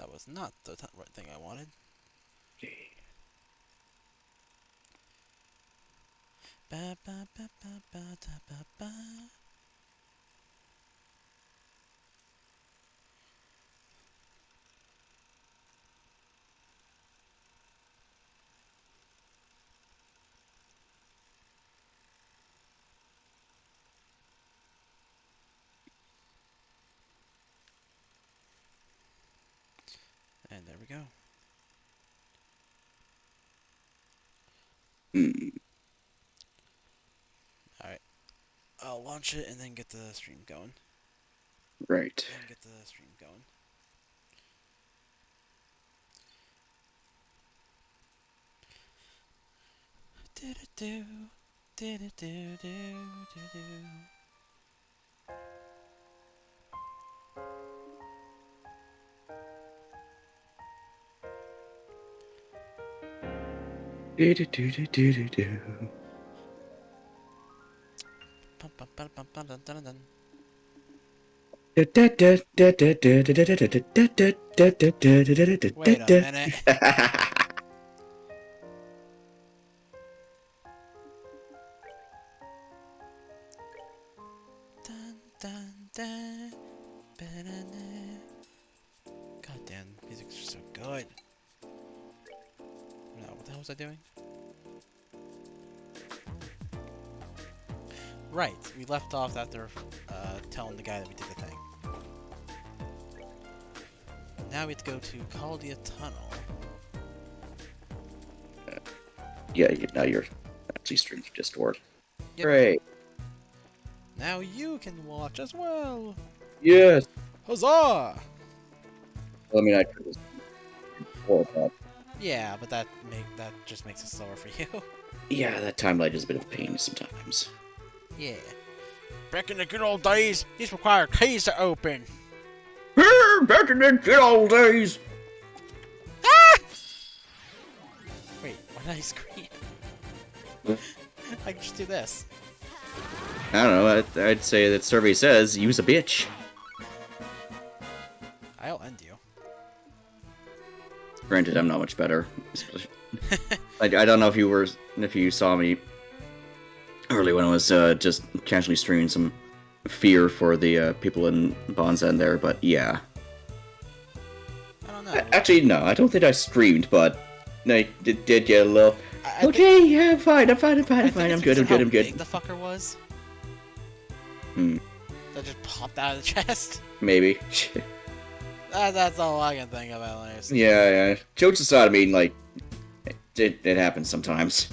That was not the right thing I wanted. Ba, ba, ba, ba, ba, da, ba, ba. And there we go. Alright. I'll launch it and then get the stream going. Right. And get the stream going. Do-do-do. Do-do-do-do-do-do. Do do do do do do do. Bum, bum, bum, bum, bum, dun, dun, dun. Wait a minute. Dun, dun, dun. Ba-da-da. God damn, music's so good. No, what the hell was I doing? Right, we left off after telling the guy that we did the thing. Now we have to go to Caldia Tunnel. Yeah, now you're actually streaming Discord. Yep. Great. Now you can watch as well. Yes. Huzzah! Well, I mean, I could just Yeah, but that just makes it slower for you. yeah, that timeline is a bit of a pain sometimes. Yeah. Back in the good old days, these require keys to open. Back in the good old days. Ah! Wait, why did I scream? I can just do this. I don't know. I'd say that survey says use a bitch. I'll end you. Granted, I'm not much better. I don't know if you saw me early when I was just casually streaming some fear for the people in Bond's End there, but yeah. I don't know. Actually, no, I don't think I streamed, but I did get a little. Okay, yeah, I'm fine, I'm good, I'm good. How big the fucker was? Hmm. That just popped out of the chest. Maybe. That's all I can think of, at least. Yeah. Jokes aside, I mean, like, it happens sometimes.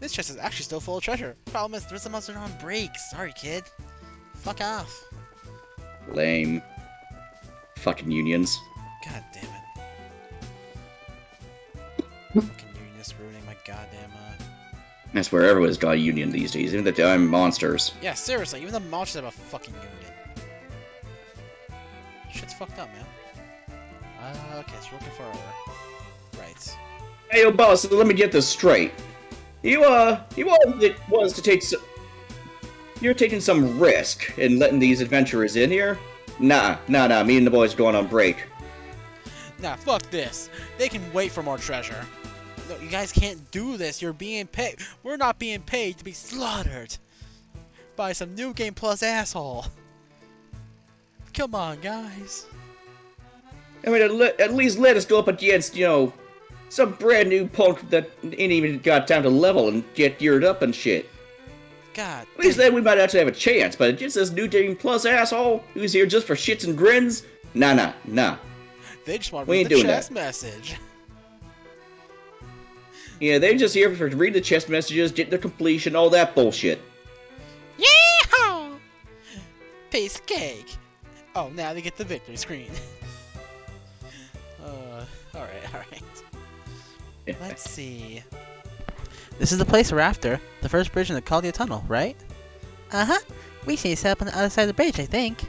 This chest is actually still full of treasure. Problem is, there's a monster on break. Sorry, kid. Fuck off. Lame. Fucking unions. God damn it. Fucking unionists ruining my goddamn, I swear everyone's got a union these days, even the damn monsters. Yeah, seriously, even the monsters have a fucking union. Shit's fucked up, man. Okay, so we're looking for... Right. Hey, yo, boss, let me get this straight. You're taking some risk in letting these adventurers in here? Nah, me and the boys are going on break. Nah, fuck this. They can wait for more treasure. No, you guys can't do this. You're being paid. We're not being paid to be slaughtered by some New Game Plus asshole. Come on, guys. I mean, at least let us go up against, some brand new punk that ain't even got time to level and get geared up and shit. God. At least then we might actually have a chance, but just this New Game Plus asshole who's here just for shits and grins? Nah. They just want to read the chest message. Yeah, they're just here for read the chest messages, get their completion, all that bullshit. Yeehaw! Piece of cake. Oh, now they get the victory screen. Alright. Let's see. This is the place we're after. The first bridge in the Caldia Tunnel, right? Uh-huh. We should set up on the other side of the bridge, I think.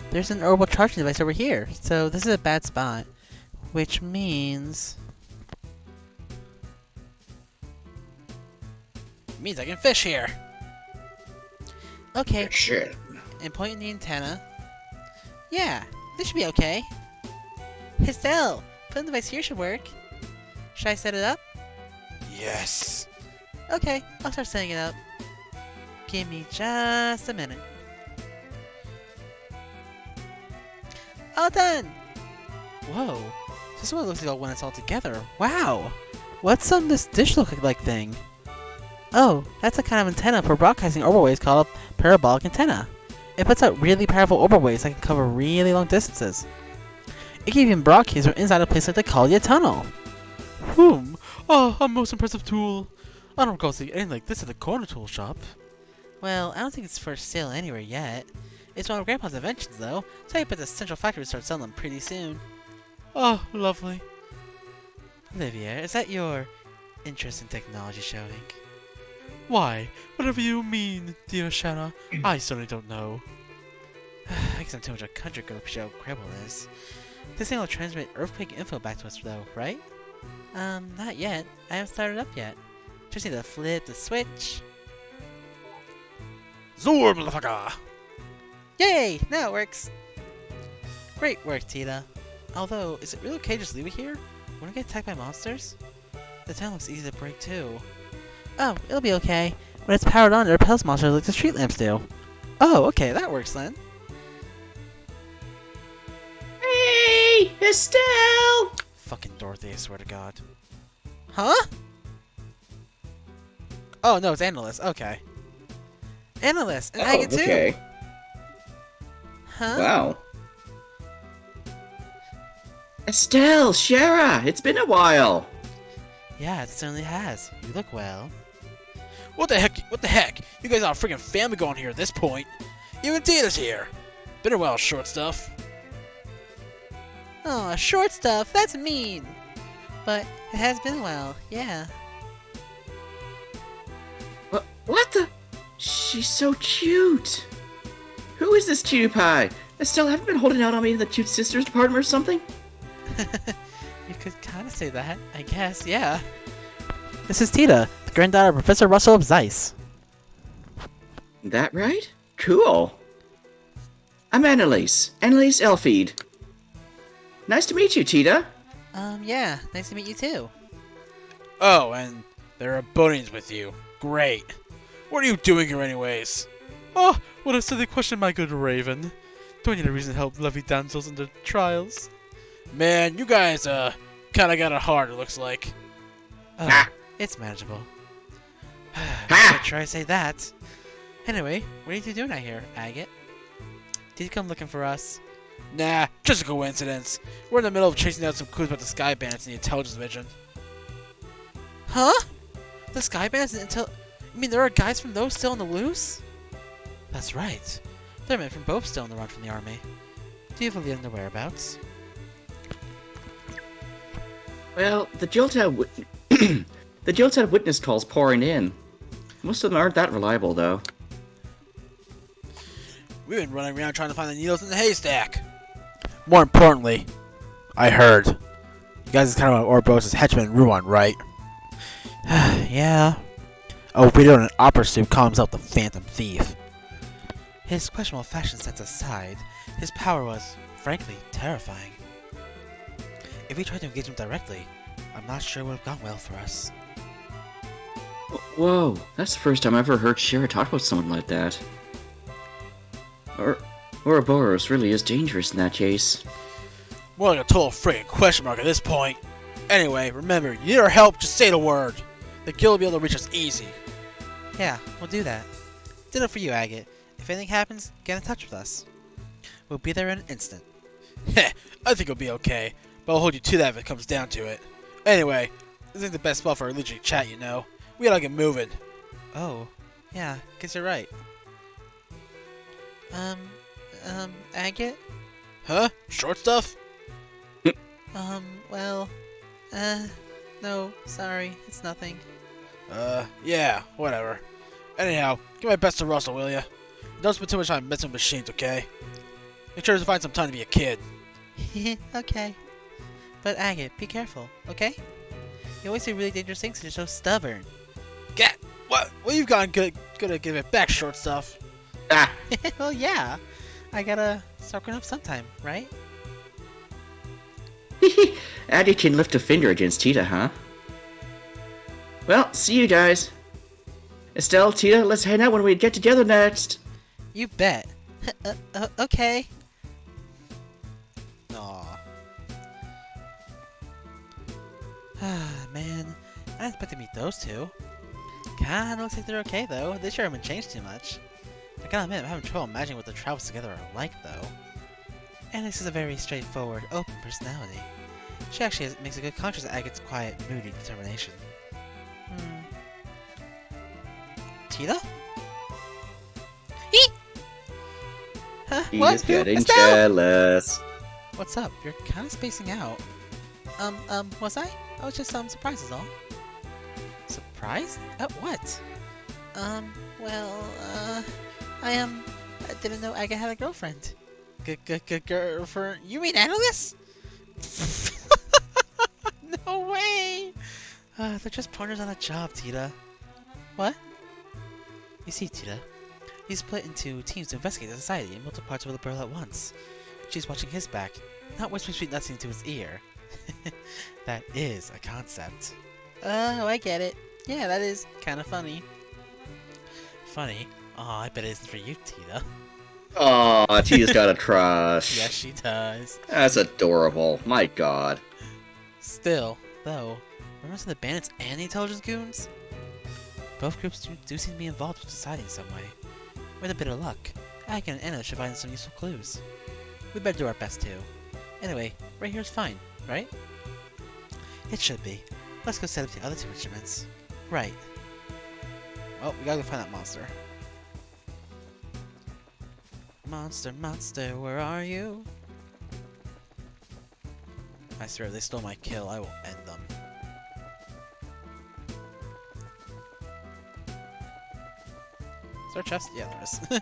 There's an orbital charging device over here, so this is a bad spot. Which means... I can fish here. Okay. Shit. and point in the antenna. Yeah, this should be okay. Estelle, putting the device here should work. Should I set it up? Yes. Okay, I'll start setting it up. Give me just a minute. All done! Whoa, this is what it looks like when it's all together. Wow! What's on this dish look like thing? Oh, that's a kind of antenna for broadcasting orbital waves called a parabolic antenna. It puts out really powerful orbital waves that can cover really long distances. It can even broadcast from inside a place like the Collier Tunnel. Oh, a most impressive tool. I don't recall seeing anything like this at the corner tool shop. Well, I don't think it's for sale anywhere yet. It's one of Grandpa's inventions, though, so I bet the central factory will start selling them pretty soon. Oh, lovely. Olivia, is that your interest in technology showing? Why? Whatever you mean, dear Shanna. I certainly don't know. I guess I'm too much of a country girl to show Cribble is. This thing will transmit earthquake info back to us, though, right? Not yet. I haven't started up yet. Just need to flip the switch. Zoom, motherfucker! Yay! Now it works! Great work, Tita. Although, is it really okay to just leave it here? Wouldn't it get attacked by monsters? The town looks easy to break, too. Oh, it'll be okay. When it's powered on, it repels monsters like the street lamps do. Oh, okay, that works then. Hey, Estelle! Fucking Dorothy, I swear to God. Huh? Oh, no, it's Analyst. Okay. Analyst, and Agate too. Okay. Huh? Wow. Estelle, Shara, it's been a while. Yeah, it certainly has. You look well. What the heck? What the heck? You guys are a freaking family going here at this point. Even Tita's here. Been a while, short stuff. Oh, short stuff. That's mean. But it has been a while. Yeah. What the? She's so cute. Who is this cutie pie? Estelle, haven't you been holding out on me in the cute sisters department or something? You could kind of say that, I guess. Yeah. This is Tita, the granddaughter of Professor Russell of Zeiss. That right? Cool. I'm Annalise. Annalise Elfeed. Nice to meet you, Tita. Yeah. Nice to meet you too. Oh, and there are bunnies with you. Great. What are you doing here anyways? Oh, what a silly question, my good Raven. Do I need a reason to help lovely damsels in their trials? Man, you guys, kinda got it hard, it looks like. Oh, Ah. it's manageable. Ha! I'd try to say that. Anyway, what are you two doing out here, Agate? Did you come looking for us? Nah, just a coincidence. We're in the middle of chasing down some clues about the Sky Bandits in the Intelligence Mission. Huh? The Sky Bandits and You mean there are guys from those still on the loose? That's right. There are men from both still on the run from the army. Do you believe in their whereabouts? Well, the Joltad witness calls pouring in. Most of them aren't that reliable, though. We've been running around trying to find the needles in the haystack. More importantly, I heard. You guys is kind of Ouroboros' henchman in Ruan, right? Yeah. Oh, Vito in an opera suit calls himself the Phantom Thief. His questionable fashion sense aside, his power was, frankly, terrifying. If we tried to engage him directly, I'm not sure it would have gone well for us. Whoa, that's the first time I've ever heard Shara talk about someone like that. Ouroboros really is dangerous in that case. More like a total friggin' question mark at this point. Anyway, remember, you need our help, just say the word. The guild will be able to reach us easy. Yeah, we'll do that. Ditto for you, Agate. If anything happens, get in touch with us. We'll be there in an instant. Heh, I think it'll be okay, but I'll hold you to that if it comes down to it. Anyway, this ain't the best spot for a legit chat, you know. We gotta get moving. Oh, yeah, guess you're right. Agate? Huh? Short stuff? Well, no, sorry, it's nothing. Yeah, whatever. Anyhow, give my best to Russell, will ya? Don't spend too much time messing with machines, okay? Make sure to find some time to be a kid. Okay. But Agate, be careful, okay? You always do really dangerous things because you're so stubborn. Get what? Well, you've gotten good at giving it back, short stuff. Ah! Well, yeah. I gotta start growing up sometime, right? Addy can lift a finger against Tita, huh? Well, see you guys. Estelle, Tita, let's hang out when we get together next. You bet. Okay. Aw. Man, I didn't expect to meet those two. Kinda looks like they're okay though. They sure haven't changed too much. I gotta admit, I'm having trouble imagining what the travels together are like though. Alex has a very straightforward, open personality. She actually makes a good contrast to Agate's quiet, moody determination. Tita? Eek! Huh? What? He's getting Estelle? jealous. What's up? You're kind of spacing out. Was I? I was just, surprised is all. Surprised? At what? I didn't know Aga had a girlfriend. Girlfriend? You mean Annalise? No way! They're just partners on a job, Tita. What? You see, Tita, he's split into teams to investigate the society in multiple parts of the world at once. She's watching his back, not whispering sweet nothing into his ear. That is a concept. Oh, I get it. Yeah, that is kind of funny. Funny? Oh, I bet it isn't for you, Tita. Aw, Tita's got a crush. Yes, she does. That's adorable. My god. Still, though, remember the bandits and the intelligence goons? Both groups do seem to be involved with society in some way. With a bit of luck, Aga and Anna should find some useful clues. We better do our best too. Anyway, right here's fine, right? It should be. Let's go set up the other two instruments. Right. Well, we gotta go find that monster. Monster, monster, where are you? I swear, if they stole my kill, I will end them. Is there a chest? Yeah, there is.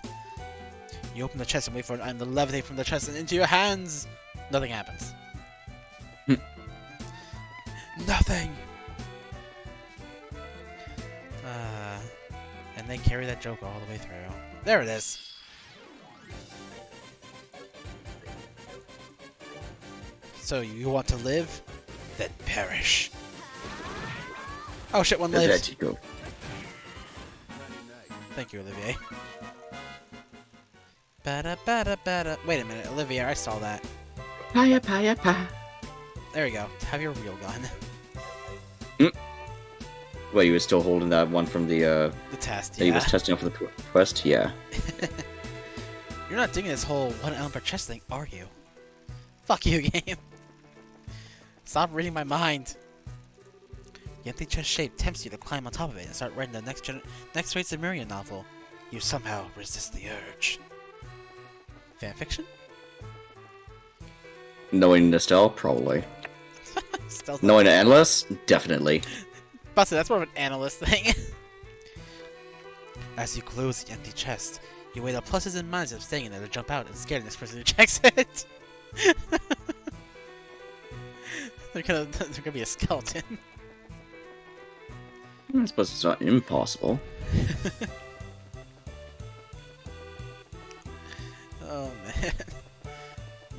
You open the chest and wait for an item to levitate from the chest and into your hands! Nothing happens. Nothing! And they carry that joke all the way through. There it is! So you want to live? Then perish. Oh shit, one lives. There you go. Thank you, Olivier. Bada bada bada. Wait a minute, Olivier, I saw that. Paya paya pa. There we go. Have your real gun. Well, you were still holding that one from the The test, that he was yeah. testing out for the quest? Yeah. You're not digging this whole 1 element per chest thing, are you? Fuck you, game. Stop reading my mind. The empty chest shape tempts you to climb on top of it and start writing the next great Sumerian novel. You somehow resist the urge. Fanfiction? Knowing Estelle, probably. Stealth. Knowing Endless, definitely. Busted, that's more of an analyst thing. As you close the empty chest, you weigh the pluses and minuses of staying in there to jump out and scare the next person who checks it. They're gonna be a skeleton. I suppose it's not impossible. Oh man,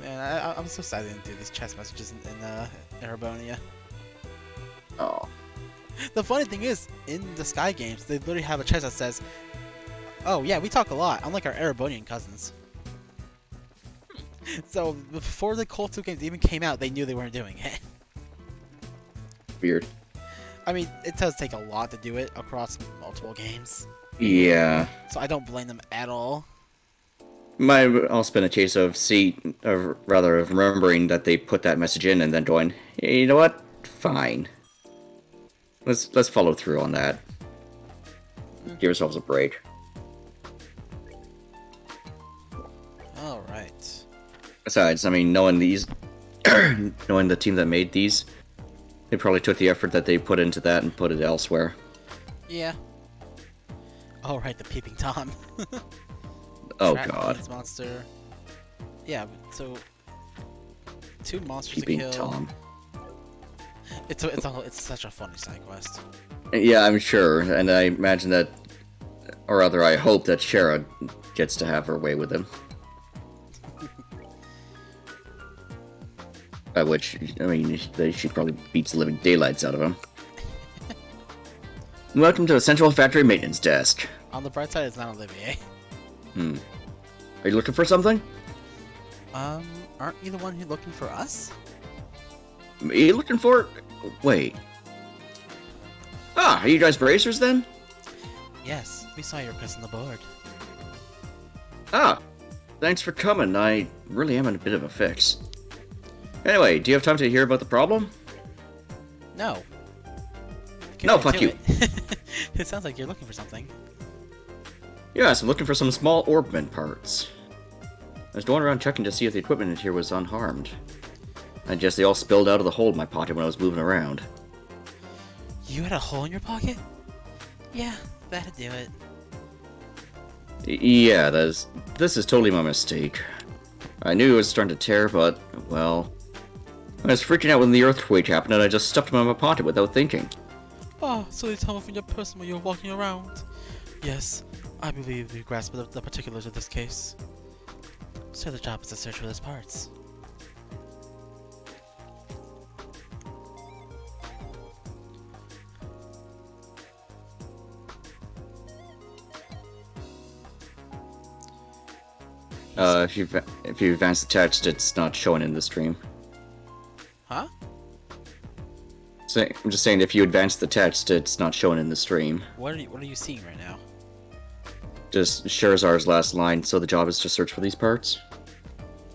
man, I'm so sad I didn't do these chest messages in Arabonia. Oh. The funny thing is, in the Sky games, they literally have a chest that says, "Oh yeah, we talk a lot, unlike our Erebonian cousins." So before the Cold 2 games even came out, they knew they weren't doing it. Weird. I mean, it does take a lot to do it across multiple games, Yeah. so I don't blame them at all. Might have also been a case of of remembering that they put that message in and then going, hey, you know what? Fine. Let's follow through on that. Give ourselves a break. All right. Besides, I mean, knowing these, knowing the team that made these, they probably took the effort that they put into that and put it elsewhere. Yeah. All right, the peeping tom. Oh Trap god. Beast monster. Yeah. So 2 monsters Keeping to kill. Tom. It's such a funny side quest. Yeah, I'm sure, and I imagine that, or rather, I hope that Shara gets to have her way with him. By which, I mean, she probably beats the living daylights out of him. Welcome to the Central Factory Maintenance Desk. On the bright side, it's not Olivier. Are you looking for something? Aren't you the one who's looking for us? Are you looking for... Wait. Ah, are you guys bracers then? Yes, we saw your press on the board. Ah, thanks for coming. I really am in a bit of a fix. Anyway, do you have time to hear about the problem? No. No, fuck you. It sounds like you're looking for something. Yes, I'm looking for some small orbment parts. I was going around checking to see if the equipment in here was unharmed. I guess they all spilled out of the hole in my pocket when I was moving around. You had a hole in your pocket? Yeah, that'd do it. Yeah, this is totally my mistake. I knew it was starting to tear, but, well... I was freaking out when the earthquake happened and I just stuffed them in my pocket without thinking. Ah, so they tumbled from your person when you were walking around. Yes, I believe you grasp the particulars of this case. So the job is to search for those parts. If you advance the text, it's not showing in the stream. Huh? So, I'm just saying, if you advance the text, it's not showing in the stream. What are you seeing right now? Just Scherzar's last line, so the job is to search for these parts.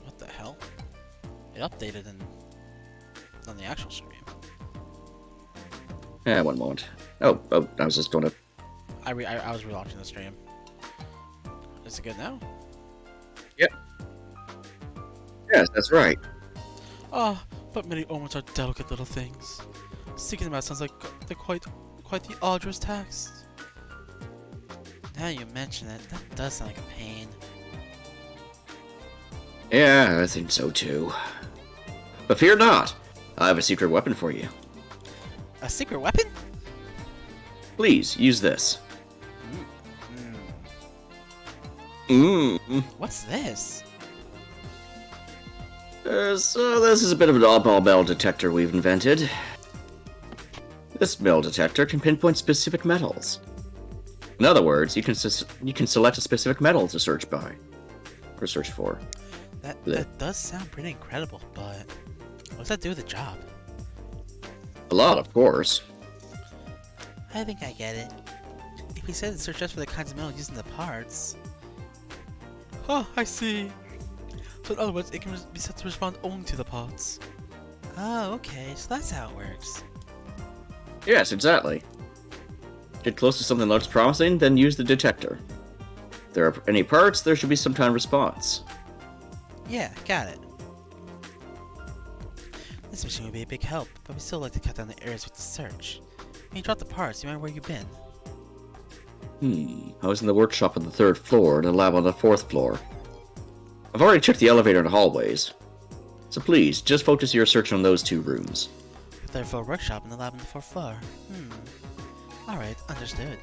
What the hell? It updated on the actual stream. Yeah, one moment. Oh, I was just going to... I was relaunching the stream. Is it good now? Yep. Yes, that's right. Ah, but many omens are delicate little things. Seeking them out sounds like they're quite the arduous task. Now you mention it, that does sound like a pain. Yeah, I think so too. But fear not, I have a secret weapon for you. A secret weapon? Please, use this. What's this? So this is a bit of an oddball metal detector we've invented. This metal detector can pinpoint specific metals. In other words, you can select a specific metal to search by, or search for. That does sound pretty incredible, but what's that do with the job? A lot, of course. I think I get it. If we said to search just for the kinds of metal used in the parts. Ah, I see. So in other words, it can be set to respond only to the parts. Oh, okay, so that's how it works. Yes, exactly. Get close to something that looks promising, then use the detector. If there are any parts, there should be some kind of response. Yeah, got it. This machine would be a big help, but we still like to cut down the areas with the search. When you drop the parts, you remember where you've been. I was in the workshop on the 3rd floor and the lab on the 4th floor. I've already checked the elevator and hallways. So please, just focus your search on those 2 rooms. The 3rd floor workshop and the lab on the 4th floor. Alright, understood.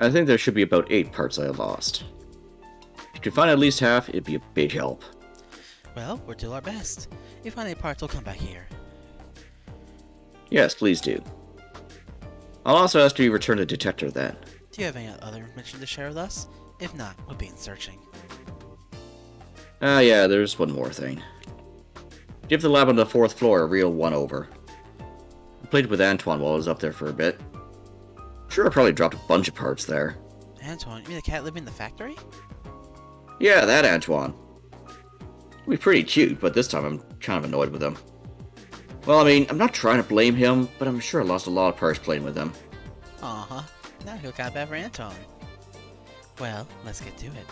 I think there should be about 8 parts I lost. If you can find at least half, it'd be a big help. Well, we'll do our best. If you find any parts, we'll come back here. Yes, please do. I'll also ask you to return the detector then. Do you have any other information to share with us? If not, we'll be in searching. Yeah, there's one more thing. Give the lab on the 4th floor a real one-over. I played with Antoine while I was up there for a bit. Sure, I probably dropped a bunch of parts there. Antoine, you mean the cat living in the factory? Yeah, that Antoine. He's pretty cute, but this time I'm kind of annoyed with him. Well, I mean, I'm not trying to blame him, but I'm sure I lost a lot of parts playing with him. Uh-huh. Now he'll got bad for Antoine. Well, let's get to it.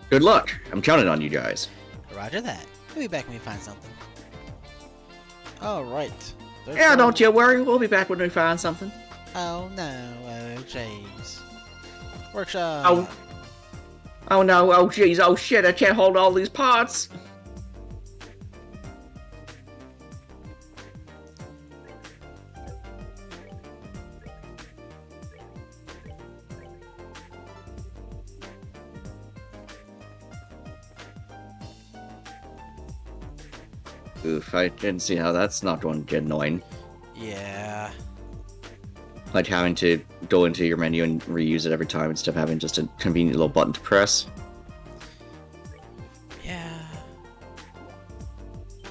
Good luck. I'm counting on you guys. Roger that. We'll be back when we find something. Alright. Yeah, don't you worry. We'll be back when we find something. Oh no, oh jeez. Workshop! Oh no, oh jeez, oh shit, I can't hold all these parts! Oof, I didn't see how that's not going to get annoying. Yeah. Like having to go into your menu and reuse it every time instead of having just a convenient little button to press. Yeah.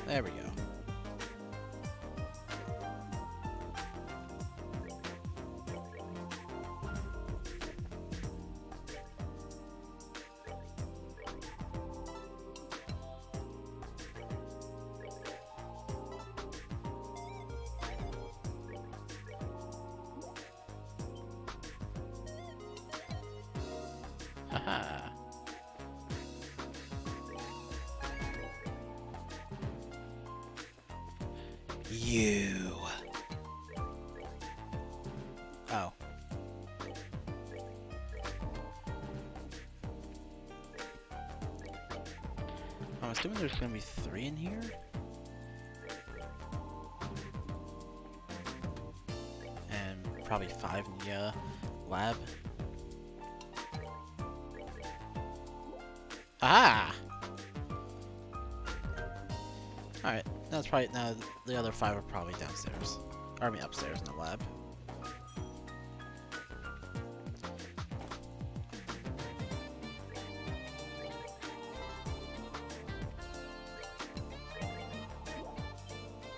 There we go. Haha. You. Oh. I'm assuming there's gonna be 3 in here? And probably 5 in the lab. Ah! Alright, that's probably now the other 5 are probably downstairs. Or I mean upstairs in the lab.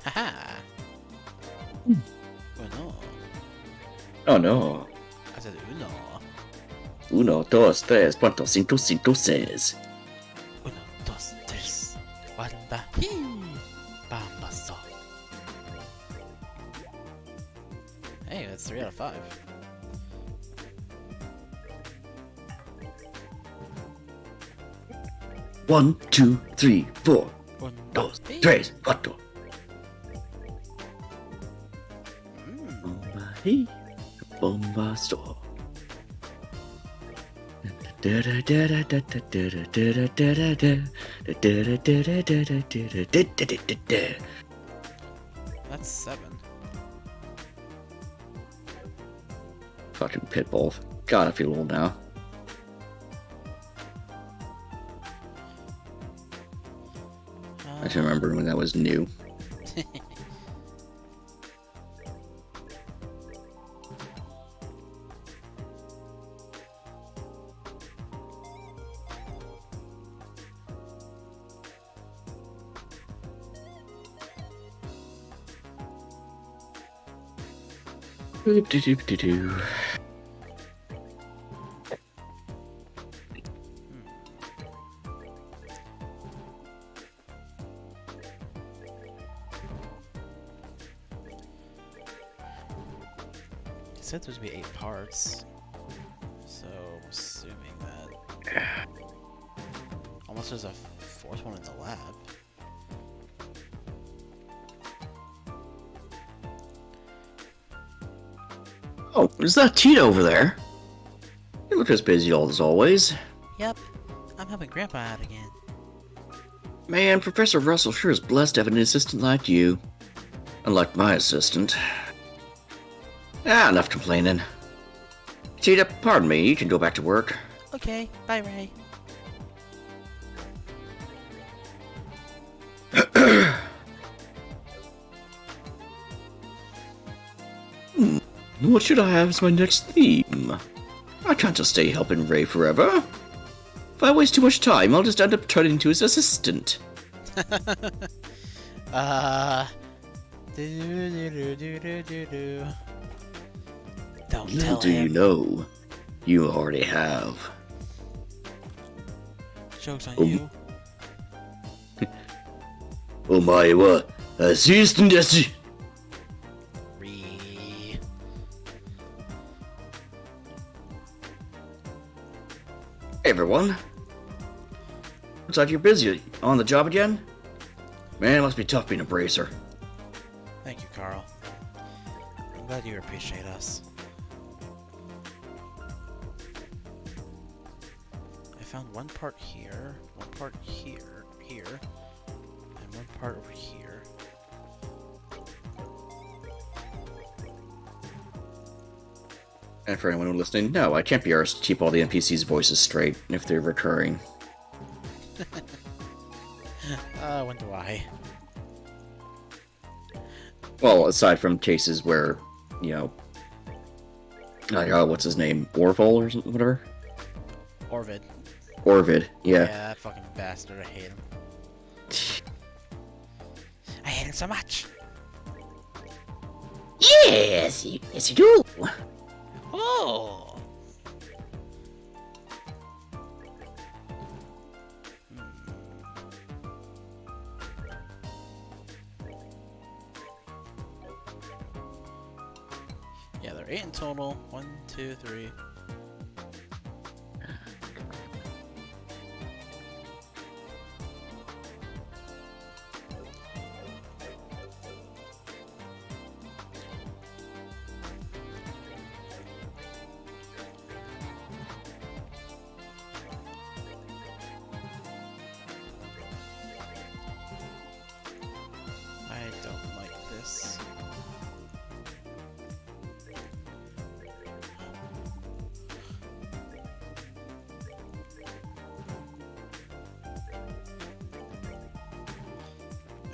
Haha! Uno. Oh no. I said uno. 1, 2, 3, 4, 5, 6. Uno, dos, tres. Wanda. Hee! Bambaso. Hey, that's 3 out of 5. One, 2, 3, 4, Uno, 2, hey. 3, 4. Mm. Bomba he, bomba store. That's 7. Fucking Pitbull. God, I feel old now. I can remember when that was new. Doop-de-doop-de-doo. It said there's gonna be 8 parts. So, I'm assuming that. Almost there's a 4th one in the lab. Oh, is that Tito over there? You look as busy as always. Yep, I'm helping Grandpa out again. Man, Professor Russell sure is blessed to have an assistant like you. Unlike my assistant. Enough complaining. Tita, pardon me, you can go back to work. Okay, bye Ray. What should I have as my next theme? I can't just stay helping Ray forever. If I waste too much time, I'll just end up turning into his assistant. Do. Don't Little tell do you him. know, you already have. Joke's on Oh. you. Omae wa assistant desu. Re. Hey everyone. Looks like you're busy. On the job again? Man, it must be tough being a bracer. Thank you, Carl. I'm glad you appreciate us. I found one part here, one part here, and one part over here. And for anyone listening, no, I can't be arsed to keep all the NPCs' voices straight if they're recurring. When do I? Well, aside from cases where, you know, like, what's his name? Orville or something, whatever? Orvid. Orvid, yeah. That fucking bastard. I hate him. I hate him so much. Yes, yes you do. Oh. Yeah, there are 8 in total. 1, 2, 3. I don't like this.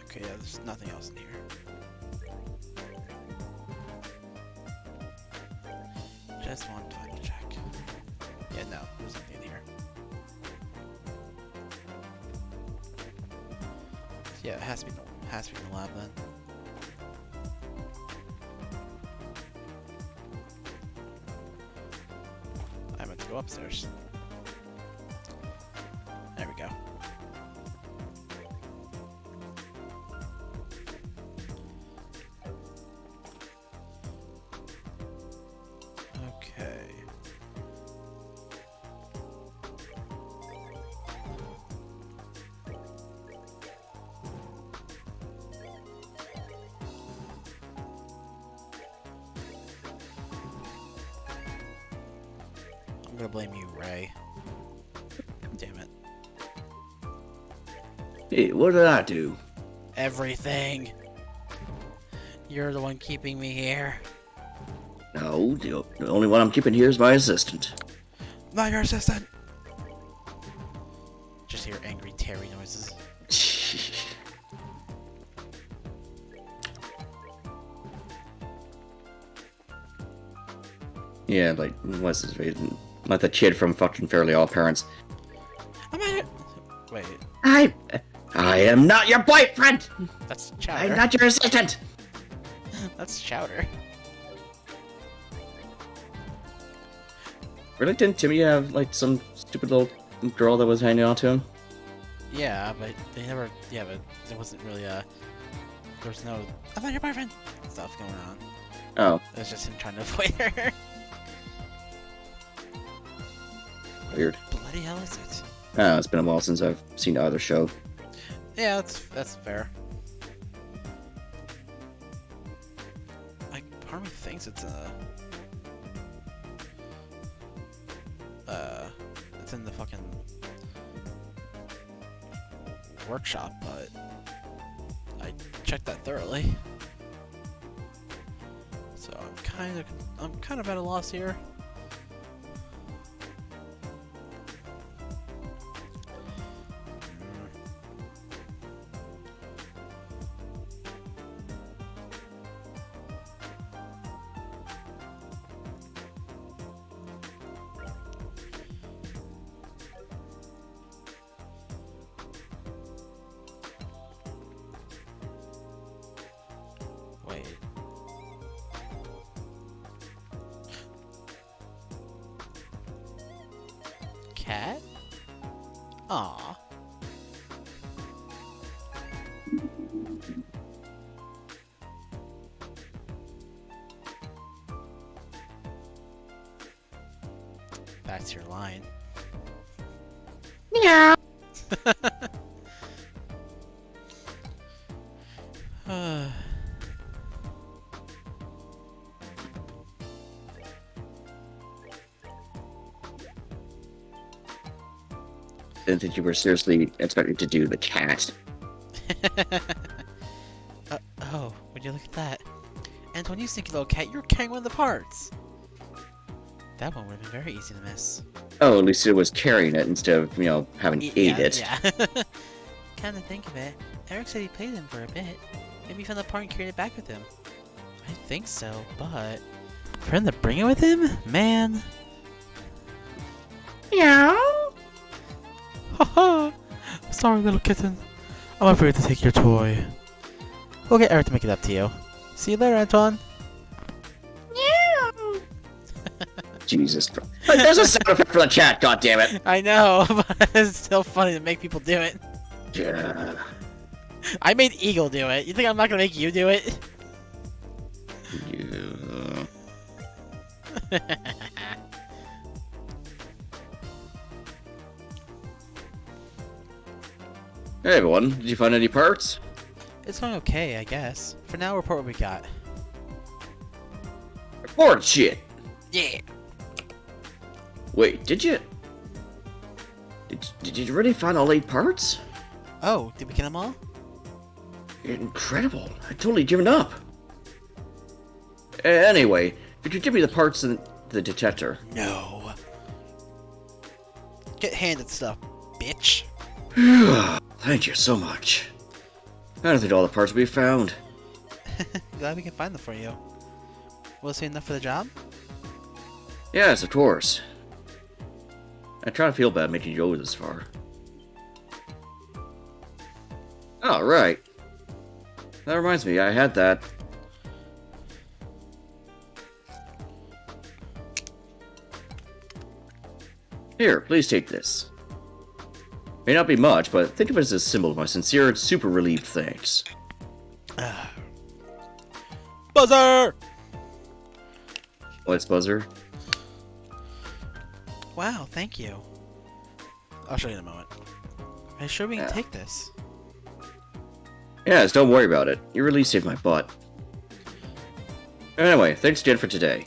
Okay, yeah, there's nothing else in here. Just one time to check. Yeah, no, there's nothing in here. Yeah, it has to be in the lab then. I meant to go upstairs. There we go. Okay. I'm gonna blame you, Ray. Damn it. Hey, what did I do? Everything. You're the one keeping me here. No, the only one I'm keeping here is my assistant. Not your assistant. Just hear angry Terry noises. Yeah, like, what's his face? Like the kid from fucking Fairly Odd Parents. Am I? Wait, I am not your boyfriend! that's Chowder. I'm not your assistant! That's Chowder. Really? Didn't Timmy have, like, some stupid little girl that was hanging on to him? Yeah, but they never. Yeah, but there wasn't really There's no. I'm not your boyfriend. Stuff going on. Oh, It was just him trying to avoid her. weird. Bloody hell is it? Oh, it's been a while since I've seen the other show. Yeah, that's fair. Like, part of me thinks it's it's in the fucking workshop, but I checked that thoroughly. So I'm kind of at a loss here. Wait. Cat? Aw. That's your line. Yeah. Didn't think you were seriously expected to do the cat. Oh, would you look at that? Antoine, you sneaky little cat, you're carrying one of the parts! That one would have been very easy to miss. Oh, at least it was carrying it instead of, you know, having ate it. Yeah. Kinda think of it. Eric said he played him for a bit. Maybe he found the part and carried it back with him. I think so, but for him to bring it with him, man. Yeah. Haha! Sorry, little kitten. I'm afraid to take your toy. We'll get Eric to make it up to you. See you later, Antoine. Jesus Christ. Like, there's a sound effect for the chat, goddammit. I know, but it's still funny to make people do it. Yeah. I made Eagle do it. You think I'm not gonna make you do it? Yeah. Hey everyone, did you find any parts? It's going okay, I guess. For now, report what we got. Report shit. Yeah. Wait, did you? Did you really find all 8 parts? Oh, did we get them all? Incredible. I totally given up. Anyway, could you give me the parts in the detector? No. Get handed stuff, bitch. Thank you so much. I don't think all the parts will be found. Glad we can find them for you. Will this be enough for the job? Yes, of course. I try to feel bad making you go this far. Oh, right. That reminds me, I had that. Here, please take this. May not be much, but think of it as a symbol of my sincere and super relieved thanks. Buzzer! What's buzzer? Wow, thank you. I'll show you in a moment. Are you sure we can take this? Yes, don't worry about it. You really saved my butt. Anyway, thanks again for today.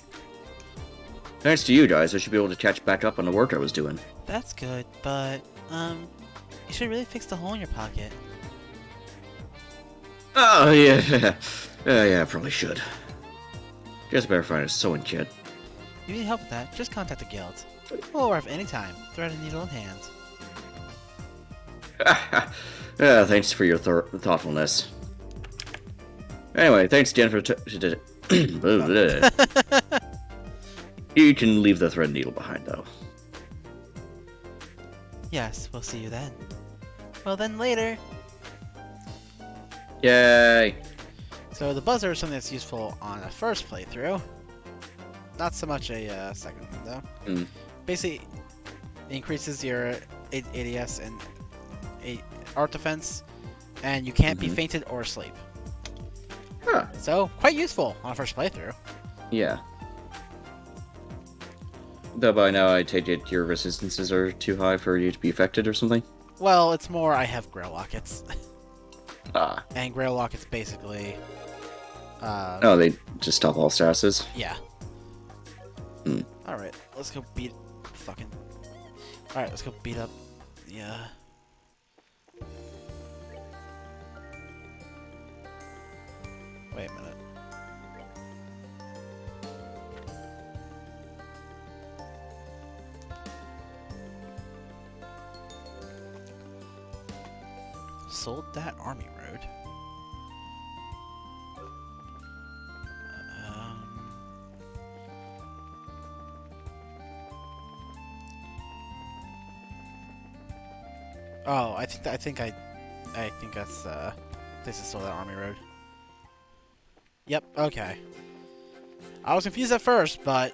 Thanks to you guys, I should be able to catch back up on the work I was doing. That's good, but, you should really fix the hole in your pocket. Oh, yeah. Yeah, I probably should. Guess I better find a sewing kit. If you need help with that, just contact the guild. Or if any time, thread and needle in hand. Yeah, thanks for your thoughtfulness. Anyway, thanks again for You can leave the thread needle behind, though. Yes, we'll see you then. Well then, later. Yay! So the buzzer is something that's useful on a first playthrough. Not so much a second one, though. Mm. Basically, it increases your ADS and art defense, and you can't be fainted or asleep. Huh. So, quite useful on a first playthrough. Yeah. Though by now I take it your resistances are too high for you to be affected or something? Well, it's more I have Grail Lockets. Ah. And Grail Lockets basically... Oh, they just stop all statuses? Yeah. Hmm. Alright, let's go beat... Fucking... Alright, let's go beat up... Yeah. Wait a minute. Sold that army road. Oh, I think that's this is still that army road. Yep. Okay. I was confused at first, but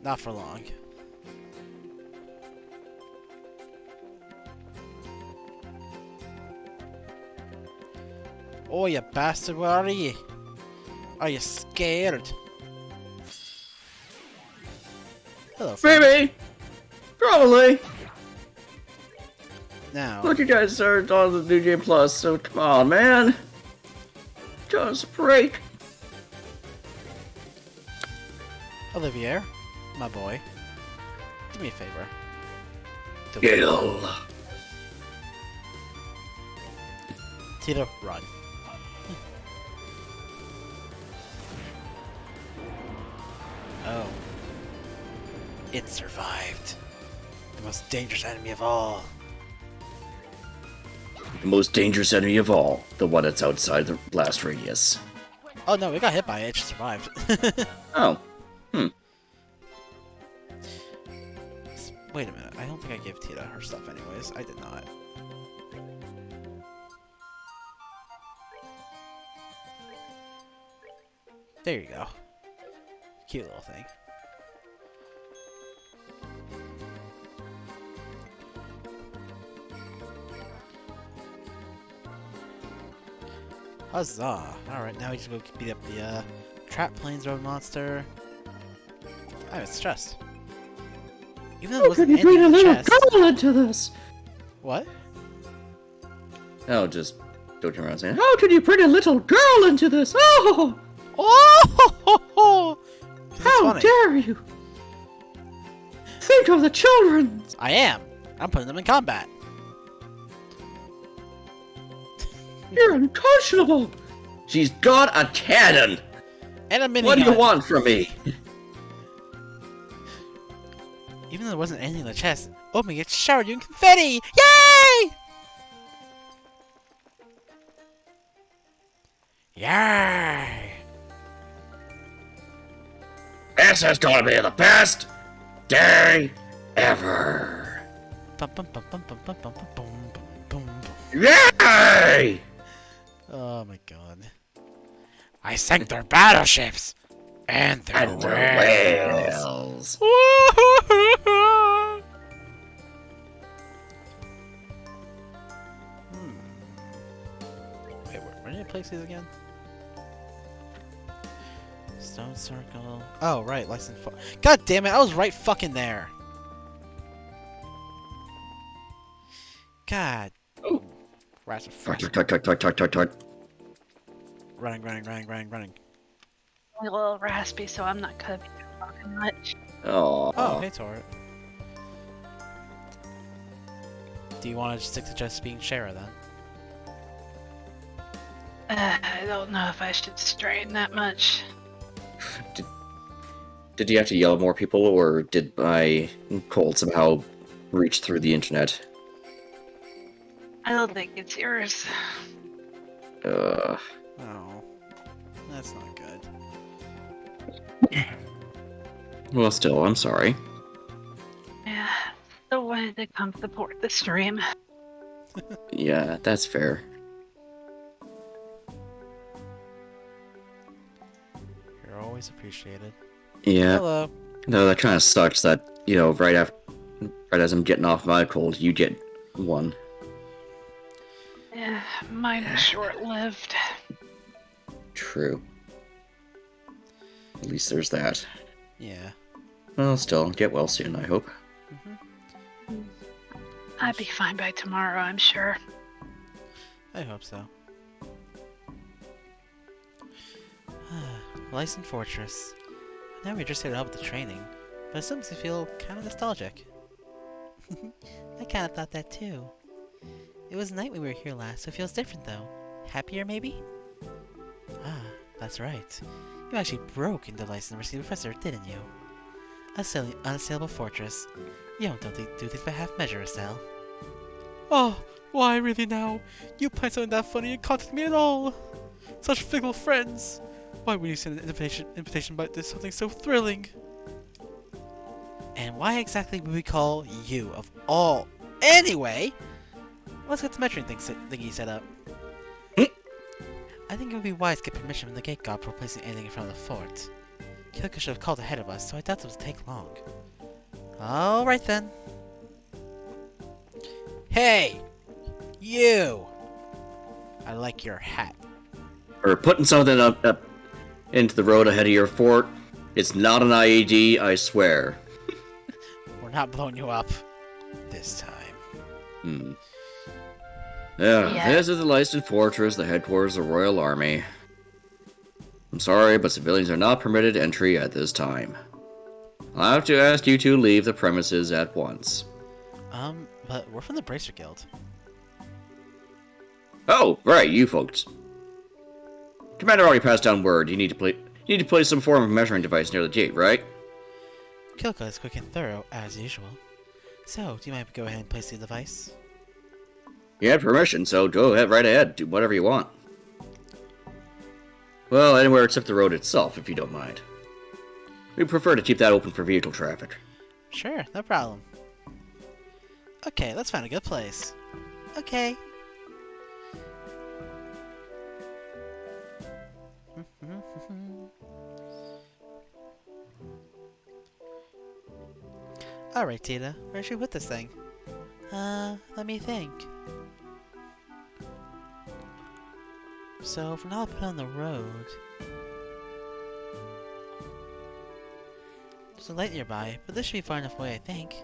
not for long. Oh, you bastard, where are you? Are you scared? Hello, friend. Maybe! Probably! Now, Look, you guys started on the New Game Plus, so come on, man! Give us a break! Olivier, my boy, do me a favor. Gil! Tito, run. Oh. It survived. The most dangerous enemy of all. The most dangerous enemy of all. The one that's outside the blast radius. Oh no, we got hit by it. It just survived. Oh. Wait a minute. I don't think I gave Tita her stuff anyways. I did not. There you go. Cute little thing. Huzzah! Alright, now we just go beat up the Trap Plains Road monster. I was stressed. Even though there wasn't anything in the chest. Into this? What? Oh, just don't turn around saying, "How could you bring a little girl into this? Oh! Oh! How dare you! Think of the children!" I am. I'm putting them in combat. You're unconscionable! She's got a cannon! And a minigun. What do you want from me? Even though there wasn't anything in the chest, opening it showered you in confetti! Yay! Yay! This is gonna be the best day ever! Bum, bum, bum, bum, bum, bum, bum, bum, bum, bum, bum. Yay! Oh my god. I sank their battleships! And their whales! Wait, where did I place these again? Stone circle. Oh, right, license. God damn it! I was right fucking there. God. Oh. Rats are Tart, fresh. tart, tart, tart, tart, tart, tart. Running, running, running, running, running. I'm a little raspy, so I'm not gonna be talking much. Oh. Oh, hey, Torret. Do you want to stick to just being Shara then? I don't know if I should strain that much. Did you have to yell at more people, or did my cold somehow reach through the internet? I don't think it's yours. Oh, that's not good. Well, still, I'm sorry. Yeah, still wanted to come support the stream. Yeah, that's fair. You're always appreciated. Yeah. Hello. Though that kind of sucks that, right as I'm getting off my cold, you get one. Yeah, mine was short-lived. True. At least there's that. Yeah. Well, still, get well soon, I hope. I'd be fine by tomorrow, I'm sure. I hope so. Lyson Fortress. Now we're just here to help with the training, but it still makes me feel kind of nostalgic. I kind of thought that too. It was night when we were here last, so it feels different though. Happier maybe? Ah, that's right. You actually broke into Lyson University Professor, didn't you? A unassailable fortress. You don't do things by half measure, Estelle. Oh, why really now? You planned something that funny and contacted me at all. Such fickle friends. Why would you send an invitation about this something so thrilling? And why exactly would we call you of all? Anyway, let's get the measuring thingy set up. I think it would be wise to get permission from the gate guard before placing anything in front of the fort. Kyoko should have called ahead of us, so I doubt it would take long. Alright then. Hey! You! I like your hat. Or putting something up into the road ahead of your fort. It's not an IED, I swear. We're not blowing you up. This time. Yeah, this is the Lyston Fortress, the headquarters of the Royal Army. I'm sorry, but civilians are not permitted entry at this time. I'll have to ask you to leave the premises at once. But we're from the Bracer Guild. Oh, right, you folks. Commander already passed down word. You need to place some form of measuring device near the gate, right? Kyoko is quick and thorough, as usual. So, do you mind if we go ahead and place the device? You have permission, so go ahead, right ahead. Do whatever you want. Well, anywhere except the road itself, if you don't mind. We prefer to keep that open for vehicle traffic. Sure, no problem. Okay, let's find a good place. Okay. Alright, Tita, where should we put this thing? Let me think. So, for now, I'll put it on the road. There's a light nearby, but this should be far enough away, I think.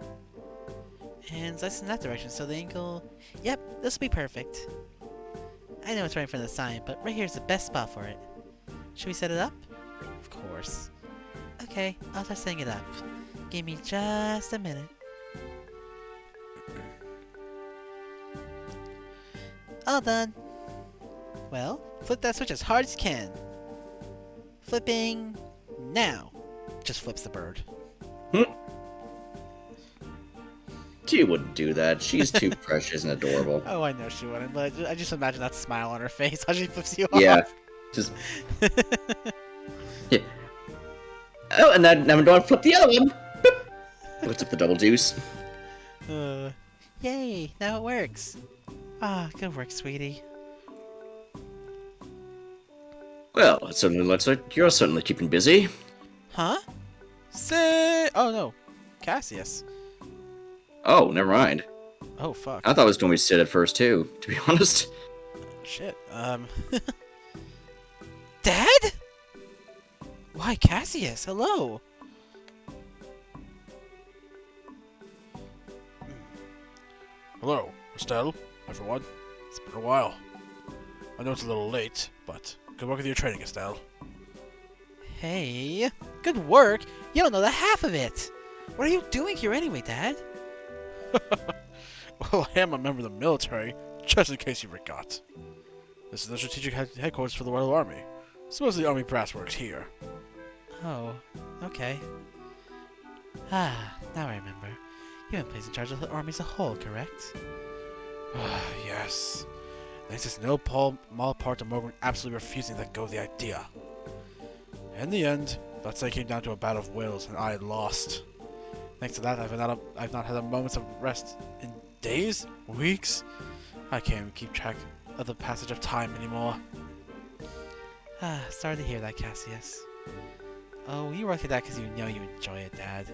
And it's in that direction, so the angle... Yep, this will be perfect. I know it's right in front of the sign, but right here is the best spot for it. Should we set it up? Of course. Okay, I'll start setting it up. Give me just a minute. All done. Well, flip that switch as hard as you can. Flipping now. Just flips the bird. She wouldn't do that. She's too precious and adorable. Oh, I know she wouldn't, but I just imagine that smile on her face as she flips you Yeah. off. Just. Yeah. Oh, and then I'm going to flip the other one. What's up the double deuce? Yay, now it works. Ah, good work, sweetie. Well, it certainly looks like you're certainly keeping busy. Huh? Say... Oh, no. Cassius. Oh, never mind. Oh, fuck. I thought it was going to be Sid at first, too, to be honest. Shit, Dad? Why, Cassius, hello. Hello, Estelle, everyone. It's been a while. I know it's a little late, but good work with your training, Estelle. Hey, good work. You don't know the half of it. What are you doing here anyway, Dad? Well, I am a member of the military, just in case you forgot. This is the strategic headquarters for the Royal Army. So most of the Army brass works here. Oh, okay. Ah, now I remember. You've been placed in charge of the army as a whole, correct? Yes. There's just no small part of Morgan absolutely refusing to let go of the idea. In the end, let's say it came down to a battle of wills, and I had lost. Thanks to that, I've not had a moment of rest in days, weeks. I can't even keep track of the passage of time anymore. Ah, sorry to hear that, Cassius. Oh, you work at that because you know you enjoy it, Dad.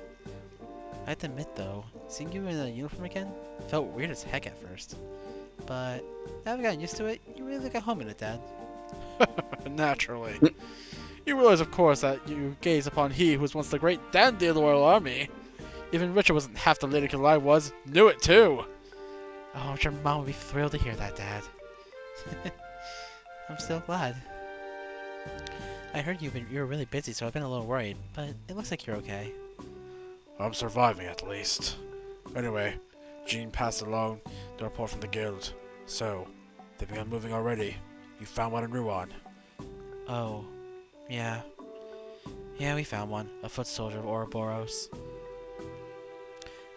I have to admit, though, seeing you in a uniform again felt weird as heck at first. But now I've gotten used to it, you really got home in it, Dad. Naturally. You realize, of course, that you gaze upon he who was once the great dandy of the Royal Army. Even Richard wasn't half the lady killer I was, knew it too. Oh, your mom would be thrilled to hear that, Dad. I'm still glad. I heard you were really busy, so I've been a little worried, but it looks like you're okay. I'm surviving at least. Anyway, Jean passed along the report from the guild. So, they've begun moving already. You found one in Ruan. Oh, yeah. Yeah, we found one. A foot soldier of Ouroboros.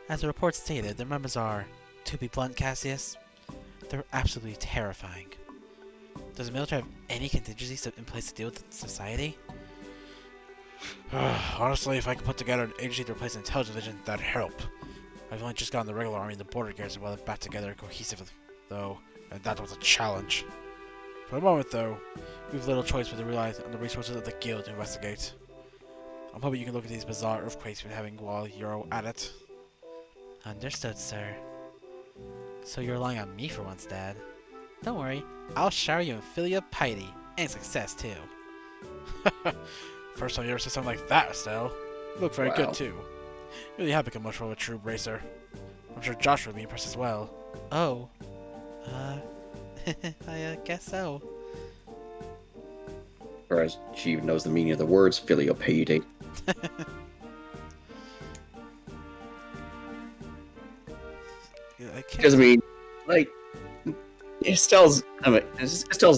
As the report stated, their members are, to be blunt, Cassius, they're absolutely terrifying. Does the military have any contingencies in place to deal with society? Honestly, if I could put together an agency to replace the intelligence division, that'd help. I've only just gotten the regular army and the border guards well back together cohesive, though, and that was a challenge. For the moment, though, we have little choice but to rely on the resources of the guild to investigate. I'm hoping you can look at these bizarre earthquakes we're having while you're at it. Understood, sir. So you're relying on me for once, Dad. Don't worry, I'll shower you in filial piety, and success, too. First time you ever said something like that, Estelle. You look very Wow. good, too. You really have become much more of a true racer. I'm sure Josh would be impressed as well. Oh. I guess so. Whereas she even knows the meaning of the words filial piety. Because, I mean, like, Estelle's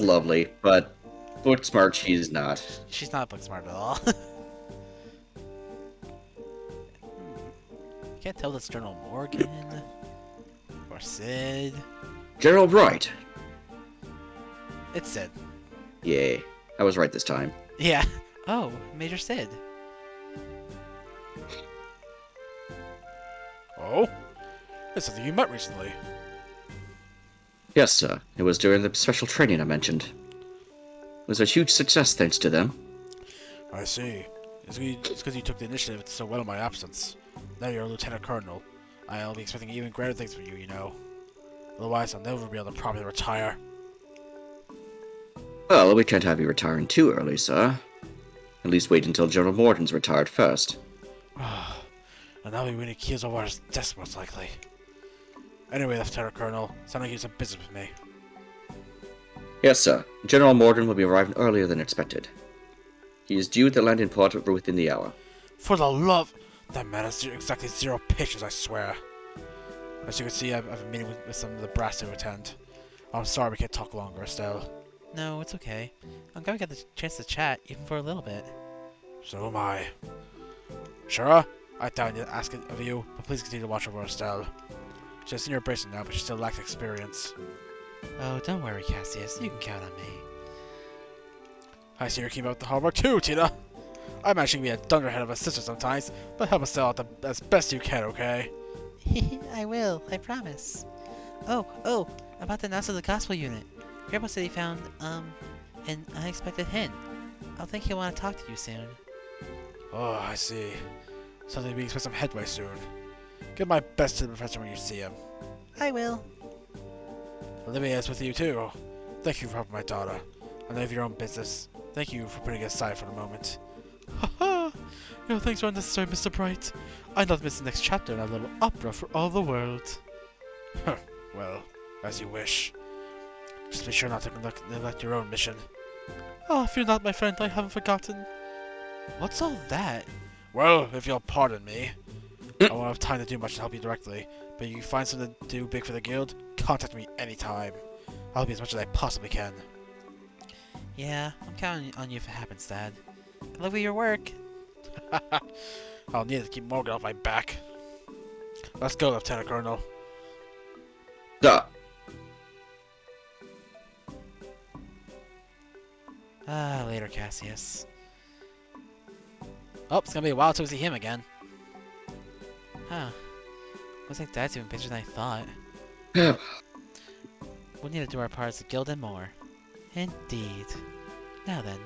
lovely, but book smart she's not. She's not book smart at all. Can't tell if it's Journal Morgan or Sid. General Bright. It's Sid. Yay. I was right this time. Yeah. Oh, Major Sid. Oh? It's something you met recently. Yes, sir. It was during the special training I mentioned. It was a huge success thanks to them. I see. It's because you took the initiative so well in my absence. Now you're a Lieutenant Colonel. I'll be expecting even greater things from you, you know. Otherwise, I'll never be able to properly retire. Well, we can't have you retiring too early, sir. At least wait until General Morton's retired first. And that'll be when he keels over his desk, most likely. Anyway, Lieutenant Colonel, sound like you have some business with me. Yes, sir. General Morton will be arriving earlier than expected. He is due at the landing port within the hour. For the love! That man has exactly 0 pictures, I swear. As you can see, I have a meeting with some of the brass to attend. I'm sorry we can't talk longer, Estelle. No, it's okay. I'm glad we got the chance to chat, even for a little bit. So am I. Shura, I doubt to ask it of you, but please continue to watch over Estelle. She has senior bracing now, but she still lacks experience. Oh, don't worry, Cassius. You can count on me. I see you're keeping up the hard work too, Tina. I'm actually gonna be a dunderhead of a sister sometimes, but help Estelle out as best you can, okay? I will, I promise. Oh, about the announce of the gospel unit. Grandpa said he found, an unexpected hint. I think he'll want to talk to you soon. Oh, I see. Sounds like we expect some headway soon. Give my best to the professor when you see him. I will. Olivia is with you too. Thank you for helping my daughter. I know you have your own business. Thank you for putting it aside for the moment. Haha! Your thanks are unnecessary, Mr. Bright. I'd not miss the next chapter in our little opera for all the world. Well, as you wish. Just be sure not to neglect your own mission. Oh, fear not, my friend, I haven't forgotten. What's all that? Well, if you'll pardon me, I won't have time to do much to help you directly, but if you find something to do big for the guild, contact me anytime. I'll help you as much as I possibly can. Yeah, I'm counting on you if it happens, Dad. Good luck with your work. I'll need to keep Morgan off my back. Let's go, Lieutenant Colonel. Duh. Later, Cassius. Oh, it's gonna be a while till we see him again. Huh. Looks like Dad's even busier than I thought. We'll need to do our part as a guild and more. Indeed. Now then,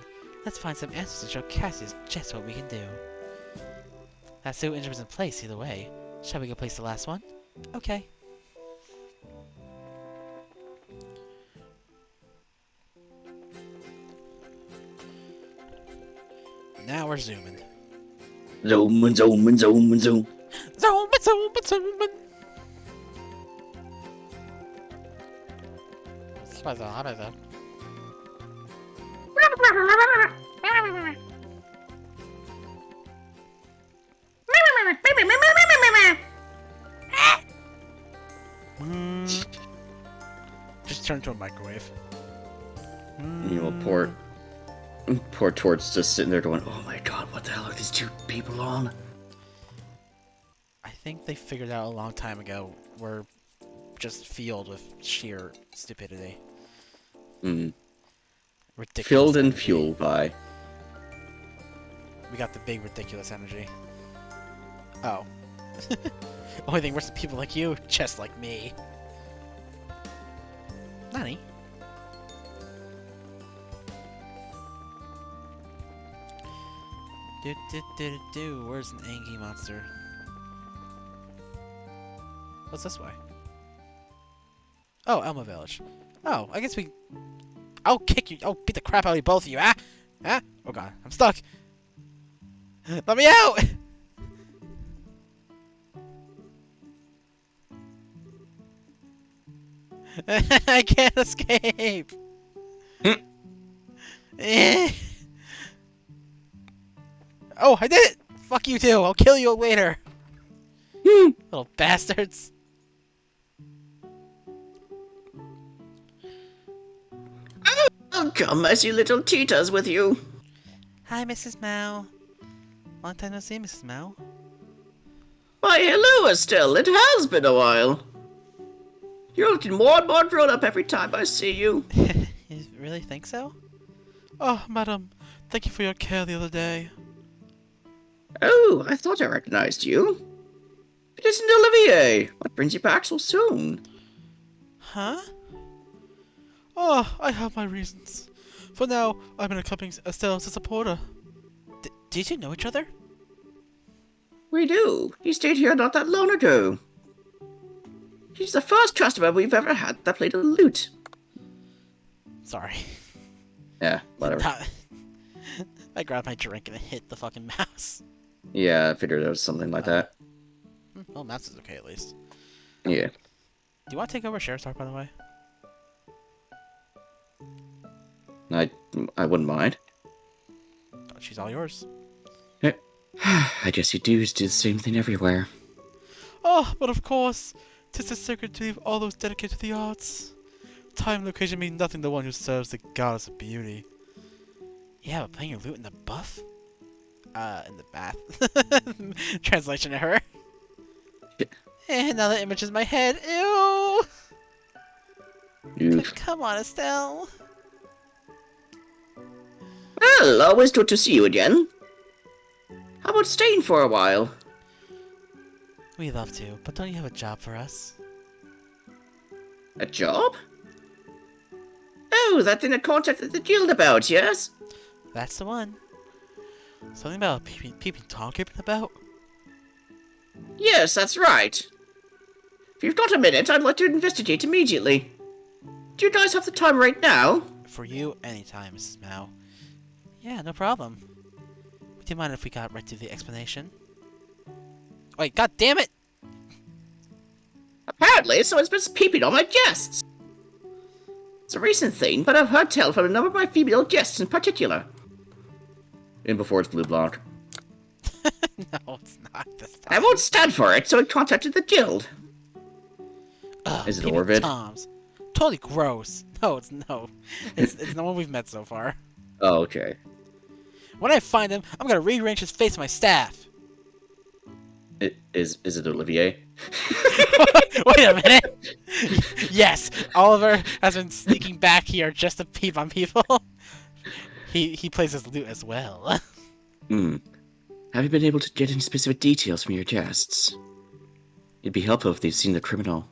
let's find some answers to show Cassius just what we can do. That suit instrument's in place either way. Shall we go place the last one? Okay. Now we're zooming. Zoom and zoom and zoom and zoom. Zoom, zoom, zoom. Just turn to a microwave. You know, poor Tort's just sitting there going, oh my god, what the hell are these two people on? I think they figured out a long time ago we're just fueled with sheer stupidity. Ridiculous Filled and energy. fueled by. We got the big ridiculous energy. Oh. Only thing worse than people like you, just like me. Nani? Where's an Angie monster? What's this way? Oh, Elma Village. Oh, I guess we... I'll kick you. I'll beat the crap out of you, both of you, ah? Ah? Oh god, I'm stuck. Let me out! I can't escape! Eh. Oh, I did it! Fuck you too, I'll kill you later! Little bastards. Oh, come as you little cheetahs with you. Hi, Mrs. Mao. Long time no see, Mrs. Mao. Why, hello, Estelle. It has been a while. You're looking more and more grown up every time I see you. You really think so? Oh, madam, thank you for your care the other day. Oh, I thought I recognized you. It isn't Olivier. What brings you back so soon? Huh? Oh, I have my reasons. For now, I've been accompanying Estelle as a supporter. Did you know each other? We do. He stayed here not that long ago. He's the first customer we've ever had that played a lute. Sorry. Yeah, whatever. I grabbed my drink and it hit the fucking mouse. Yeah, I figured it was something like that. Well, mouse is okay at least. Yeah. Do you want to take over Sheriff's Talk, by the way? I wouldn't mind. Oh, she's all yours. I guess you do the same thing everywhere. Oh, but of course, 'tis a sacred duty of all those dedicated to the arts. Time and location mean nothing to the one who serves the goddess of beauty. Yeah, but playing your lute in the buff? In the bath. Translation error. Now the image is in my head. Ew! Oof. Come on, Estelle. Well, always good to see you again. How about staying for a while? We'd love to, but don't you have a job for us? A job? Oh, that thing I contacted the guild about, yes? That's the one. Something about peeping Tom creeping about? Yes, that's right. If you've got a minute, I'd like to investigate immediately. Do you guys have the time right now? For you, anytime, Mrs. Mao. Yeah, no problem. Would you mind if we got right to the explanation? Wait, god damn it! Apparently, someone's been peeping on my guests. It's a recent thing, but I've heard tell from a number of my female guests in particular. In before it's blue block. No, it's not this time. I won't stand for it, so I contacted the guild. Ugh, Is it peeping Orvid? Toms. Totally gross. No, it's no. It's no one we've met so far. Oh, okay. When I find him, I'm gonna rearrange his face with my staff. Is it Olivier? Wait a minute. Yes, Oliver has been sneaking back here just to peep on people. He plays his lute as well. Have you been able to get any specific details from your guests? It'd be helpful if they've seen the criminal.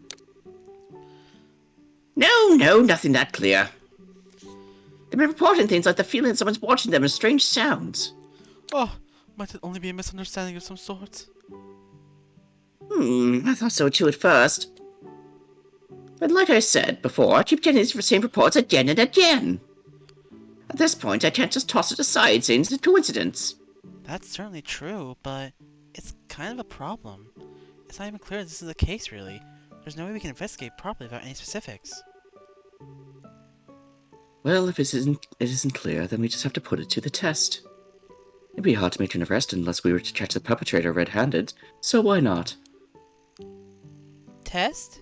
No, nothing that clear. They've been reporting things like the feeling someone's watching them and strange sounds. Oh, might it only be a misunderstanding of some sort? I thought so too at first. But like I said before, I keep getting the same reports again and again. At this point, I can't just toss it aside saying it's a coincidence. That's certainly true, but it's kind of a problem. It's not even clear this is the case, really. There's no way we can investigate properly without any specifics. Well, if it isn't clear, then we just have to put it to the test. It'd be hard to make an arrest unless we were to catch the perpetrator red-handed, so why not? Test?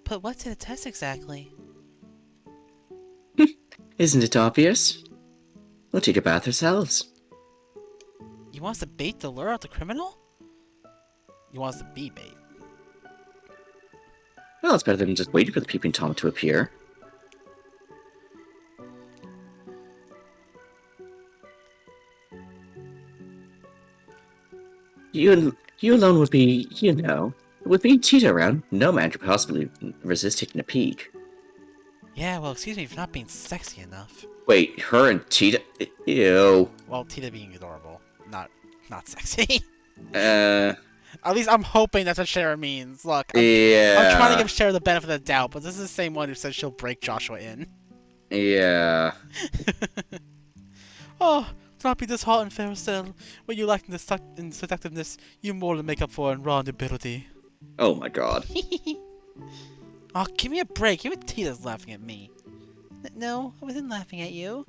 But what's in a test exactly? Isn't it obvious? We'll take a bath ourselves. You want us to bait to lure out the criminal? You want us to be bait? Well, it's better than just waiting for the peeping Tom to appear. You alone would be, with me Tita around, no man could possibly resist taking a peek. Yeah, well, excuse me for not being sexy enough. Wait, her and Tita? Ew. Well, Tita being adorable, not sexy. Uh, At least I'm hoping that's what Cher means. Look, I'm trying to give Cher the benefit of the doubt, but this is the same one who said she'll break Joshua in. Yeah. Oh, do not be this hot and fair, Estelle. What you lack in seductiveness, you more than make up for in raw ability. Oh my god. Oh, give me a break. Even Tita's laughing at me. No, I wasn't laughing at you.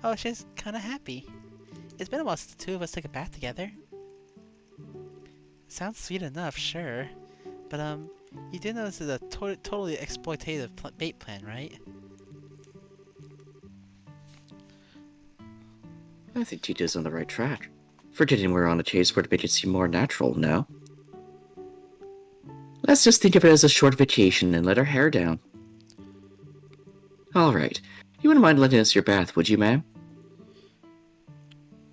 I was just kind of happy. It's been a while since the two of us took a bath together. Sounds sweet enough, sure. But, you do know this is a totally exploitative bait plan, right? I think Tita's on the right track. Forgetting we're on a chase where to make it seem more natural, no? Let's just think of it as a short vacation and let our hair down. Alright. You wouldn't mind lending us your bath, would you, ma'am?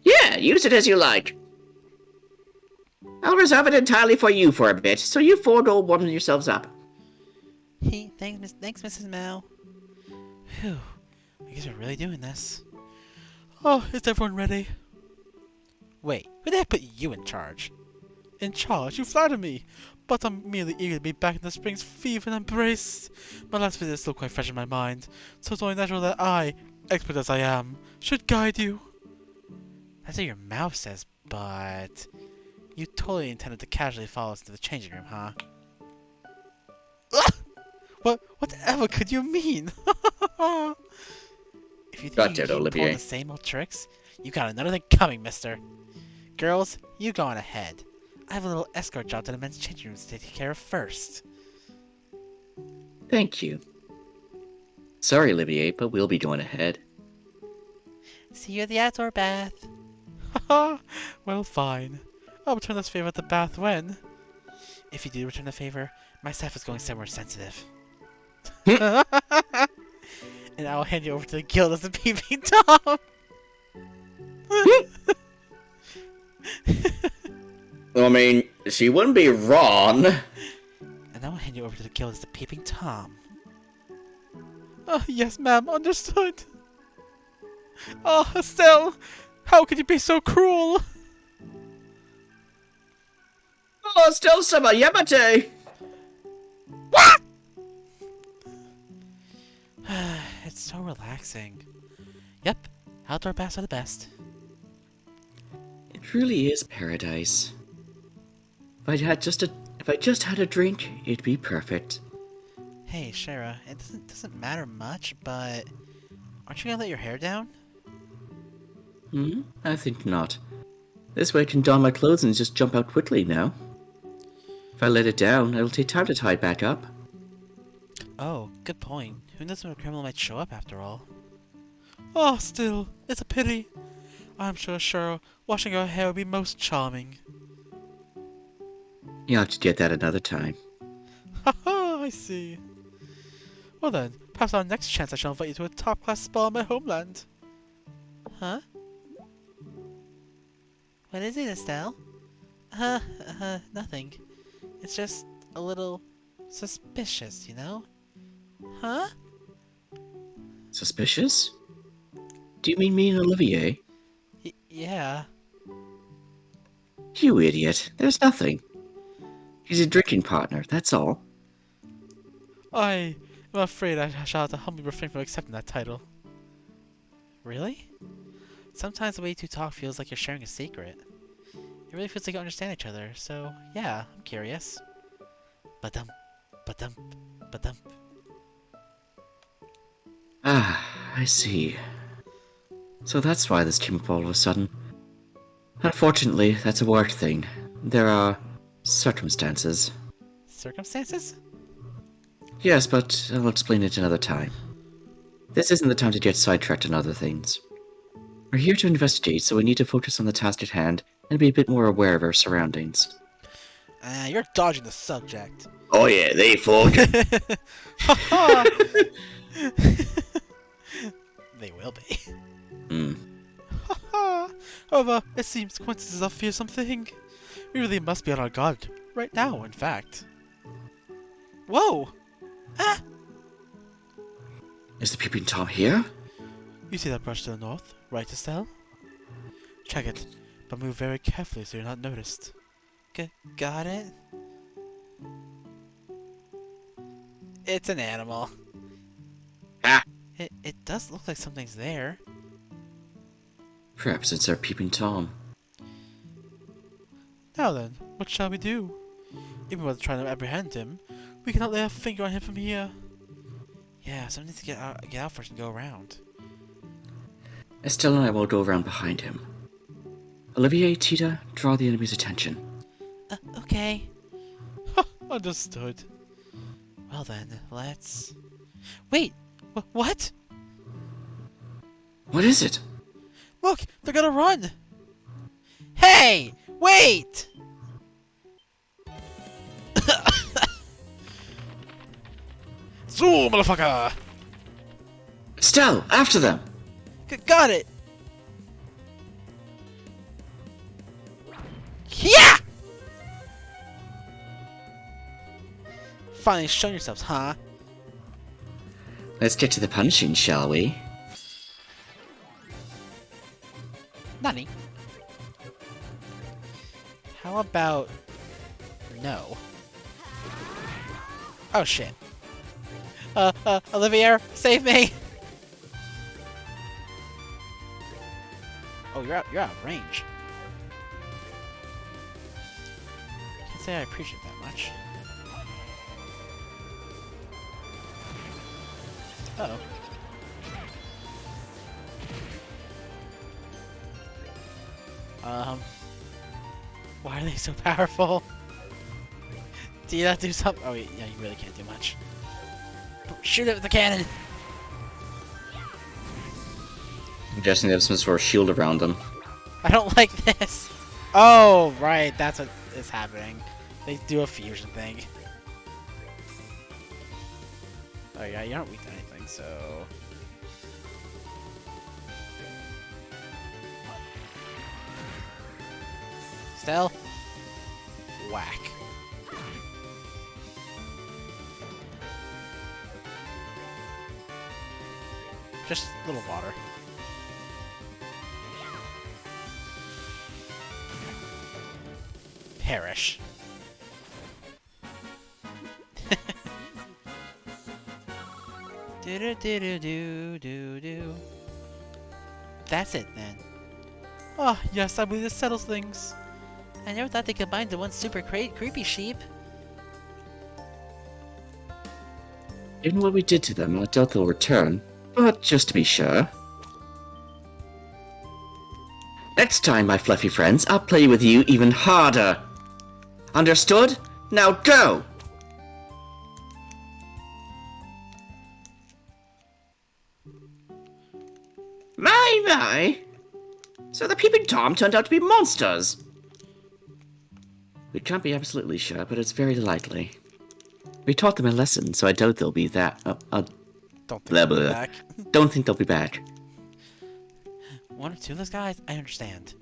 Yeah, use it as you like. I'll reserve it entirely for you for a bit, so you four go warm yourselves up. Hey, thanks, Mrs. Mao. Phew, I guess we're really doing this. Oh, is everyone ready? Wait, who the heck put you in charge? In charge? You flatter me! But I'm merely eager to be back in the spring's fever and embrace. My last visit is still quite fresh in my mind, so it's only natural that I, expert as I am, should guide you. That's what your mouth says, but... You totally intended to casually follow us to the changing room, huh? Whatever could you mean? If you think Got you it, can keep Olivier. pulling the same old tricks, you got another thing coming, mister. Girls, you go on ahead. I have a little escort job to the men's changing rooms to take care of first. Thank you. Sorry, Olivier, but we'll be going ahead. See you at the outdoor bath. Well, fine. I'll return this favor at the bath when. If you do return the favor, my staff is going somewhere sensitive. And I'll hand you over to the guild as a peeping Tom. I mean, she wouldn't be wrong. And I will hand you over to the guild as the peeping Tom. Yes, ma'am, understood. Oh, Estelle! How could you be so cruel? Oh, still some Yamate! It's so relaxing. Yep, outdoor baths are the best. It really is paradise. If I just had a drink, it'd be perfect. Hey, Shara, it doesn't matter much, but aren't you gonna let your hair down? I think not. This way I can don my clothes and just jump out quickly now. If I let it down, it'll take time to tie it back up. Oh, good point. Who knows when a criminal might show up after all? Oh, still, it's a pity. I'm sure Cheryl washing her hair would be most charming. You'll have to get that another time. Haha, I see. Well then, perhaps our next chance I shall invite you to a top-class spa in my homeland. Huh? What is it, Estelle? Nothing. It's just a little suspicious, you know? Huh? Suspicious? Do you mean me and Olivier? Yeah. You idiot. There's nothing. He's a drinking partner, that's all. I'm afraid I shall have to humbly refrain from accepting that title. Really? Sometimes the way you two talk feels like you're sharing a secret. It really feels like you understand each other, so yeah, I'm curious. Ba-dump, ba-dump, ba-dump. Ah, I see. So that's why this came up all of a sudden. Unfortunately, that's a work thing. There are circumstances. Circumstances? Yes, but I'll explain it another time. This isn't the time to get sidetracked on other things. We're here to investigate, so we need to focus on the task at hand and be a bit more aware of our surroundings. You're dodging the subject. Oh yeah, they folk. Haha! They will be. Hmm. Haha! However, it seems coincidences are fearsome thing. We really must be on our guard. Right now, in fact. Whoa! Ah! Is the peeping Tom here? You see that brush to the north, right, Estelle? Check it, but move very carefully so you're not noticed. Got it? It's an animal. Ah! It does look like something's there. Perhaps it's our peeping Tom. Now then, what shall we do? Even while trying to apprehend him, we cannot lay a finger on him from here. Yeah, someone needs to get out first and go around. Estelle and I will go around behind him. Olivier, Tita, draw the enemy's attention. Okay. Understood. Well then, let's... Wait! What? What is it? Look, they're gonna run! Hey! Wait! Zoom, motherfucker! Estelle, after them! Got it! Yeah! Finally shown yourselves, huh? Let's get to the punishing, shall we? Nani? How about... no? Oh shit. Olivier, save me! Oh, you're out of range. Can't say I appreciate that much. Uh-oh. Why are they so powerful? Do you not do something? Oh, yeah, you really can't do much. Shoot it with the cannon! I'm guessing they have some sort of shield around them. I don't like this! Oh, right, that's what is happening. They do a fusion thing. Oh yeah, you aren't weak to anything, so... Still? Whack. Just a little water. Perish. Do do do do do do do. That's it then. Ah, yes, I believe this settles things. I never thought they combined the one super creepy sheep. Given what we did to them, I doubt they'll return. But just to be sure. Next time, my fluffy friends, I'll play with you even harder. Understood? Now go! My! So the peeping Tom turned out to be monsters! We can't be absolutely sure, but it's very likely. We taught them a lesson, so I doubt they'll be that. Don't think Blah, they'll be blah. back. Don't think they'll be back. One or two of those guys, I understand.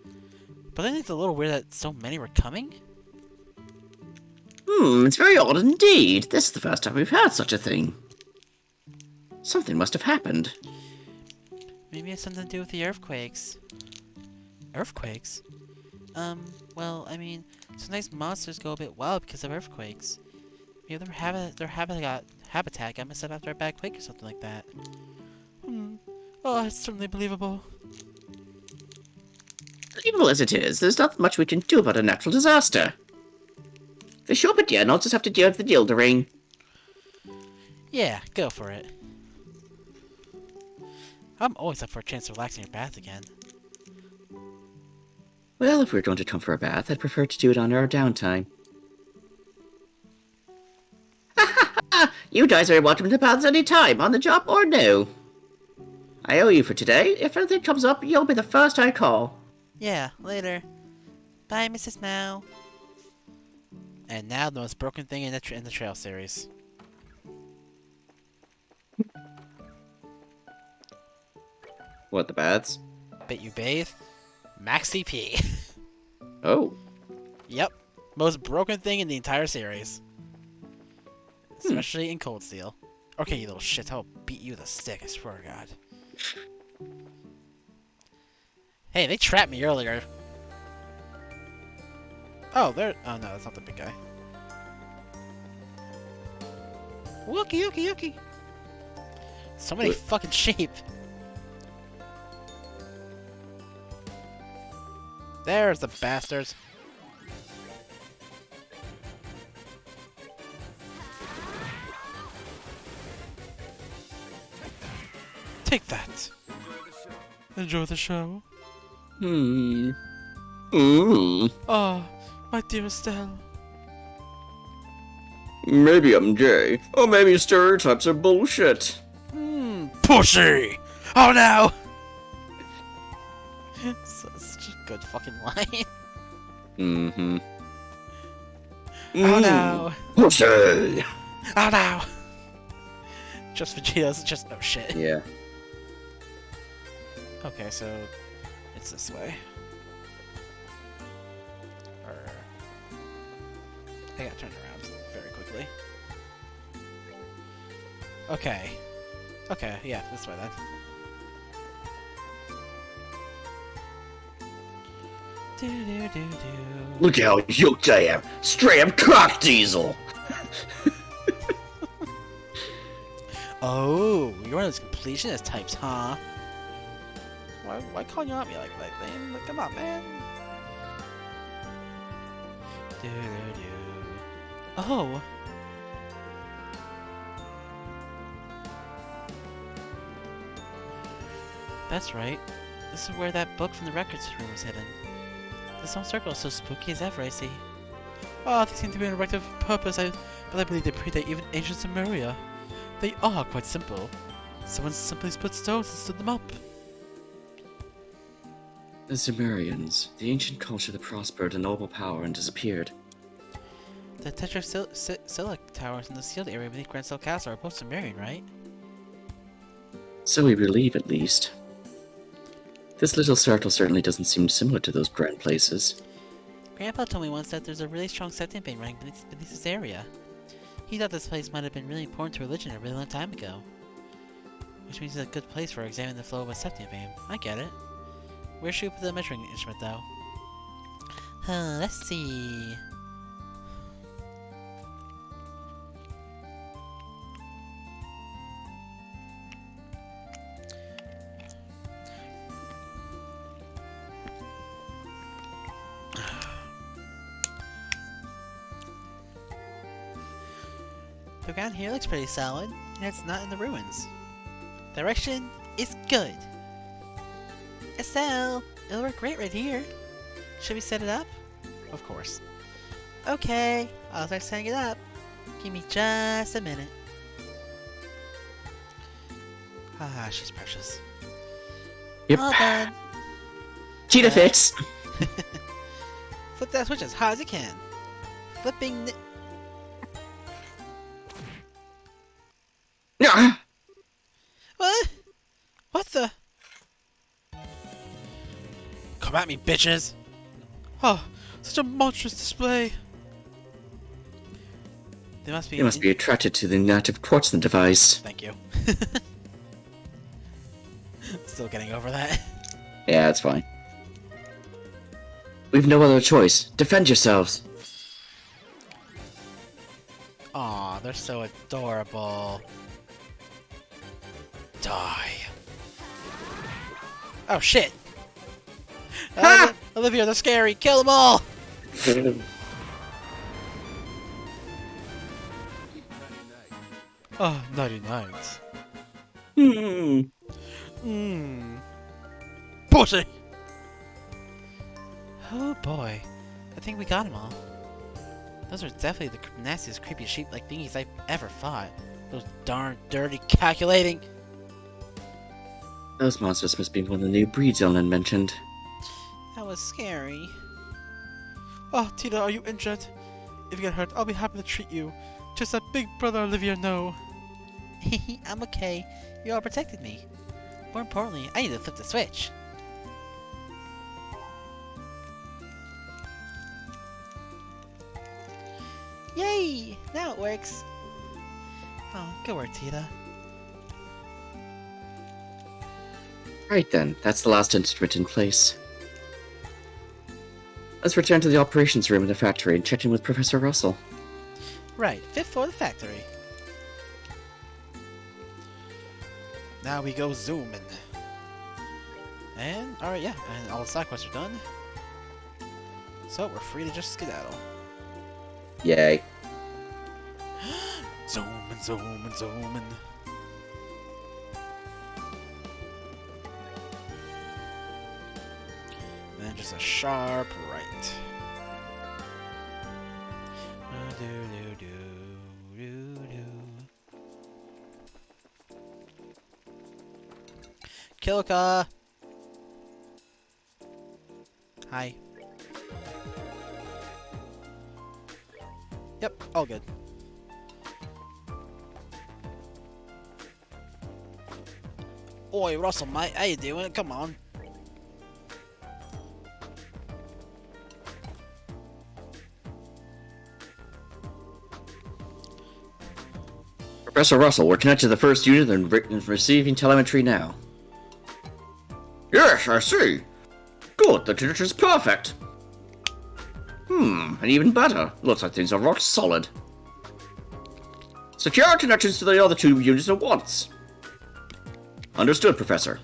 But then it's a little weird that so many were coming? It's very odd indeed. This is the first time we've had such a thing. Something must have happened. Maybe it has something to do with the earthquakes. Earthquakes? Well, I mean, sometimes monsters go a bit wild because of earthquakes. Maybe their habitat got messed up after a bad quake or something like that. Oh, it's certainly believable. Believable as it is, there's not much we can do about a natural disaster. For sure, but yeah, and I'll just have to deal with the dildering. Yeah, go for it. I'm always up for a chance to relax in your bath again. Well, if we're going to come for a bath, I'd prefer to do it on our downtime. You guys are welcome to baths any time, on the job or no. I owe you for today. If anything comes up, you'll be the first I call. Yeah, later. Bye, Mrs. Mao. And now the most broken thing in the trail series. What, the baths? Bet you bathe? Max CP. Oh. Yep. Most broken thing in the entire series. Especially in Cold Steel. Okay, you little shit, I'll beat you with a stick, I swear to God. Hey, they trapped me earlier. Oh, there. Oh no, that's not the big guy. Wookie, wookie, wookie. So many fucking sheep. There's the bastards. Take that. Enjoy the show. Ah, my dear Estelle. Maybe I'm gay, or maybe stereotypes are bullshit. Pussy! Oh no! Such a good fucking line. Mm-hmm. Oh no! Pussy! Oh no! Just Vegeta's. Just oh shit. Yeah. Okay, so it's this way. Or I got turned around very quickly. Okay. Okay, yeah, this way then. Do do do do. Look how yoked I am. Straight up cock diesel. Oh, you're one of those completionist types, huh? Why calling you on me like that, man? Like, come on, man. Do do do. Oh. That's right. This is where that book from the records room is hidden. The stone circle is so spooky as ever, I see. Oh, they seem to be an erective purpose, but I believe they predate even ancient Sumeria. They are quite simple. Someone simply split stones and stood them up. The Sumerians, the ancient culture that prospered in noble power and disappeared. The Tetrasilic towers in the sealed area beneath Grand Cell Castle are both Sumerian, right? So we believe, at least. This little circle certainly doesn't seem similar to those grand places. Grandpa told me once that there's a really strong septium vein running beneath this area. He thought this place might have been really important to religion a really long time ago. Which means it's a good place for examining the flow of a septium vein. I get it. Where should we put the measuring instrument, though? Let's see. The ground here looks pretty solid, and it's not in the ruins. Direction is good. Estelle, it'll work great right here. Should we set it up? Of course. Okay, I'll start setting it up. Give me just a minute. Ah, she's precious. Yep. All done. Cheetah fix! Flip that switch as hard as you can. Flipping the... Ah! What? What the? Come at me, bitches! Oh, such a monstrous display. They must be... They must be attracted to the inactive quartz device. Thank you. Still getting over that. Yeah, that's fine. We've no other choice. Defend yourselves! Aw, they're so adorable. Die. Oh shit! Ha! Olivia, they're scary! Kill them all! Ah, nighty night. Pussy! Oh boy. I think we got them all. Those are definitely the nastiest, creepy sheep-like thingies I've ever fought. Those darn, dirty, calculating... Those monsters must be one of the new breeds Ellen mentioned. That was scary. Oh, Tita, are you injured? If you get hurt, I'll be happy to treat you. Just let Big Brother Olivia know. I'm okay. You all protected me. More importantly, I need to flip the switch. Yay! Now it works. Oh, good work, Tita. Right then, that's the last instrument in place. Let's return to the operations room in the factory and check in with Professor Russell. Right, fit for the factory. Now we go zooming. And, alright, yeah, and all the side quests are done. So, we're free to just skedaddle. Yay. Zooming, zooming, zooming. And then just a sharp right. Kilka! Hi. Yep, all good. Oi, Russell, mate, how you doing? Come on. Professor Russell, we're connected to the first unit and receiving telemetry now. Yes, I see. Good, the connection's perfect. And even better. Looks like things are rock solid. Secure our connections to the other two units at once. Understood, Professor.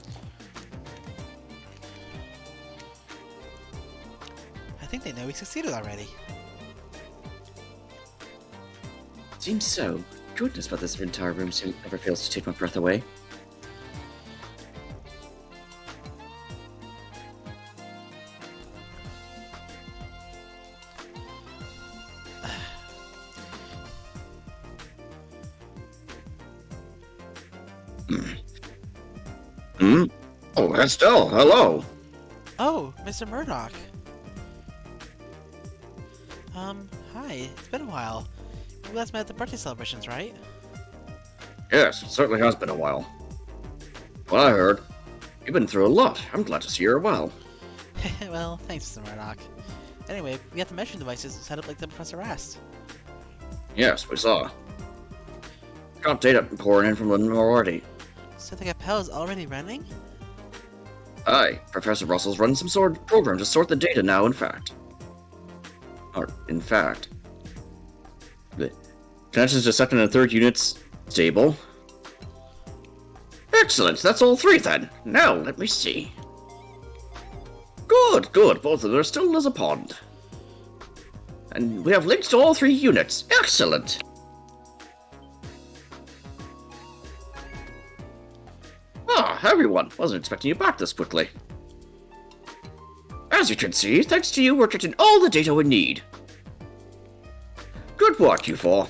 I think they know we succeeded already. Seems so. Goodness, but this entire room never fails to take my breath away. Oh, Estelle, hello. Oh, Mr. Murdoch. Hi. It's been a while. We last met at the birthday celebrations, right? Yes, it certainly has been a while. What I heard, you've been through a lot. I'm glad to see you're well. Well, thanks, Mr. Murdoch. Anyway, we got the measuring devices set up like the professor asked. Yes, we saw. Got data pouring in from the already. So the Capel's already running? Aye, Professor Russell's running some sort of program to sort the data now, in fact. The connections to second and third units stable. Excellent, that's all three then. Now, let me see. Good, both of them are still as a pond. And we have links to all three units. Excellent. Ah, everyone. Wasn't expecting you back this quickly. As you can see, thanks to you, we're getting all the data we need. Good work, you four.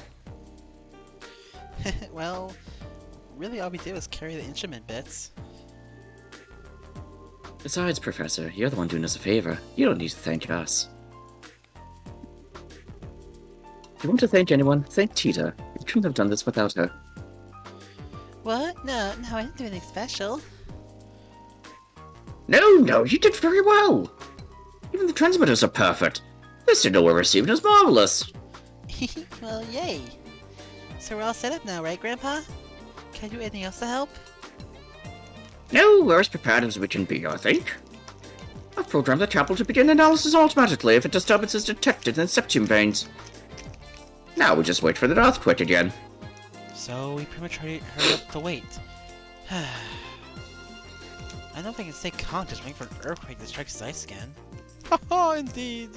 Well, really all we did was carry the instrument bits. Besides, Professor, you're the one doing us a favor. You don't need to thank us. If you want to thank anyone, thank Tita. We couldn't have done this without her. What? No, I didn't do anything special. No, you did very well. Even the transmitters are perfect. The signal we're receiving is marvelous. Well, yay. So we're all set up now, right, Grandpa? Can I do anything else to help? No, we're as prepared as we can be, I think. I've programmed the chapel to begin analysis automatically if a disturbance is detected in the septum veins. Now we just wait for the earthquake again. So we pretty much hurry up to wait. I don't know if I can stay calm just waiting for an earthquake to strike Zeiss again. Haha, indeed.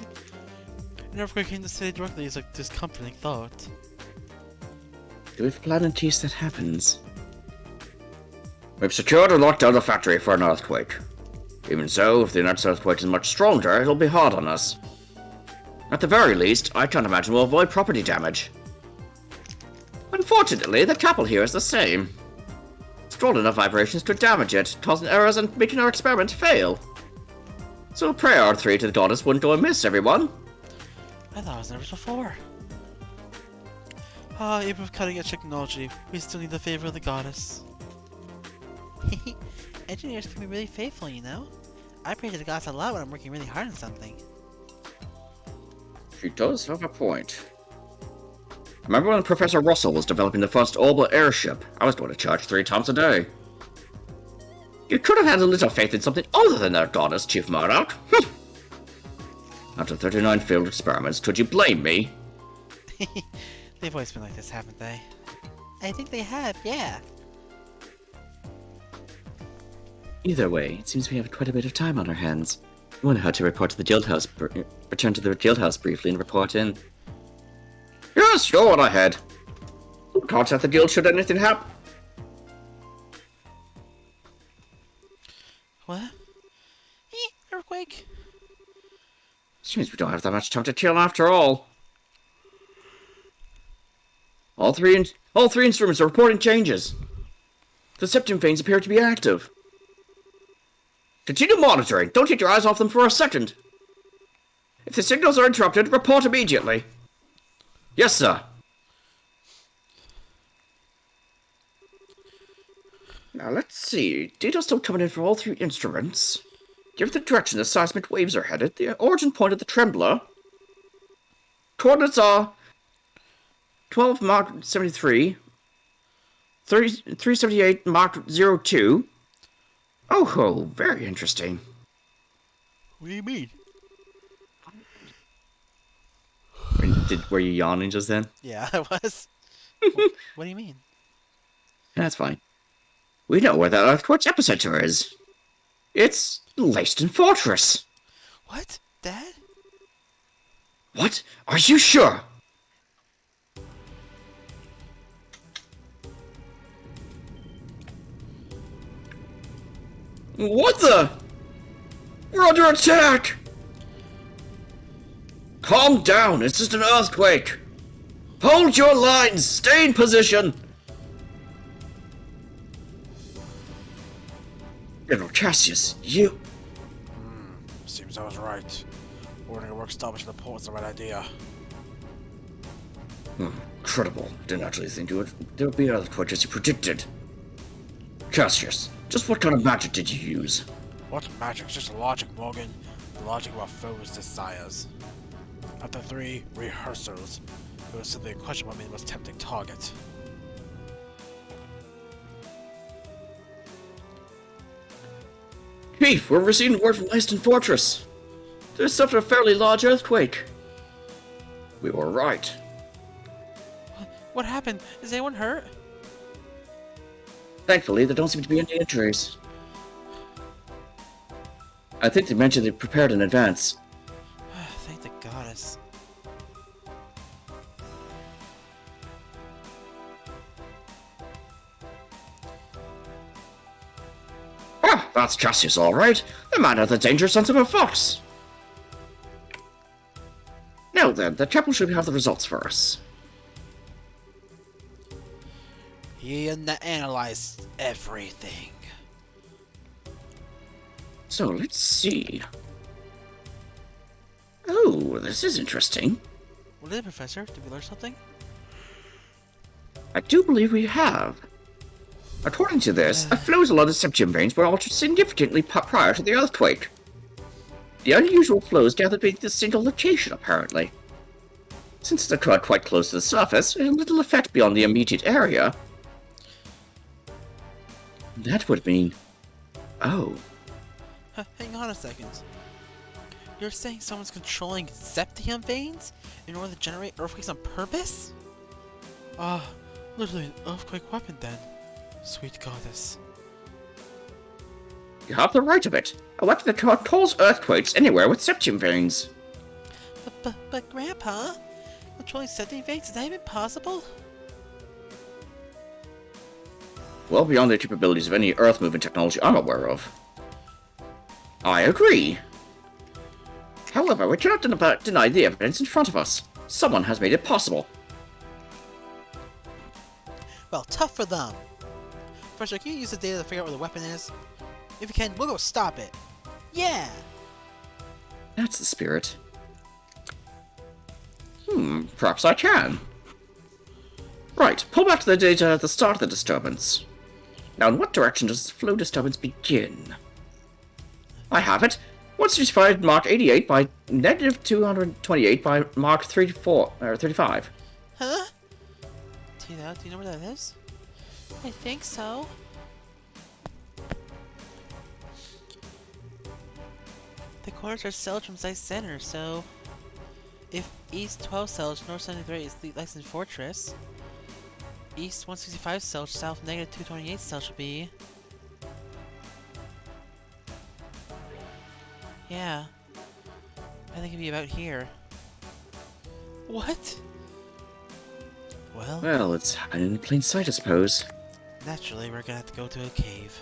An earthquake in the city directly is a discomforting thought. Do we have a plan in case that happens? We've secured and locked down the factory for an earthquake. Even so, if the next earthquake is much stronger, it'll be hard on us. At the very least, I can't imagine we'll avoid property damage. Unfortunately, the chapel here is the same. Strong enough vibrations could damage it, causing errors and making our experiment fail. So a prayer or three to the goddess wouldn't go amiss, everyone. I thought I was nervous before. Even with cutting-edge technology, we still need the favor of the goddess. Engineers can be really faithful, you know? I pray to the goddess a lot when I'm working really hard on something. She does have a point. Remember when Professor Russell was developing the first orbital airship? I was going to charge 3 times a day. You could have had a little faith in something other than that goddess, Chief Murdoch. After 39 failed experiments, could you blame me? They've always been like this, haven't they? I think they have, yeah. Either way, it seems we have quite a bit of time on our hands. I wonder how to report to the guild house, return to the guild house briefly and report in. Yes, go on ahead. Contact the guild should anything happen. What? Earthquake? Seems we don't have that much time to kill after all. All three instruments are reporting changes. The septum veins appear to be active. Continue monitoring. Don't take your eyes off them for a second. If the signals are interrupted, report immediately. Yes, sir. Now let's see. Data's still coming in for all 3 instruments. Given the direction the seismic waves are headed, the origin point of the trembler. Coordinates are 12 Mach 73, 378 Mach 02. Oh ho, very interesting. What do you mean? Were you yawning just then? Yeah, I was. What do you mean? That's fine. We know where that Earthquake's epicenter is. It's Leiston Fortress. What? Dad? What? Are you sure? What the? We're under attack! Calm down, it's just an earthquake. Hold your lines, stay in position. General Cassius, you... Seems I was right. Ordering a work stoppage in the port was the right idea. Incredible. Didn't actually think there would be an earthquake as you predicted. Cassius, just what kind of magic did you use? What magic? Just logic, Morgan. The logic of our foes' desires. After 3 rehearsals, it was simply a question what made the most tempting target. Chief, we're receiving word from Leiston Fortress. They suffered a fairly large earthquake. We were right. What happened? Is anyone hurt? Thankfully, there don't seem to be any injuries. I think they mentioned they prepared in advance. Thank the goddess. Ah, that's Cassius, all right. The man had the danger sense of a fox. Now then, the chapel should have the results for us. He analyzed everything. So, let's see. Oh, this is interesting. What is it, Professor? Did we learn something? I do believe we have. According to this, the flows along the septum veins were altered significantly prior to the earthquake. The unusual flows gathered beneath a single location, apparently. Since it occurred quite close to the surface, it had little effect beyond the immediate area. That would mean... Oh. Hang on a second. You're saying someone's controlling septium veins in order to generate earthquakes on purpose? Ah, literally an earthquake weapon then. Sweet goddess. You have the right of it. A weapon that can cause earthquakes anywhere with septum veins. But Grandpa, controlling septium veins, is that even possible? Well beyond the capabilities of any earth-moving technology I'm aware of. I agree. However, we cannot deny the evidence in front of us. Someone has made it possible. Well, tough for them. Professor, can you use the data to figure out where the weapon is? If you can, we'll go stop it. Yeah! That's the spirit. Perhaps I can. Right, pull back to the data at the start of the disturbance. Now, in what direction does the flow disturbance begin? I have it. 165 Mach 88 by negative 228 by Mach 35. Huh? Tina, do you know where that is? I think so. The corners are cells from Zeiss Center, so... If East 12 cells, North 73 is the Leiston Fortress, East 165 cells, South negative 228 cells should be... Yeah. I think it'd be about here. What? Well, it's hiding in plain sight, I suppose. Naturally, we're gonna have to go to a cave.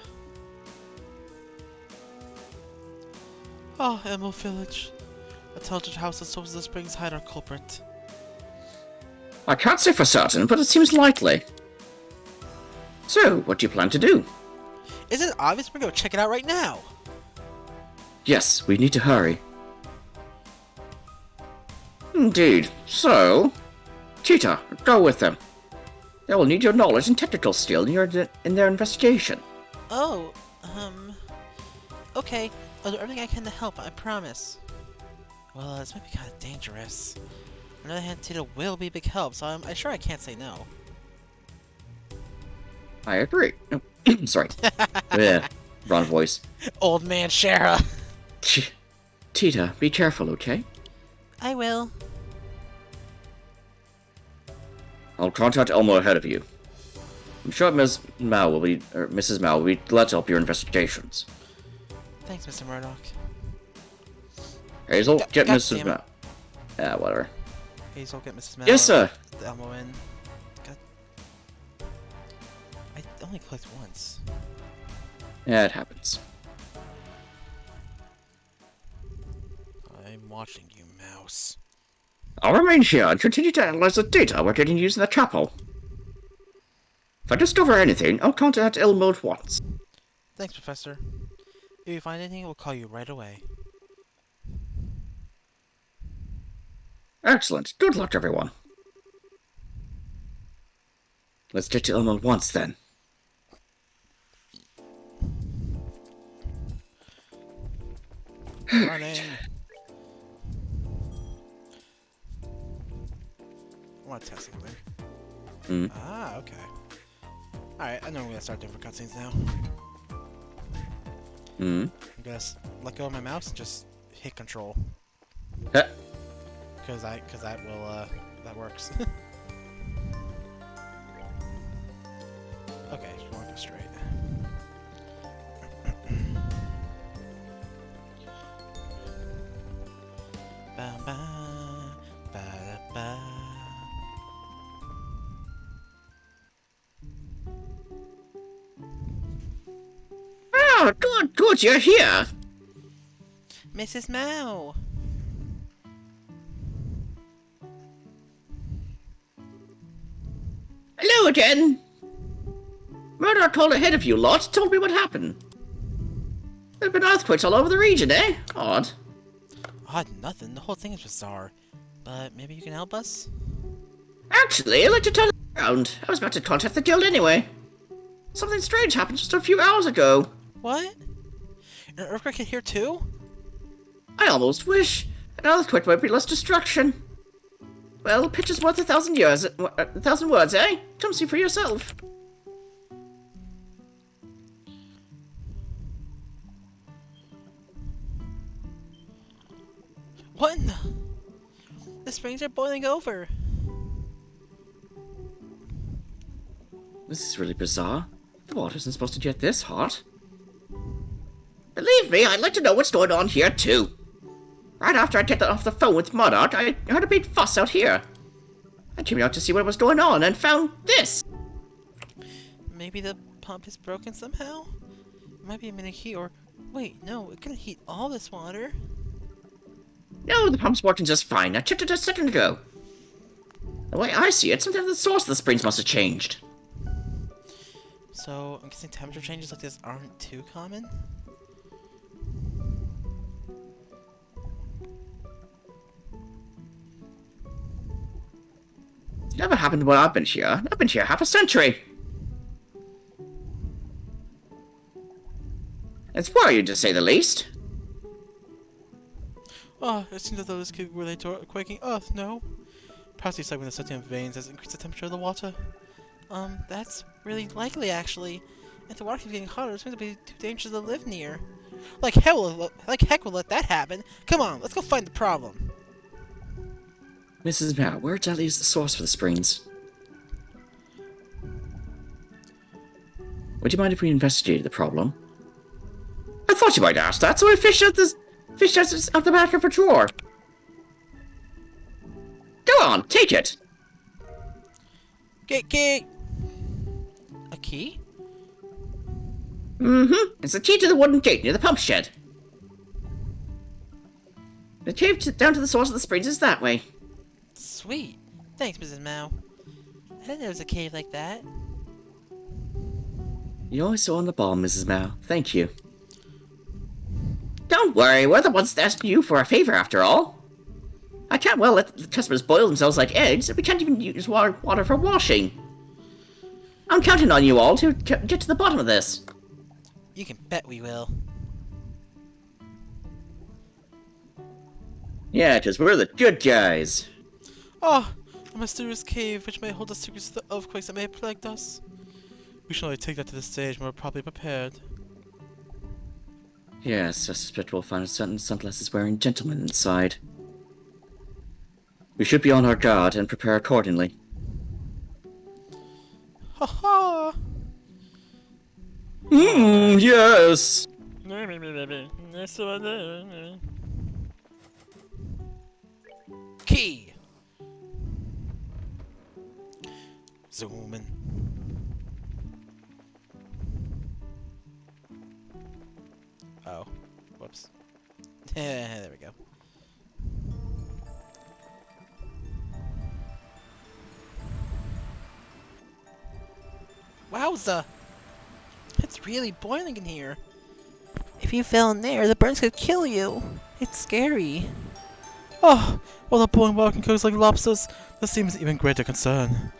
Oh, Emerald Village. A talented house that sources the springs hide our culprit. I can't say for certain, but it seems likely. So, what do you plan to do? Isn't it obvious? We're gonna go check it out right now! Yes, we need to hurry. Indeed. So, Cheetah, go with them. They will need your knowledge and technical skill in their investigation. Oh, okay. I'll do everything I can to help, I promise. Well, this might be kind of dangerous. On the other hand, Tita will be a big help, so I'm sure I can't say no. I agree. Oh, sorry. Yeah, wrong voice. Old man Shara! Tita, be careful, okay? I will. I'll contact Elmo ahead of you. I'm sure Mrs. Mao will be glad to help your investigations. Thanks, Mr. Murdoch. Hazel, get God Mrs. damn it. Mao. Yeah, whatever. Hazel, get Mrs. Mel. Yes, sir. The Elmo in. God. I only clicked once. Yeah, it happens. I'm watching you, mouse. I'll remain here and continue to analyze the data we're getting used in the chapel. If I discover anything, I'll contact Elmo at once. Thanks, Professor. If you find anything, we'll call you right away. Excellent. Good luck, everyone. Let's get to Elmo at once, then. Running! I want to test something. Hmm. Ah, okay. Alright, I know I'm gonna start doing for cutscenes now. Hmm. I'm gonna let go of my mouse and just hit control. Huh. Cause that will, that works. Okay, just wanna go straight. Ba ba ba da ba. Oh, good, you're here. Mrs. Mao! Hello again. Murdoch called ahead of you lot, told me what happened. There've been earthquakes all over the region, eh? Odd. Odd nothing, the whole thing is bizarre. But maybe you can help us? Actually, I'd like to turn it around. I was about to contact the guild anyway. Something strange happened just a few hours ago. What? An earthquake hit here too? I almost wish an earthquake might be less destruction. Well, picture's worth 1,000 years, 1,000 words, eh? Come see for yourself. What in the... The springs are boiling over! This is really bizarre. The water isn't supposed to get this hot. Believe me, I'd like to know what's going on here, too. Right after I get off the phone with Murdoch, I heard a big fuss out here. I came out to see what was going on and found this. Maybe the pump is broken somehow? It might be a mini heat or... Wait, no, it couldn't heat all this water. No, the pump's working just fine. I checked it a second ago. The way I see it, sometimes the source of the springs must have changed. So, I'm guessing temperature changes like this aren't too common? It's never happened when I've been here. I've been here half a century. It's worrying, to say the least. Oh, it seems as though this could relate to a quaking earth, no? Perhaps the excitement of the sodium veins has increased the temperature of the water. That's really likely, actually. If the water keeps getting hotter, it's going to be too dangerous to live near. Like heck we'll let that happen. Come on, let's go find the problem. Mrs. Mao, where exactly is the source for the springs? Would you mind if we investigated the problem? I thought you might ask that, so I fished out the back of a drawer. Go on, take it. Key! A key? Mm-hmm. It's the key to the wooden gate near the pump shed. The cave down to the source of the springs is that way. Sweet. Thanks, Mrs. Mao. I didn't know there was a cave like that. You're always so on the ball, Mrs. Mao. Thank you. Don't worry, we're the ones asking you for a favor after all. I can't well let the customers boil themselves like eggs if we can't even use water for washing. I'm counting on you all to get to the bottom of this. You can bet we will. Yeah, 'cause we're the good guys. Ah, a mysterious cave which may hold the secrets of the earthquakes that may have plagued us. We should only take that to the stage when we're properly prepared. Yes, I suspect we'll find a certain sunglasses-wearing gentleman inside. We should be on our guard and prepare accordingly. Ha ha! Yes! Key! Zooming. Oh. Whoops. There we go. Wowza! It's really boiling in here. If you fell in there, the burns could kill you. It's scary. Oh, while the boiling water can cook us like lobsters, this seems an even greater concern.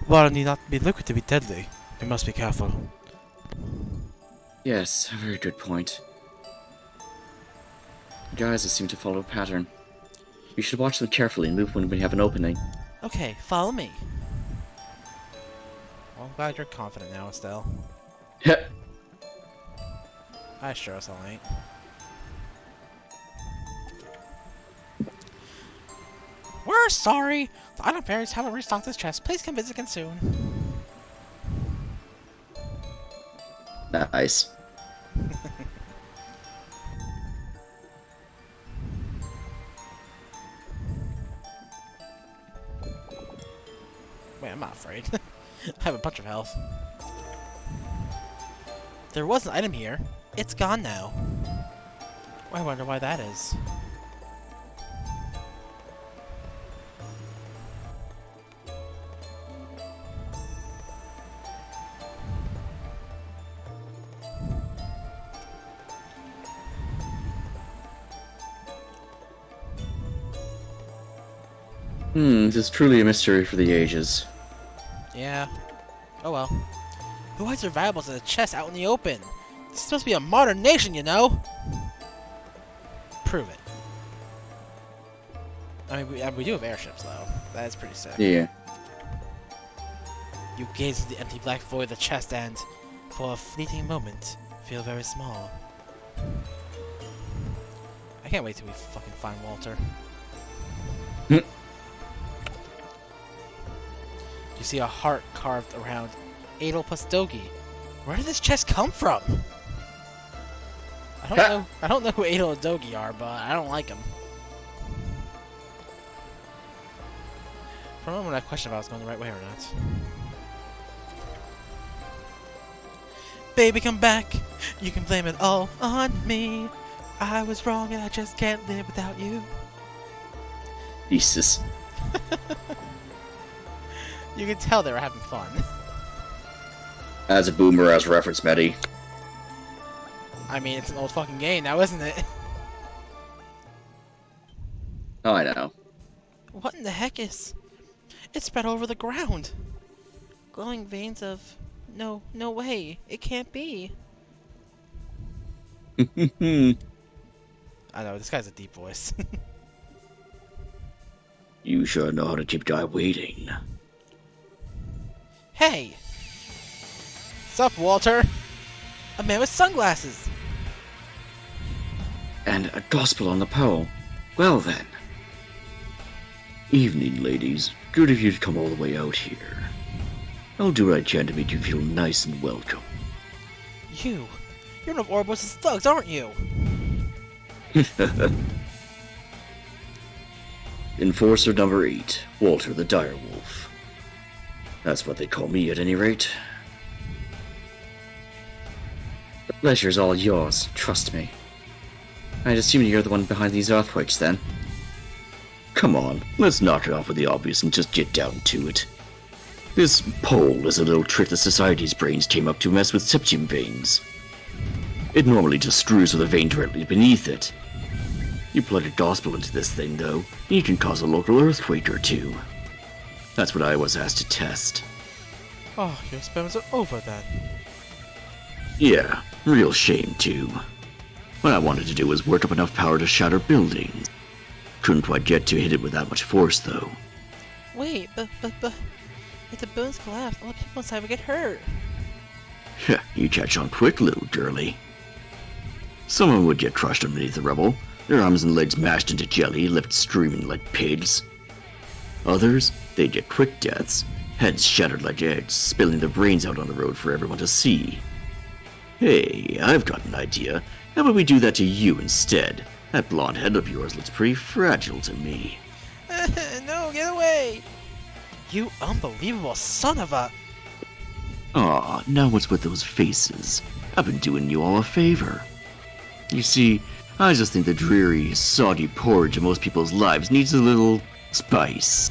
Water need not be liquid to be deadly. We must be careful. Yes, a very good point. Guys that seem to follow a pattern. We should watch them carefully and move when we have an opening. Okay, follow me. Well, I'm glad you're confident now, Estelle. Heh. I sure as hell ain't. We're sorry! The item fairies haven't restocked this chest. Please come visit again soon. Nice. Wait, I'm not afraid. I have a bunch of health. There was an item here. It's gone now. I wonder why that is. This is truly a mystery for the ages. Yeah. Oh well. Who hides their valuables in a chest out in the open? This is supposed to be a modern nation, you know? Prove it. I mean, we do have airships, though. That is pretty sick. Yeah. You gaze at the empty black void of the chest and, for a fleeting moment, feel very small. I can't wait till we fucking find Walter. You see a heart carved around Adel plus Dogi. Where did this chest come from? I don't know who Adel and Dogi are, but I don't like them. For a moment I questioned if I was going the right way or not. Baby, come back. You can blame it all on me. I was wrong and I just can't live without you. Jesus. You can tell they were having fun. As a boomer as reference, Medi. I mean, it's an old fucking game now, isn't it? Oh, I know. What in the heck is... It's spread over the ground. Glowing veins of... No way. It can't be. I know, this guy's a deep voice. You sure know how to keep guy waiting. Hey! What's up, Walter? A man with sunglasses! And a gospel on the pole. Well then. Evening, ladies. Good of you to come all the way out here. I'll do what I can to make you feel nice and welcome. You're one of Ouroboros' thugs, aren't you? Enforcer number 8, Walter the Direwolf. That's what they call me at any rate. The pleasure's all yours, trust me. I'd assume you're the one behind these earthquakes then. Come on, let's knock it off with the obvious and just get down to it. This pole is a little trick the Society's brains came up to mess with septium veins. It normally just screws with a vein directly beneath it. You plug a gospel into this thing, though, and you can cause a local earthquake or two. That's what I was asked to test. Oh, your experiments are over then. Yeah, Real shame, too. What I wanted to do was work up enough power to shatter buildings. Couldn't quite get to hit it with that much force, though. Wait, but if the buildings collapse, all the people inside will get hurt. You catch on quick, little girly. Someone would get crushed underneath the rubble, their arms and legs mashed into jelly, left screaming like pigs. Others, they'd get quick deaths, heads shattered like eggs, spilling their brains out on the road for everyone to see. Hey, I've got an idea. How about we do that to you instead? That blonde head of yours looks pretty fragile to me. No, get away! You unbelievable son of a... Aw, now what's with those faces? I've been doing you all a favor. You see, I just think the dreary, soggy porridge of most people's lives needs a little spice.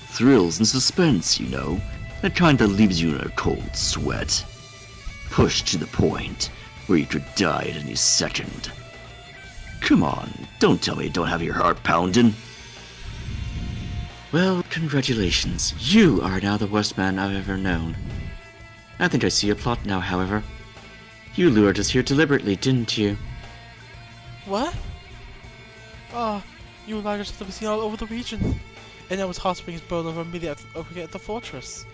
Thrills and suspense, you know. That kind that leaves you in a cold sweat. Pushed to the point where you could die at any second. Come on, don't tell me you don't have your heart pounding. Well, congratulations. You are now the worst man I've ever known. I think I see a plot now, however. You lured us here deliberately, didn't you? What? Ah, you allowed us to be seen all over the region. And that was Hot Springs burned over immediately at the fortress.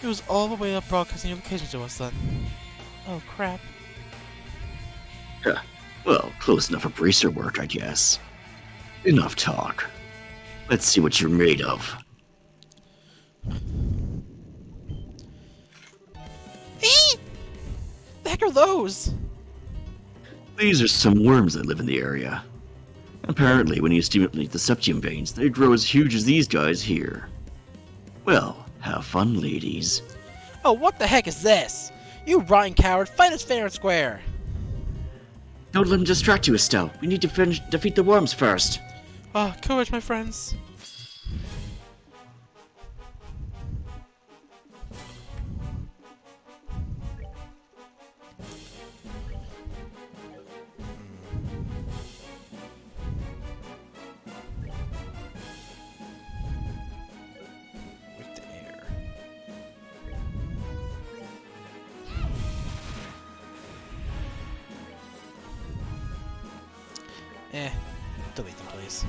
It was all the way up broadcasting your location to us then. Oh crap. Well, close enough for bracer work, I guess. Enough talk. Let's see what you're made of. The heck are those? These are some worms that live in the area. Apparently, when you stimulate the septium veins, they grow as huge as these guys here. Well, have fun, ladies. Oh, what the heck is this? You rotten coward, fight us fair and square! Don't let them distract you, Estelle. We need to defeat the worms first. Ah, courage, my friends. With the air. Delete them, please.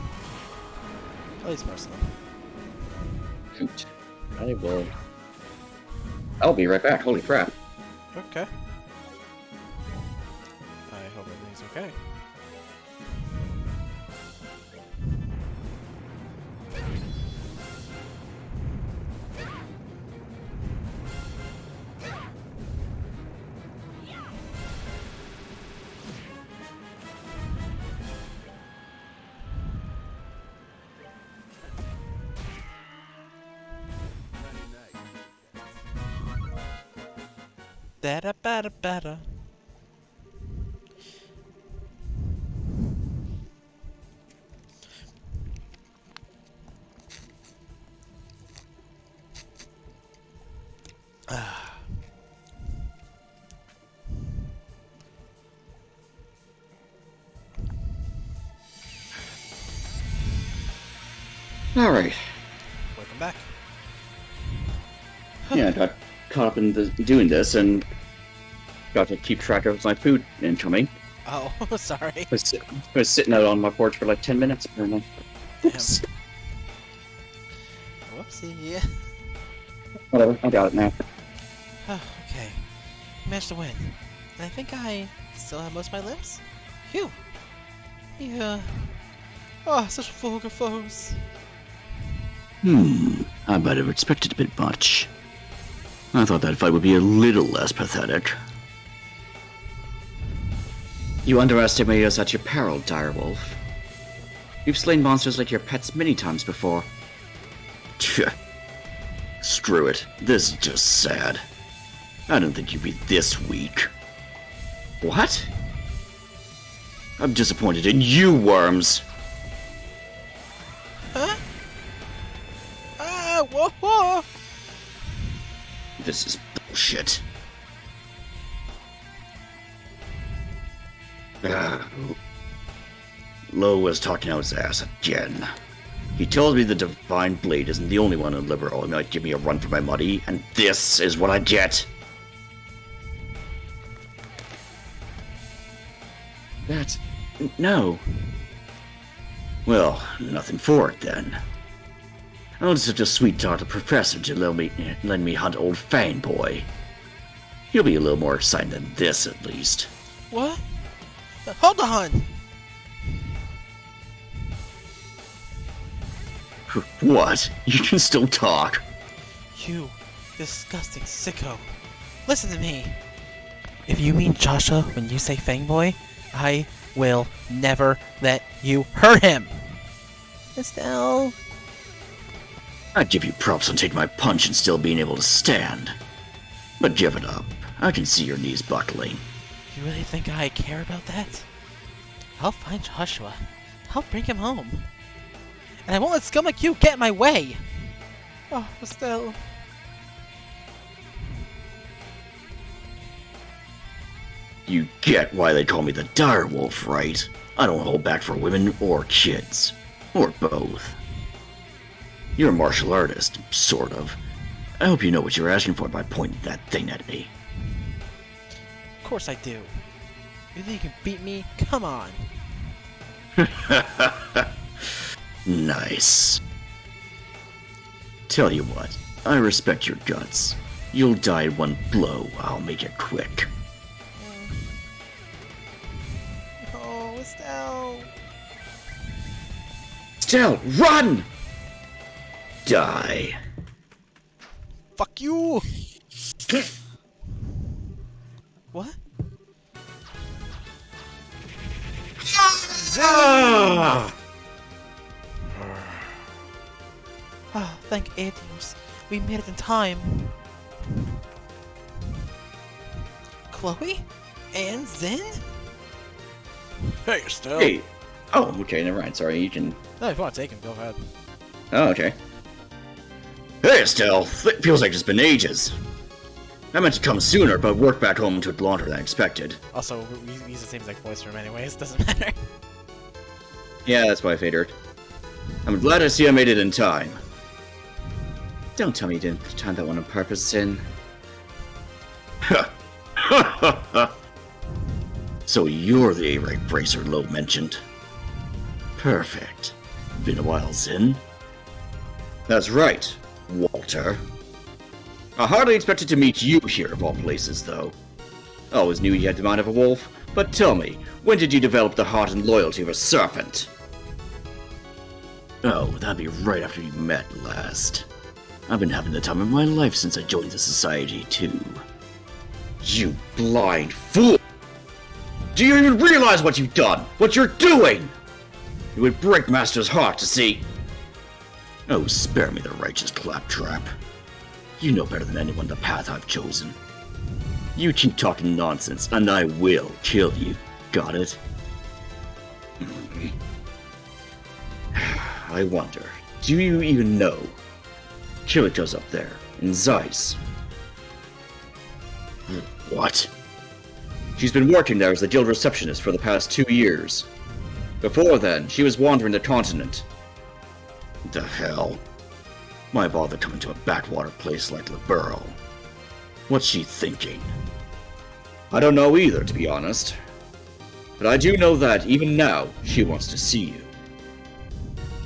Please, most of them. Shoot. I will. I'll be right back. Holy crap. Okay. I hope everything's okay. Da-da-ba-da-ba-da. Alright. Welcome back. Yeah, I got caught up in doing this and got to keep track of my food incoming. Oh, sorry. I was sitting out on my porch for like 10 minutes, apparently. Oops. Whoopsie. Whatever, I got it now. Oh, okay. Managed to win. And I think I still have most of my limbs. Phew. Yeah. Oh, such vulgar foes. I might have expected a bit much. I thought that fight would be a little less pathetic. You underestimate us at your peril, direwolf. You've slain monsters like your pets many times before. Screw it. This is just sad. I didn't think you'd be this weak. What? I'm disappointed in you, worms! Huh? Ah, whoa, whoa! This is bullshit. Lo was talking out his ass again. He tells me the Divine Blade isn't the only one in Liberal. He might give me a run for my money, and this is what I get. That's... no. Well, nothing for it then. I was such a sweet-talked professor to let me hunt old Fanboy. He'll be a little more exciting than this, at least. What? Hold on! What? You can still talk? You disgusting sicko. Listen to me. If you mean Joshua when you say Fangboy, I will never let you hurt him. Estelle. I'd give you props on taking my punch and still being able to stand. But give it up. I can see your knees buckling. You really think I care about that? I'll find Joshua. I'll bring him home. And I won't let scum like you get in my way! Oh, Estelle. You get why they call me the Dire Wolf, right? I don't hold back for women or kids. Or both. You're a martial artist, sort of. I hope you know what you're asking for by pointing that thing at me. Of course I do. You think you can beat me? Come on. Nice. Tell you what, I respect your guts. You'll die in one blow, I'll make it quick. Oh, Estelle. Still, run! Die. Fuck you! What? Ah! Ah, thank Adios. We made it in time. Chloe? And Zen? Hey, Estelle. Hey. Oh, okay, never mind. Sorry, you can... No, if you want to take him, go ahead. Oh, okay. Hey, Estelle. It feels like it's been ages. I meant to come sooner, but work back home took longer than expected. Also, we use the same exact voice for him anyways, doesn't matter. Yeah, that's why I figured. I'm glad to see I made it in time. Don't tell me you didn't time that one on purpose, Sin. So you're the A-rank bracer Lo mentioned. Perfect. Been a while, Sin. That's right, Walter. I hardly expected to meet you here of all places, though. I always knew you had the mind of a wolf, but tell me, when did you develop the heart and loyalty of a serpent? Oh, that'd be right after you met last. I've been having the time of my life since I joined the society, too. You blind fool! Do you even realize what you've done? What you're doing? It would break Master's heart to see... Oh, spare me the righteous claptrap. You know better than anyone the path I've chosen. You keep talking nonsense, and I will kill you. Got it? I wonder, do you even know? Chilika's up there, in Zeiss. What? She's been working there as the guild receptionist for the past 2 years. Before then, she was wandering the continent. The hell? Why bother coming to a backwater place like Libero? What's she thinking? I don't know either, to be honest. But I do know that, even now, she wants to see you.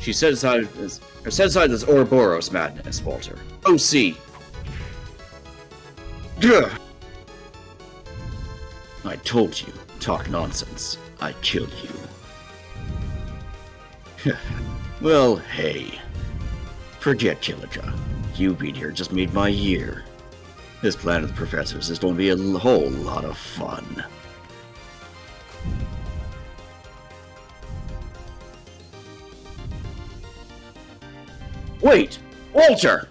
She set aside this Ouroboros madness, Walter. OC! Gah! I told you, talk nonsense. I'd kill you. Well, hey. Forget Chilika. You being here just made my year. This plan of the professors is going to be a whole lot of fun. Wait! Walter!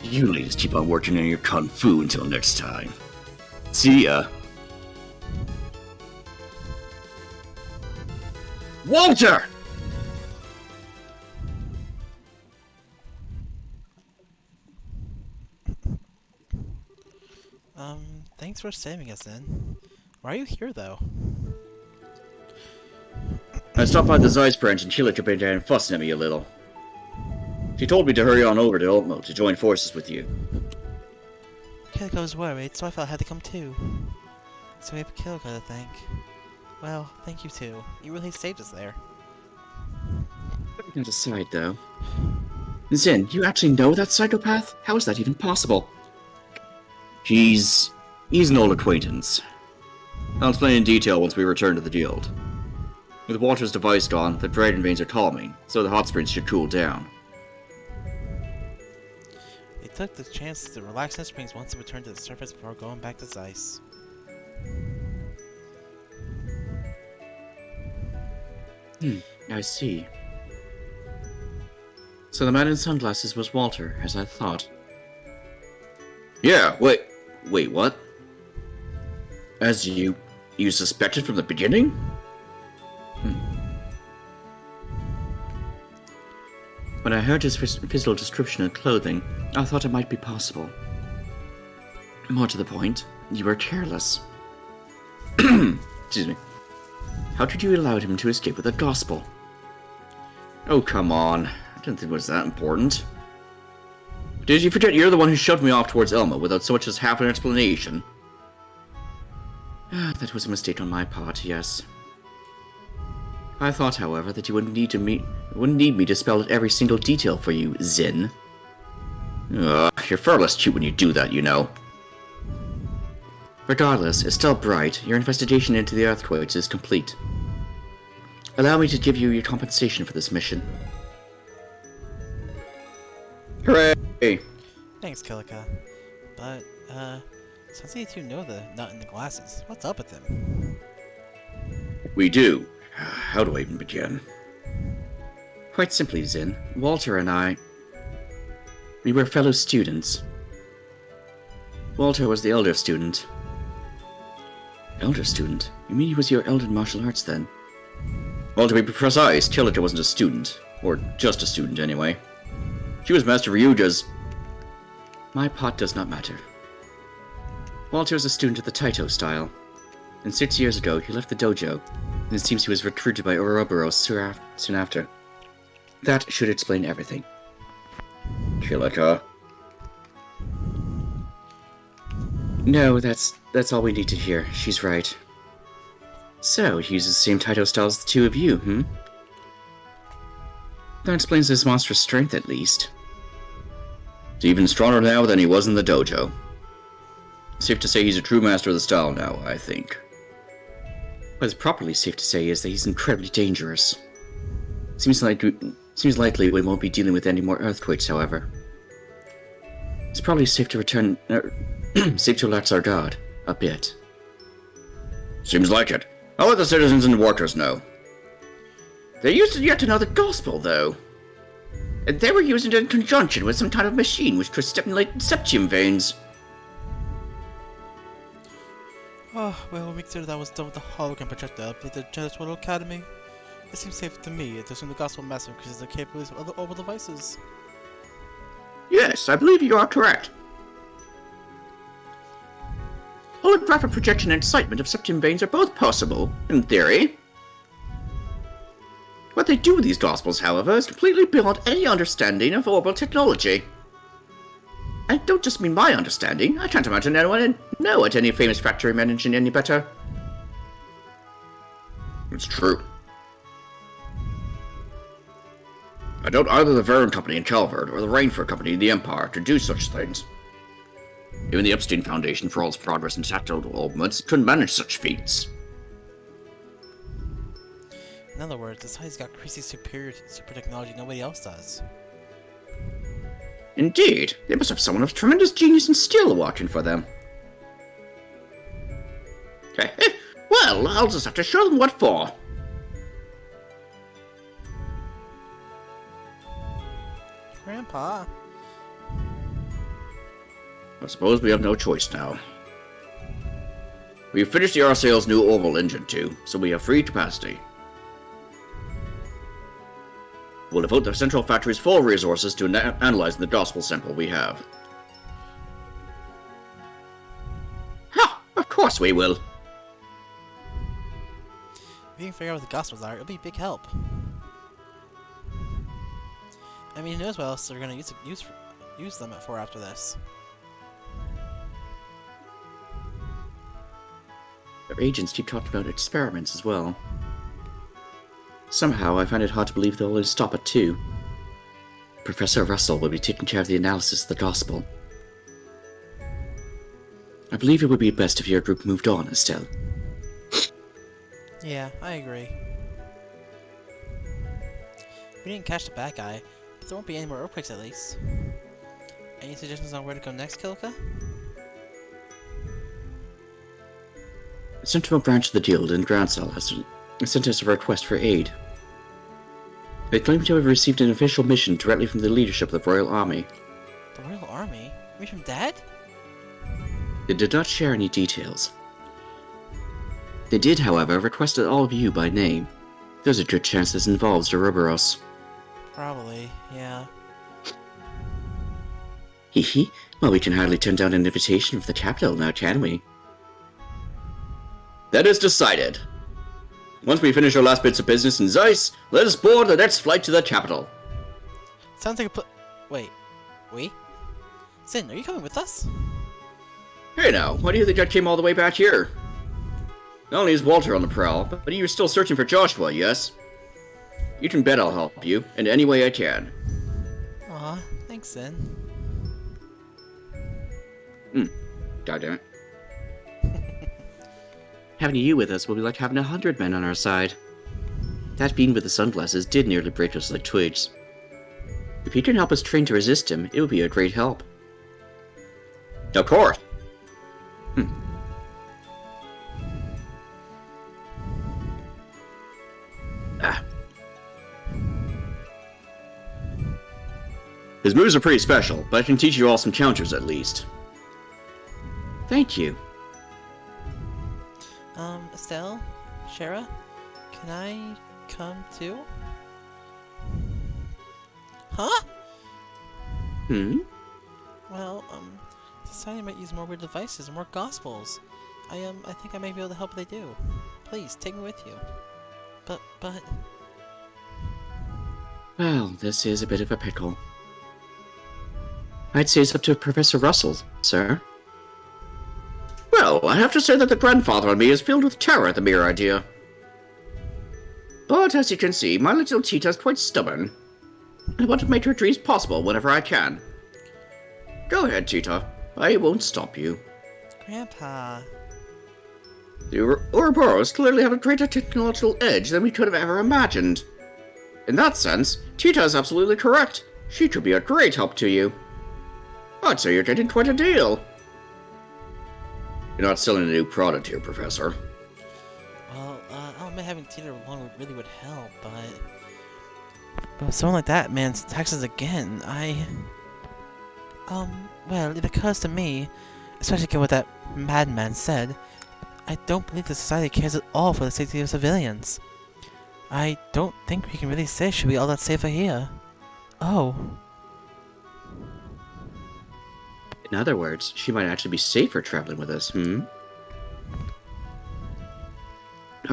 You ladies keep on working on your kung fu until next time. See ya. Walter! Thanks for saving us, then. Why are you here, though? I stopped by the Zeiss branch and Chilika began fussing at me a little. She told me to hurry on over to Ultimo to join forces with you. Kilika was worried, so I felt I had to come too. So we have Kilka to thank. Well, thank you too. You really saved us there. Putting that aside, though. Zin, you actually know that psychopath? How is that even possible? He's an old acquaintance. I'll explain in detail once we return to the guild. With Walter's device gone, the dragon veins are calming, so the hot springs should cool down. They took the chance to relax in the springs once they returned to the surface before going back to Zeiss. I see. So the man in sunglasses was Walter, as I thought. Yeah, wait, what? As you suspected from the beginning? When I heard his physical description and clothing, I thought it might be possible. More to the point, you were careless. Excuse me. How could you allow him to escape with the gospel? Oh, come on. I didn't think it was that important. Did you forget you're the one who shoved me off towards Elma without so much as half an explanation? That was a mistake on my part, yes. I thought, however, that you wouldn't need me to spell out every single detail for you, Zin. You're far less cute when you do that, you know. Regardless, Estelle Bright, your investigation into the earthquakes is complete. Allow me to give you your compensation for this mission. Hooray! Thanks, Kilka. But, since you two know the nut in the glasses, what's up with him? We do. How do I even begin? Quite simply, Zin, Walter and I... we were fellow students. Walter was the elder student. Elder student? You mean he was your elder in martial arts, then? Well, to be precise, Kilika wasn't a student. Or just a student, anyway. She was Master Ryuga's... My part does not matter. Walter was a student of the Taito style. And 6 years ago, he left the dojo, and it seems he was recruited by Ouroboros soon after. That should explain everything. Kilika. No, that's all we need to hear. She's right. So, he uses the same Taito style as the two of you, That explains his monstrous strength, at least. He's even stronger now than he was in the dojo. Safe to say he's a true master of the style now, I think. What is properly safe to say is that he's incredibly dangerous. Seems likely we won't be dealing with any more earthquakes, however. It's probably safe to return... safe to relax our guard. A bit. Seems like it. I'll let the citizens and workers know. They used it yet another gospel, though. And they were using it in conjunction with some kind of machine which could stimulate septium veins. Oh, well, we'll make sure that was done with the hologram projector update the Judicial Academy. It seems safe to me to assume the gospel master increases the capabilities of other orbital devices. Yes, I believe you are correct. Holographic projection and excitement of septium veins are both possible, in theory. What they do with these gospels, however, is completely beyond any understanding of orbital technology. I don't just mean my understanding. I can't imagine anyone know at any famous factory managing any better. It's true. I doubt either the Verne Company in Calvert or the Rainford Company in the Empire could do such things. Even the Epstein Foundation, for all its progress in tactile developments, couldn't manage such feats. In other words, this guy's got crazy super technology nobody else does. Indeed, they must have someone of tremendous genius and skill watching for them. Well, I'll just have to show them what for. Grandpa? I suppose we have no choice now. We've finished the RSAL's new orbital engine too, so we have free capacity. We'll devote the Central Factory's full resources to analyzing the gospel sample we have. Ha! Of course we will! If you can figure out what the gospels are, it'll be a big help. I mean, who knows what else they're gonna use them for after this. Their agents keep talking about experiments as well. Somehow, I find it hard to believe they'll only stop at 2. Professor Russell will be taking care of the analysis of the gospel. I believe it would be best if your group moved on, Estelle. Yeah, I agree. We didn't catch the bad guy, but there won't be any more earthquakes at least. Any suggestions on where to go next, Kilka? The Central Branch of the Guild in Grandsal has sent us a request for aid. They claim to have received an official mission directly from the leadership of the Royal Army. The Royal Army? Me from Dad? They did not share any details. They did, however, request all of you by name. There's a good chance this involves Ouroboros. Probably, yeah. Hee hee. Well, we can hardly turn down an invitation from the capital now, can we? That is decided. Once we finish our last bits of business in Zeiss, let us board the next flight to the capital. Sounds like a Wait. We? Sin, are you coming with us? Hey now, why do you think I came all the way back here? Not only is Walter on the prowl, but you're still searching for Joshua, yes? You can bet I'll help you, in any way I can. Aw, thanks, Sin. Goddamn it. Having you with us will be like having 100 men on our side. That fiend with the sunglasses did nearly break us like twigs. If you can help us train to resist him, it would be a great help. Of course. His moves are pretty special, but I can teach you all some counters at least. Thank you. Estelle? Shara? Can I come too? Huh? Well, society might use more weird devices and more gospels. I think I may be able to help if they do. Please, take me with you. But... Well, this is a bit of a pickle. I'd say it's up to Professor Russell, sir. Well, I have to say that the grandfather in me is filled with terror at the mere idea. But as you can see, my little Cheetah's quite stubborn. I want to make her dreams possible whenever I can. Go ahead, Cheetah. I won't stop you. Grandpa... The Ouroboros clearly have a greater technological edge than we could have ever imagined. In that sense, Cheetah is absolutely correct. She could be a great help to you. I'd say you're getting quite a deal. You're not selling a new product here, Professor. Well, I'll admit having Tita along really would help, but with someone like that, man, taxes again, well, it occurs to me, especially given what that madman said, I don't believe the society cares at all for the safety of civilians. I don't think we can really say she'll be all that safer here. Oh. In other words, she might actually be safer traveling with us, Or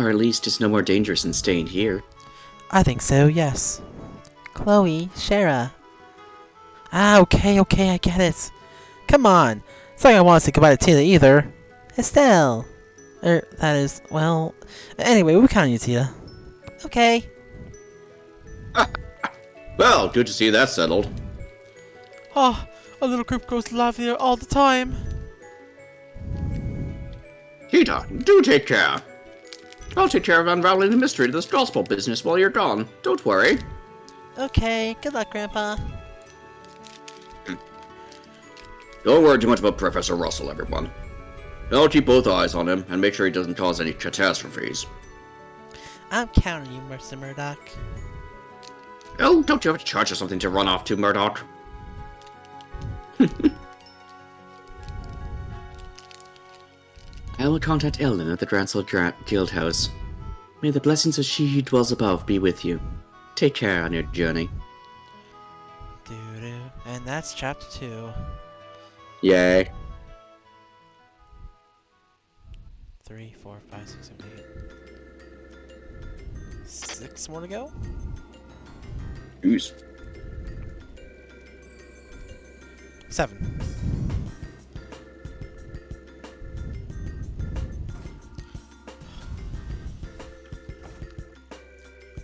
at least it's no more dangerous than staying here. I think so, yes. Chloe, Shara. Ah, okay, I get it. Come on. It's not like I want to say goodbye to Tina either. Estelle. That is, well... Anyway, we'll count on you, Tina. Okay. Well, good to see that settled. Ah, our little group goes livelier all the time. Cheetah, do take care. I'll take care of unraveling the mystery of this gospel business while you're gone. Don't worry. Okay, good luck, Grandpa. Don't worry too much about Professor Russell, everyone. I'll keep both eyes on him and make sure he doesn't cause any catastrophes. I'm counting you, Mr. Murdoch. Oh, don't you have a charge or something to run off to, Murdoch? I will contact Ellen at the Dransel Guild House. May the blessings of she who dwells above be with you. Take care on your journey. Doo-doo. And that's chapter 2. Yay. 3, 4, 5, 6, 7, 8. 6 more to go? Jeez. 7.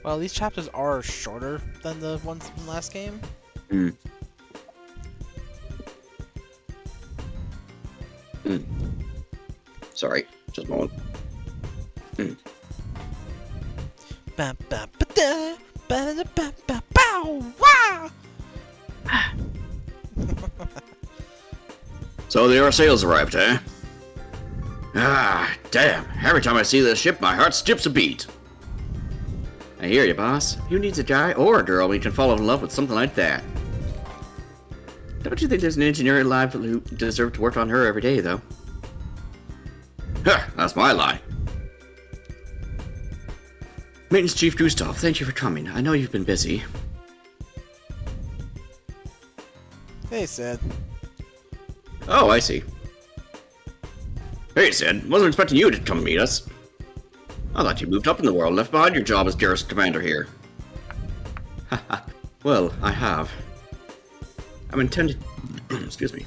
Well, these chapters are shorter than the ones from the last game. Hmm. Sorry, just a moment. Ba ba ba da, ba da ba ba bow, wah! So the sales arrived, eh? Ah, damn. Every time I see this ship, my heart skips a beat. I hear you, boss. Who needs a guy or a girl when you can fall in love with something like that? Don't you think there's an engineer alive who deserves to work on her every day, though? Huh, that's my lie. Maintenance Chief Gustav, thank you for coming. I know you've been busy. Hey, Sid. Oh, I see. Hey, Sid. Wasn't expecting you to come meet us. I thought you moved up in the world, left behind your job as garrison commander here. Haha. Well, I have. I'm intending... Excuse me.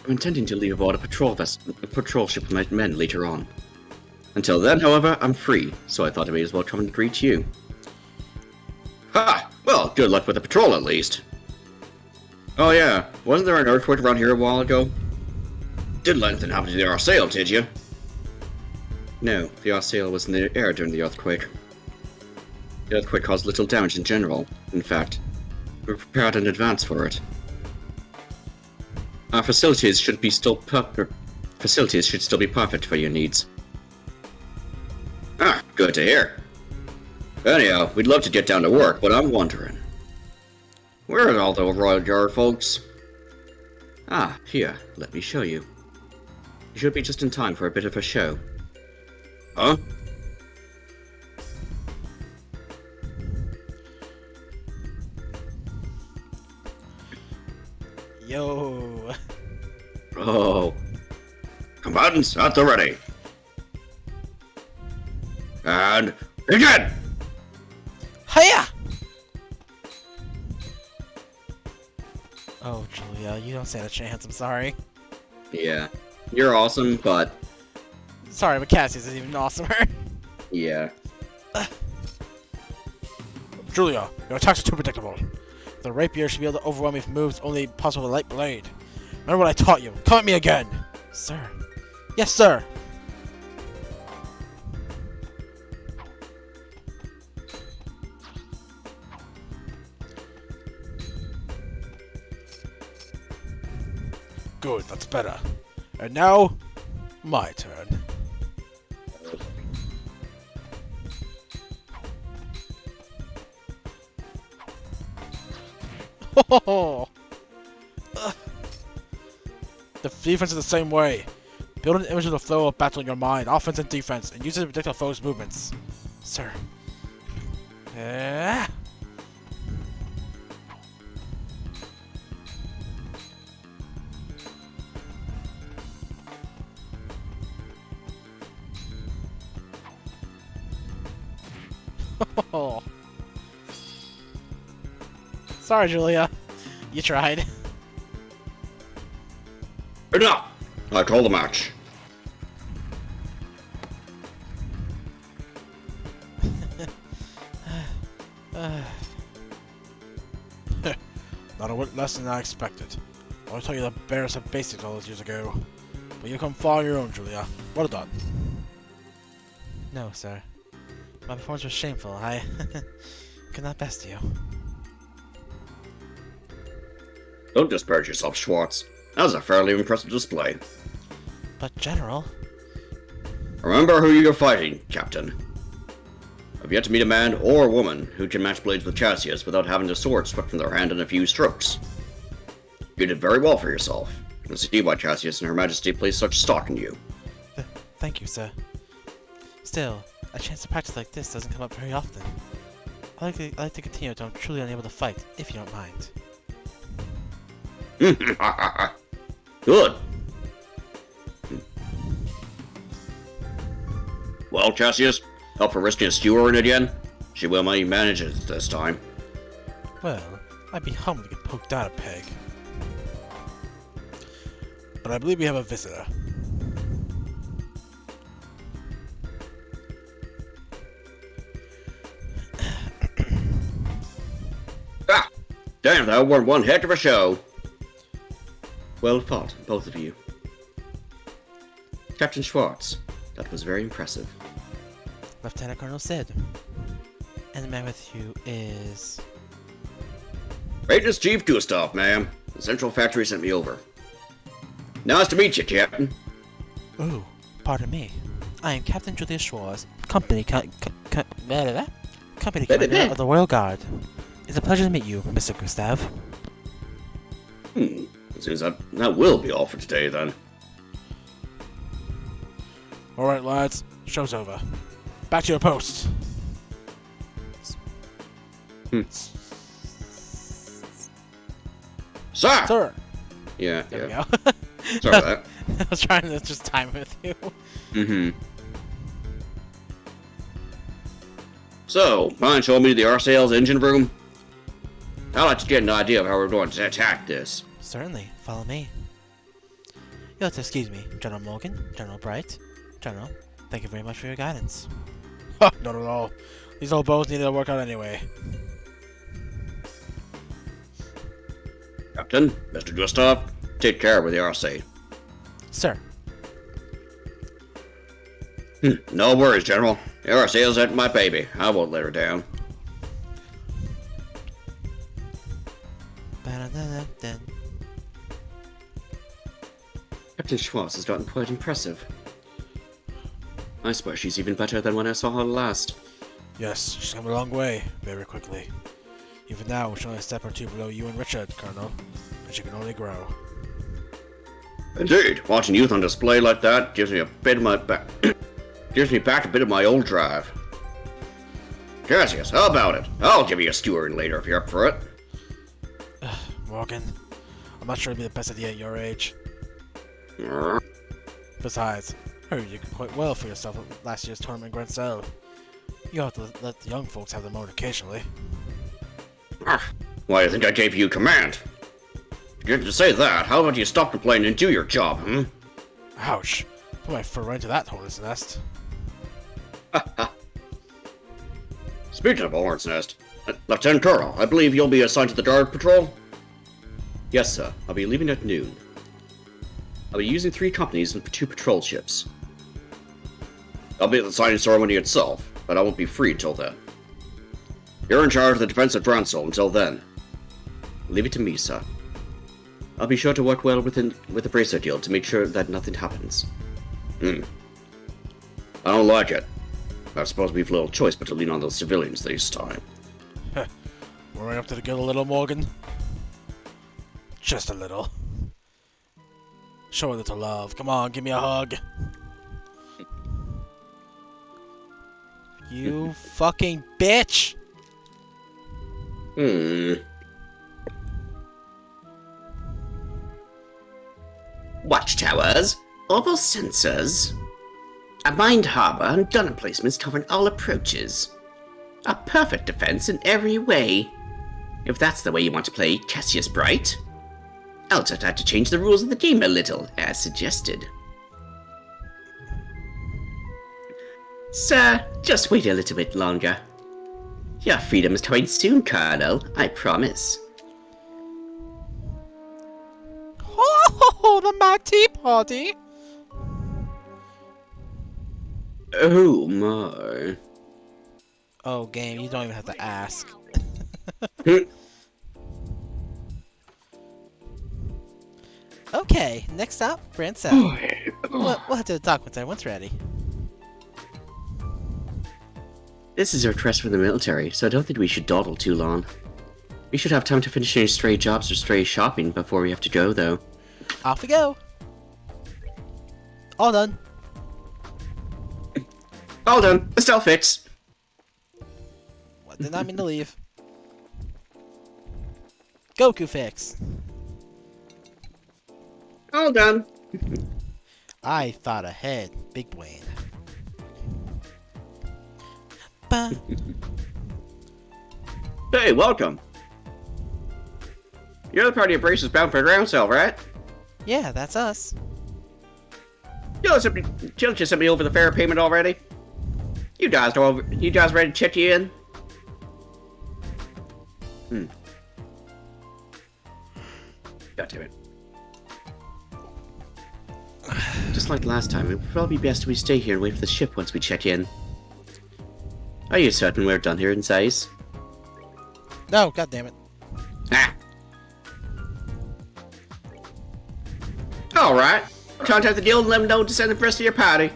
I'm intending to leave aboard a patrol ship with my men later on. Until then, however, I'm free, so I thought I may as well come and greet you. Ha! Well, good luck with the patrol at least. Oh yeah, wasn't there an earthquake around here a while ago? Didn't let anything happen to the Arsail, did you? No, the Arsail was in the air during the earthquake. The earthquake caused little damage in general. In fact, we were prepared in advance for it. Our facilities should still be perfect for your needs. Ah, good to hear. Anyhow, we'd love to get down to work, but I'm wondering, where are all the Royal Guard folks? Ah, here, let me show you. You should be just in time for a bit of a show. Huh? Yo. Oh. Combatants at the ready. And begin! Hiya! Oh, Julia, you don't stand a chance. I'm sorry. Yeah. You're awesome, but... Sorry, but Cassius is even awesomer. yeah. Julia, your attacks are too predictable. The rapier should be able to overwhelm me with moves only possible with a light blade. Remember what I taught you. Come at me again! Sir. Yes, sir! Good, that's better. And now, my turn. The defense is the same way. Build an image of the flow of battle in your mind, offense and defense, and use it to predict a foe's movements. Sir. Sorry, Julia. You tried. Enough! I call the match. Not a whit less than I expected. I'll tell you the barest of basics all those years ago. But you come follow your own, Julia. Well done. No, sir. My performance was shameful. I could not best you. Don't disparage yourself, Schwartz. That was a fairly impressive display. But, General... Remember who you're fighting, Captain. I've yet to meet a man or a woman who can match blades with Cassius without having the sword swept from their hand in a few strokes. You did very well for yourself. I can see why Cassius and Her Majesty place such stock in you. Thank you, sir. Still, a chance to practice like this doesn't come up very often. I'd like to continue until I'm truly unable to fight, if you don't mind. Good. Well, Cassius, up for risking a skewer in again? She will manage it this time. Well, I'd be humbled to get poked out a peg. But I believe we have a visitor. Damn, that were one heck of a show. Well fought, both of you. Captain Schwartz, that was very impressive. Lieutenant Colonel Sid. And the man with you is... Maintenance Chief Gustav, ma'am. The Central Factory sent me over. Nice to meet you, Captain. Oh, pardon me. I am Captain Julius Schwartz, company commander of the Royal Guard. It's a pleasure to meet you, Mr. Gustav. Seems that will be all for today, then. Alright, lads. Show's over. Back to your posts. Sir! Sir! Yeah, There yeah. we go. Sorry about I was trying to just time with you. that. So, mind showing me the RCL's engine room? I'd like to get an idea of how we're going to attack this. Certainly, follow me. You'll have to excuse me, General Morgan, General Bright. General, thank you very much for your guidance. Ha! Not at all. These old bows needed to work out anyway. Captain, Mr. Gustav, take care with the RC. Sir. No worries, General. The RCL's at my baby. I won't let her down. Ba-da-da-da-da. Captain Schwartz has gotten quite impressive. I swear she's even better than when I saw her last. Yes, she's come a long way, very quickly. Even now, she's only a step or two below you and Richard, Colonel, and she can only grow. Indeed, watching youth on display like that gives me a bit of my back. Gives me back a bit of my old drive. Cassius, how about it? I'll give you a steward later if you're up for it. Morgan, I'm not sure it'd be the best idea at your age. Besides, I heard you did quite well for yourself at last year's tournament in Grand Cell. You have to let the young folks have their moment occasionally. Why, I think I gave you command. If you're to say that, how about you stop complaining and do your job, Ouch! Put my foot right into that hornet's nest. Speaking of a hornet's nest, Lieutenant Colonel, I believe you'll be assigned to the guard patrol? Yes, sir. I'll be leaving at noon. I'll be using 3 companies and 2 patrol ships. I'll be at the signing ceremony itself, but I won't be free until then. You're in charge of the defense of Dransol until then. Leave it to me, sir. I'll be sure to work well with the bracer deal to make sure that nothing happens. I don't like it. I suppose we've little choice but to lean on those civilians this time. We're up to the good a little, Morgan. Just a little. Show a little love. Come on, give me a hug. You fucking bitch! Watchtowers, orbital sensors, a mine harbor and gun emplacements covering all approaches. A perfect defense in every way. If that's the way you want to play Cassius Bright. I'll just have to change the rules of the game a little, as suggested. Sir, just wait a little bit longer. Your freedom is coming soon, Colonel, I promise. Oh, the Mad Tea Party! Oh my. Oh, game, you don't even have to ask. Okay, next up, Branson. We'll have to talk once everyone's ready. This is a request from the military, so I don't think we should dawdle too long. We should have time to finish any stray jobs or stray shopping before we have to go, though. Off we go! All done. All done. It's all fixed. What did I mean to leave? Goku fix. All done. I thought ahead, big brain. Ba. Hey, welcome. You're the party of braces bound for ground cell, right? Yeah, that's us. Jill just sent me over the fare payment already. You guys ready to check you in? God damn it. Just like last time, it would probably be best if we stay here and wait for the ship once we check in. Are you certain we're done here in size? No, god damn it. Ah! Alright. Contact the guild and let them know to send the rest of your party.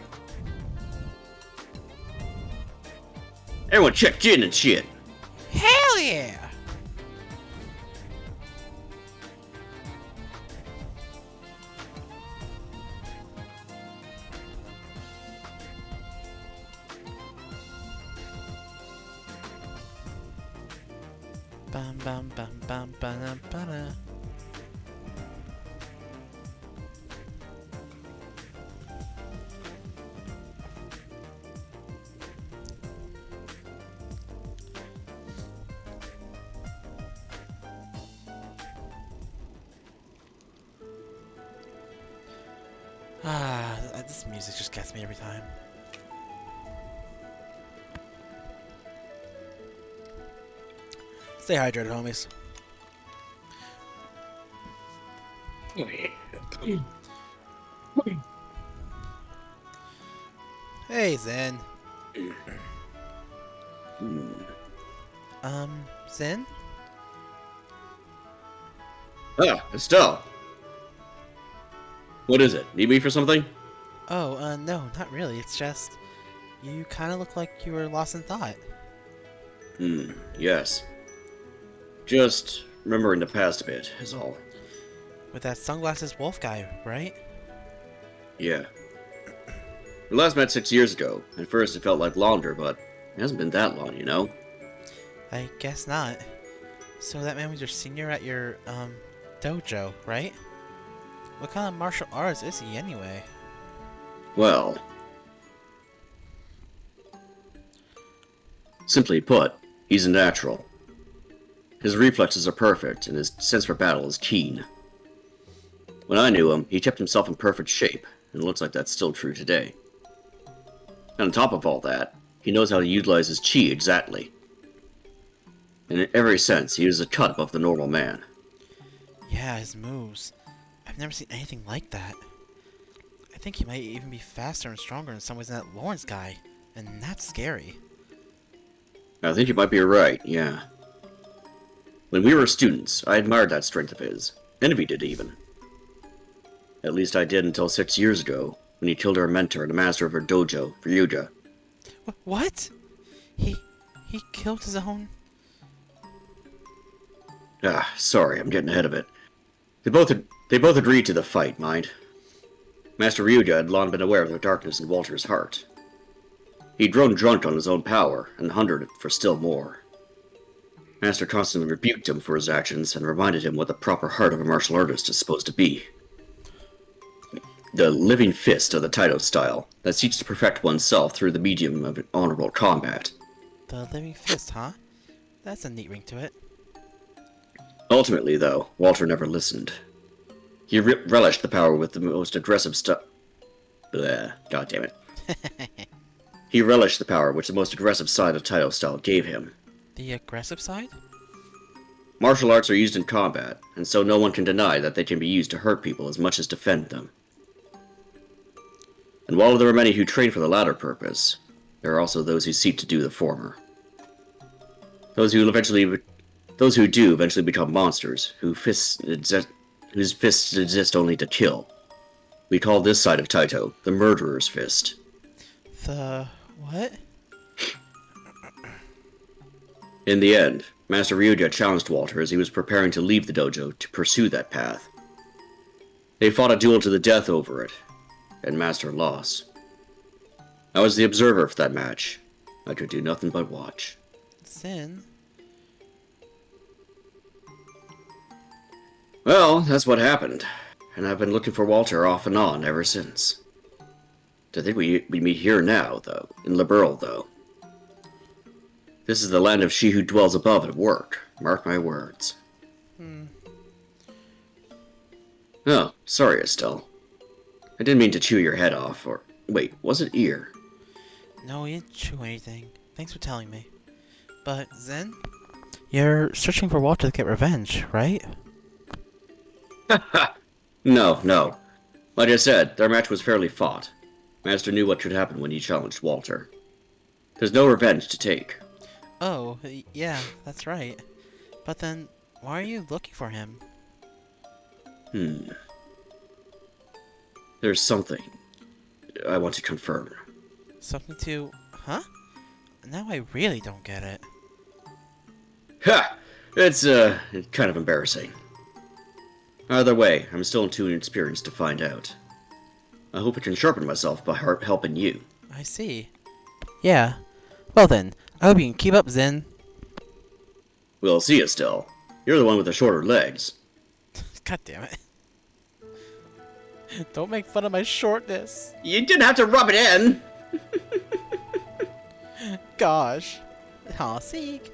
Everyone checked in and shit. Hell yeah! Bam bam bam bam bam bam. This music just gets me every time. Stay hydrated, homies. Hey, Zen. Zen? Ah, Estelle. What is it? Need me for something? Oh, no, not really. It's just... you kind of look like you were lost in thought. Yes. Just remembering the past a bit, is all. With that sunglasses wolf guy, right? Yeah. We last met 6 years ago. At first it felt like longer, but it hasn't been that long, you know? I guess not. So that man was your senior at your, dojo, right? What kind of martial arts is he, anyway? Well... simply put, he's a natural. His reflexes are perfect, and his sense for battle is keen. When I knew him, he kept himself in perfect shape, and it looks like that's still true today. And on top of all that, he knows how to utilize his chi exactly. And in every sense, he is a cut above the normal man. Yeah, his moves. I've never seen anything like that. I think he might even be faster and stronger in some ways than that Lawrence guy, and that's scary. I think you might be right, yeah. When we were students, I admired that strength of his. Envied it, even. At least I did until 6 years ago, when he killed our mentor and the master of her dojo, Ryuga. What? He killed his own... Ah, sorry, I'm getting ahead of it. They both agreed to the fight, mind. Master Ryuga had long been aware of the darkness in Walter's heart. He'd grown drunk on his own power, and hungered for still more. Master constantly rebuked him for his actions, and reminded him what the proper heart of a martial artist is supposed to be. The living fist of the Taito style, that seeks to perfect oneself through the medium of honorable combat. The living fist, huh? That's a neat ring to it. Ultimately, though, Walter never listened. He relished the power with the most aggressive stuff. God damn it. He relished the power which the most aggressive side of Taito style gave him. The aggressive side? Martial arts are used in combat, and so no one can deny that they can be used to hurt people as much as defend them. And while there are many who train for the latter purpose, there are also those who seek to do the former. Those who do eventually become monsters, whose fists exist only to kill. We call this side of Taito the Murderer's Fist. The... what? In the end, Master Ryuga challenged Walter as he was preparing to leave the dojo to pursue that path. They fought a duel to the death over it, and Master lost. I was the observer for that match. I could do nothing but watch. Sin? Well, that's what happened, and I've been looking for Walter off and on ever since. To think we meet here now, though, in Liberl, though. This is the land of she who dwells above at work, mark my words. Oh, sorry, Estelle. I didn't mean to chew your head off, or... wait, was it ear? No, you didn't chew anything. Thanks for telling me. But, Zen? You're searching for Walter to get revenge, right? No, no. Like I said, their match was fairly fought. Master knew what should happen when he challenged Walter. There's no revenge to take. Oh, yeah, that's right. But then, why are you looking for him? Hmm. There's something I want to confirm. Something to... Huh? Now I really don't get it. Ha! It's kind of embarrassing. Either way, I'm still too inexperienced to find out. I hope I can sharpen myself by helping you. I see. Yeah. Well then, I hope you can keep up, Zen. We'll see, Estelle. You're the one with the shorter legs. God damn it. Don't make fun of my shortness. You didn't have to rub it in! Gosh. Aw, Seek.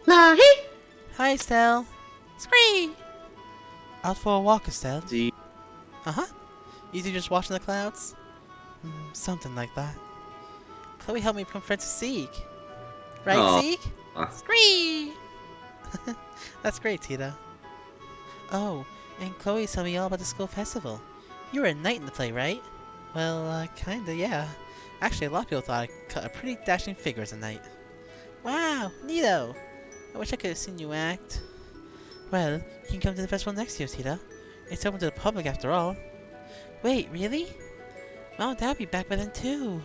Lahi! Hi, Estelle. Scree! Out for a walk, Estelle. See, Uh-huh. You two just watching the clouds? Something like that. Chloe helped me become friends with Seek. Right, Aw. Seek? Scree! That's great, Tita. Oh, and Chloe told me all about the school festival. You were a knight in the play, right? Well, kinda, yeah. Actually, a lot of people thought I cut a pretty dashing figure as a knight. Wow, neato! I wish I could have seen you act. Well, you can come to the festival next year, Tita. It's open to the public after all. Wait, really? Mom and Dad will be back by then too.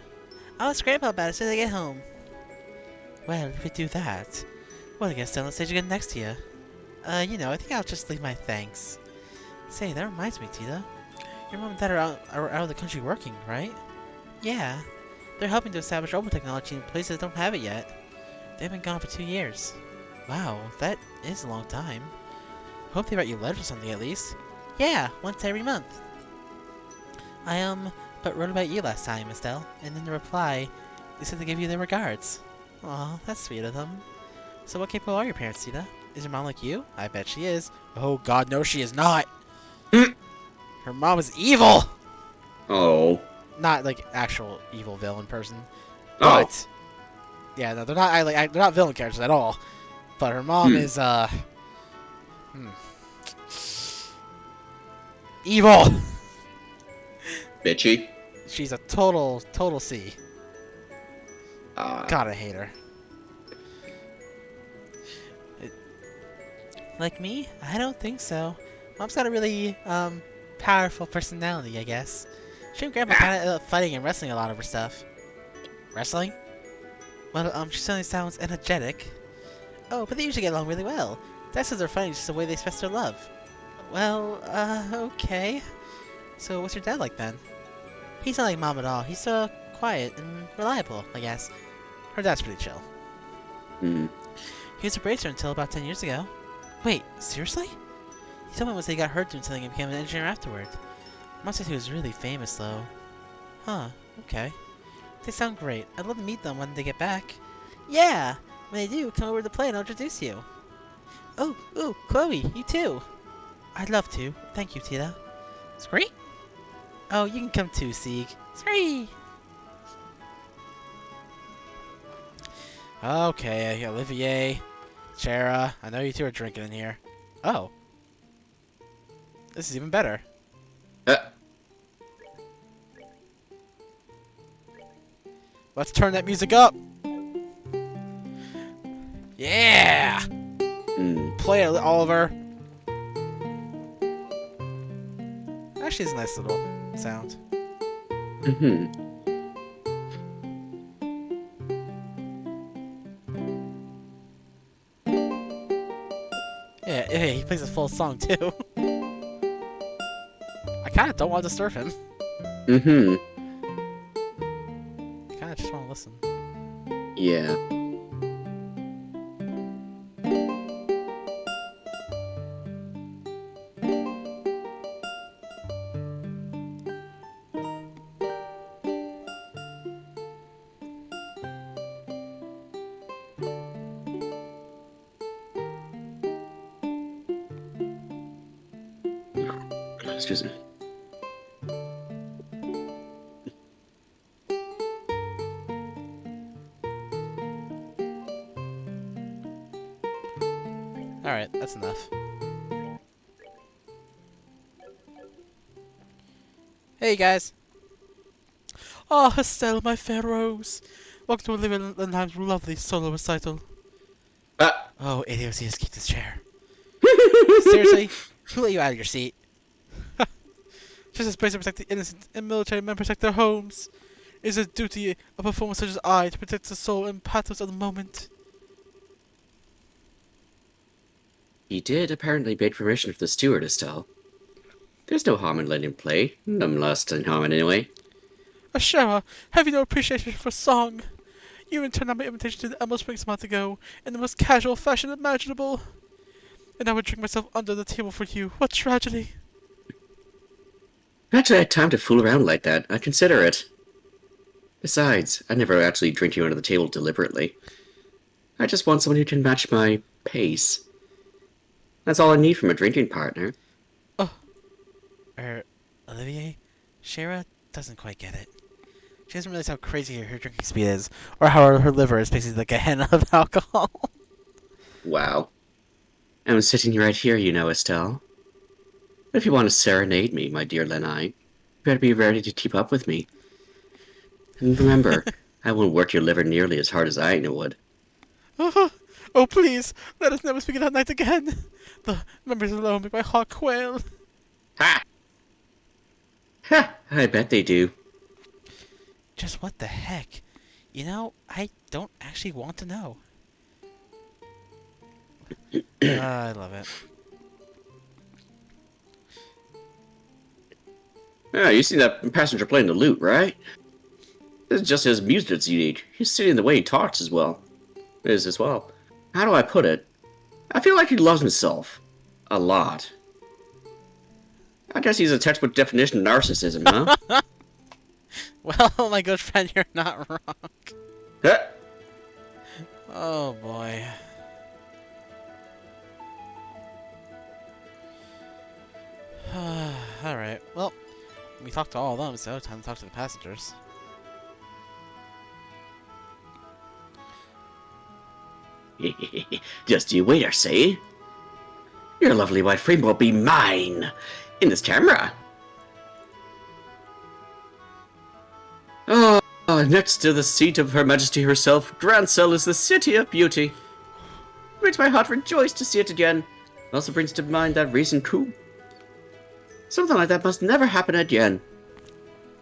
I'll ask Grandpa about it as soon as I get home. Well, if we do that, well, I guess down the stage again next year. I think I'll just leave my thanks. Say, that reminds me, Tita. Your mom and dad are out of the country working, right? Yeah. They're helping to establish open technology in places that don't have it yet. They've been gone for 2 years. Wow, that is a long time. Hope they write you letters or something at least. Yeah, once every month. But wrote about you last time, Estelle, and in the reply, they said to give you their regards. Aw, that's sweet of them. So what capable are your parents, Tita? Is your mom like you? I bet she is. Oh god, no she is not! Her mom is evil! oh. Not like actual evil villain person. Oh. But yeah, no, they're not they're not villain characters at all. But her mom is evil! Bitchy. She's a total C. Uh, God, I hate her. Like me? I don't think so. Mom's got a really, powerful personality, I guess. She and Grandpa kind of fighting and wrestling a lot of her stuff. Wrestling? Well, she suddenly sounds energetic. Oh, but they usually get along really well. Dad says they're fighting just the way they express their love. Well, okay. So what's your dad like then? He's not like Mom at all. He's so quiet and reliable, I guess. Her dad's pretty chill. hmm. He was a bracer until about 10 years ago. Wait, seriously? He told me once he got hurt doing something and became an engineer afterward. Mom said he was really famous, though. Huh, okay. They sound great. I'd love to meet them when they get back. Yeah! When they do, come over to the play and I'll introduce you. Oh, ooh, Chloe, you too! I'd love to. Thank you, Tita. Scree? Oh, you can come too, Sieg. Scree! Okay, Olivier, Chera, I know you two are drinking in here. Oh. This is even better. Uh, Let's turn that music up! Yeah! Play it, Oliver! Actually, it's a nice little sound. Mm-hmm. Yeah, he plays a full song too. I kinda don't want to disturb him. Mm-hmm. I kinda just want to listen. Yeah. Excuse me. Alright, that's enough. Hey guys. Ah, Estelle, my fair rose. Welcome to Olivia Lindheim's lovely solo recital. Ah. Oh, Idiocy, keep this chair. Seriously? Who let you out of your seat? Just as place to protect the innocent and military men protect their homes. It is a duty of a performer such as I to protect the soul and pathos of the moment. He did apparently beg permission for the steward, Estelle. There's no harm in letting him play. None less than harm in anyway. Ashera, have you no appreciation for song? You returned on my invitation to the Emerald Springs a month ago in the most casual fashion imaginable. And I would drink myself under the table for you. What tragedy! If I actually had time to fool around like that, I'd consider it. Besides, I never actually drink you under the table deliberately. I just want someone who can match my pace. That's all I need from a drinking partner. Olivier? Shara doesn't quite get it. She doesn't realize how crazy her drinking speed is, or how her liver is basically like a hen of alcohol. Wow. I'm sitting right here, you know, Estelle. If you want to serenade me, my dear Lenai, you better be ready to keep up with me. And remember, I won't work your liver nearly as hard as I would. Oh, please, let us never speak of that night again. The memories alone make my heart quail. Ha! Ha! I bet they do. Just what the heck? You know, I don't actually want to know. I love it. Ah, you seen that passenger playing the lute, right? This is just his music that's unique. He's sitting the way he talks as well. As well. How do I put it? I feel like he loves himself. A lot. I guess he's a textbook definition of narcissism, huh? Well, my good friend, you're not wrong. Huh? Oh boy. Alright, well, we talked to all of them, so time to talk to the passengers. Just you wait, I say. Your lovely white frame will be mine in this camera. Oh, next to the seat of Her Majesty herself, Grancel is the City of Beauty. It makes my heart rejoice to see it again. It also brings to mind that recent coup. Something like that must never happen again.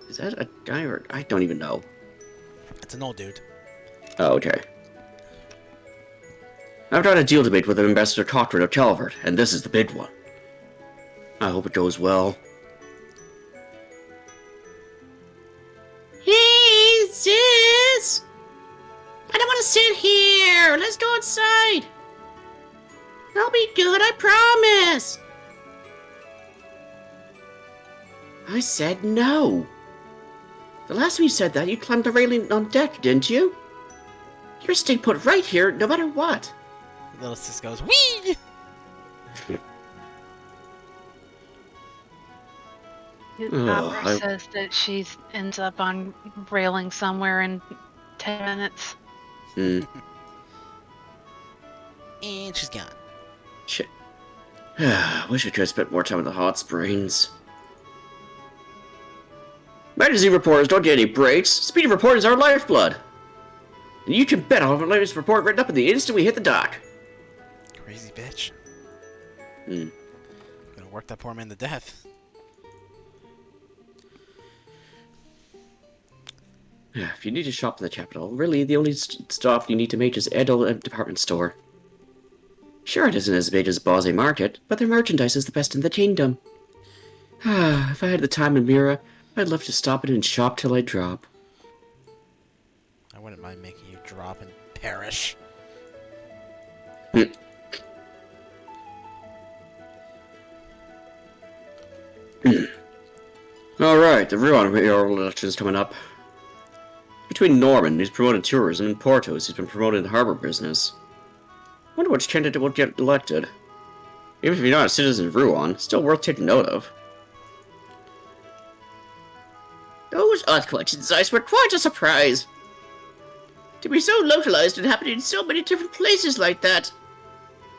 Is that a guy or... I don't even know. It's an old dude. Oh, okay. I've got a deal to make with Ambassador Cochrane of Calvert, and this is the big one. I hope it goes well. Hey, sis! I don't want to sit here! Let's go outside! I'll be good, I promise! I said no! The last time you said that, you climbed the railing on deck, didn't you? You're staying put right here, no matter what! Little sis goes, wee! Opera says that she ends up on railing somewhere in 10 minutes. Hmm. And she's gone. Shit. Wish I could have spent more time in the hot springs. Magazine reporters don't get any breaks. Speedy report is our lifeblood. And you can bet I'll have our latest report written up in the instant we hit the dock. Crazy bitch. Hmm. Gonna work that poor man to death. If you need to shop in the capital, really the only stop you need to make is Edel department store. Sure, it isn't as big as Bawsey Market, but their merchandise is the best in the kingdom. If I had the time in Mira, I'd love to stop in and shop till I drop. I wouldn't mind making you drop and perish. Alright, the Ruan mayoral election is coming up. Between Norman, who's promoting tourism, and Portos, who's been promoting the harbor business. Wonder which candidate will get elected. Even if you're not a citizen of Ruan, still worth taking note of. Those earthquakes in Zeiss were quite a surprise. To be so localized and happening in so many different places like that.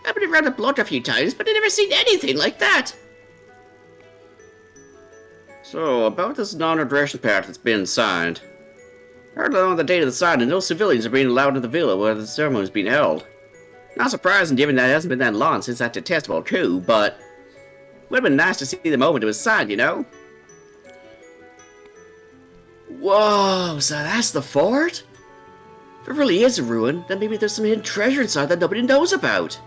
I've been around the block a few times, but I've never seen anything like that. So, about this non-aggression pact that's been signed. I heard that on the date of the signing, no civilians are being allowed into the villa where the ceremony is being held. Not surprising given that it hasn't been that long since that detestable coup, but it would have been nice to see the moment it was signed, you know? Whoa, so that's the fort? If it really is a ruin, then maybe there's some hidden treasure inside that nobody knows about.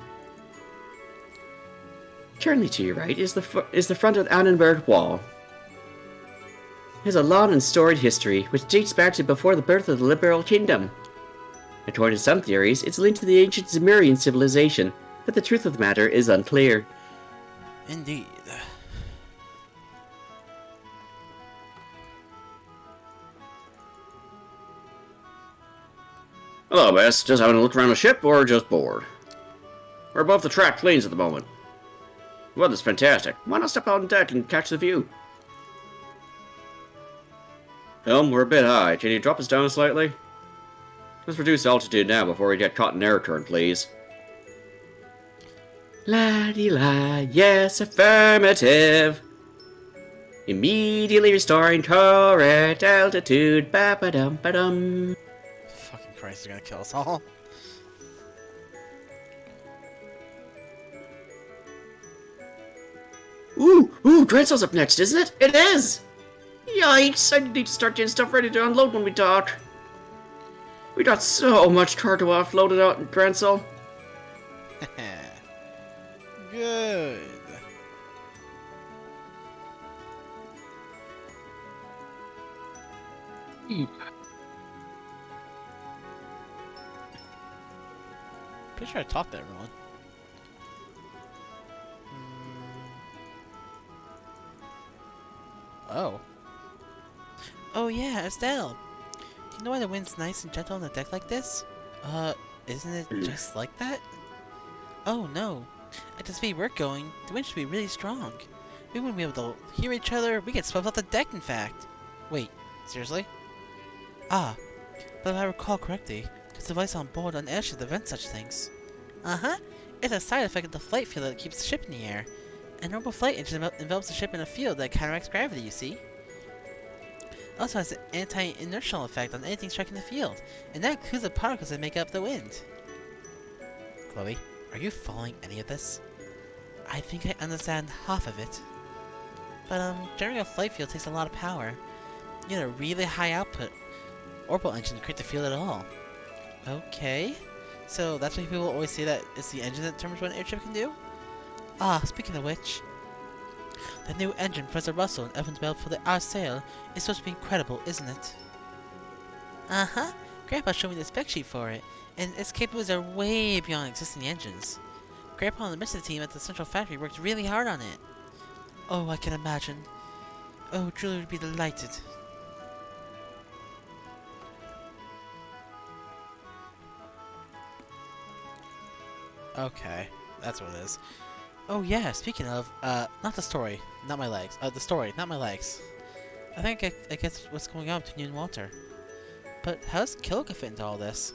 Currently to your right is the front of the Annenberg Wall. It has a long and storied history, which dates back to before the birth of the Liberal Kingdom. According to some theories, it's linked to the ancient Sumerian civilization, but the truth of the matter is unclear. Indeed. Hello, Bess. Just having a look around the ship, or just bored? We're above the track plains at the moment. The weather's fantastic. Why not step out on deck and catch the view? Helm, we're a bit high. Can you drop us down slightly? Let's reduce altitude now before we get caught in air current, please. La-dee-la, yes, affirmative. Immediately restoring correct altitude. Ba-ba-dum-ba-dum. Fucking Christ, they're gonna kill us all. Ooh, Drensel's up next, isn't it? It is! Yikes, I need to start getting stuff ready to unload when we dock. We got so much cargo offloaded out in Drensel. Good. Pretty sure I talked to everyone. Oh. Oh yeah, Estelle. Do you know why the wind's nice and gentle on the deck like this? Isn't it just like that? Oh no. At the speed we're going, the wind should be really strong. We wouldn't be able to hear each other. We get swept off the deck, in fact. Wait, seriously? Ah, but if I recall correctly, this device on board unairship to prevent such things. Uh-huh. It's a side effect of the flight field that keeps the ship in the air. A normal flight engine envelops the ship in a field that counteracts gravity, you see. It also has an anti-inertial effect on anything striking the field, and that includes the particles that make up the wind. Chloe, are you following any of this? I think I understand half of it. But, generating a flight field takes a lot of power. You need a really high output orbital engine to create the field at all. Okay. So that's why people always say that it's the engine that determines what an airship can do? Ah, speaking of which, the new engine Professor Russell and Evans built for the R-Sail is supposed to be incredible, isn't it? Uh-huh. Grandpa showed me the spec sheet for it, and its capabilities are way beyond existing engines. Grandpa and the rest of the team at the Central Factory worked really hard on it. Oh, I can imagine. Oh, Julie would be delighted. Okay, that's what it is. Oh yeah, speaking of, not the story, not my legs. The story, not my legs. I think I guess what's going on between you and Walter. But how does Killica fit into all this?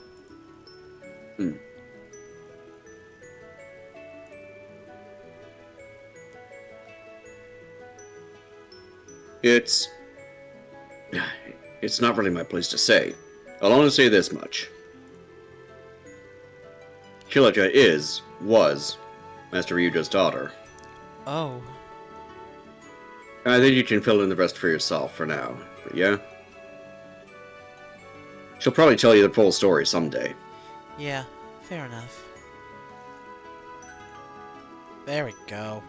It's not really my place to say. I'll only say this much. Killica was, Master Ryuja's daughter. Oh. I think you can fill in the rest for yourself for now, but yeah? She'll probably tell you the full story someday. Yeah, fair enough. There we go.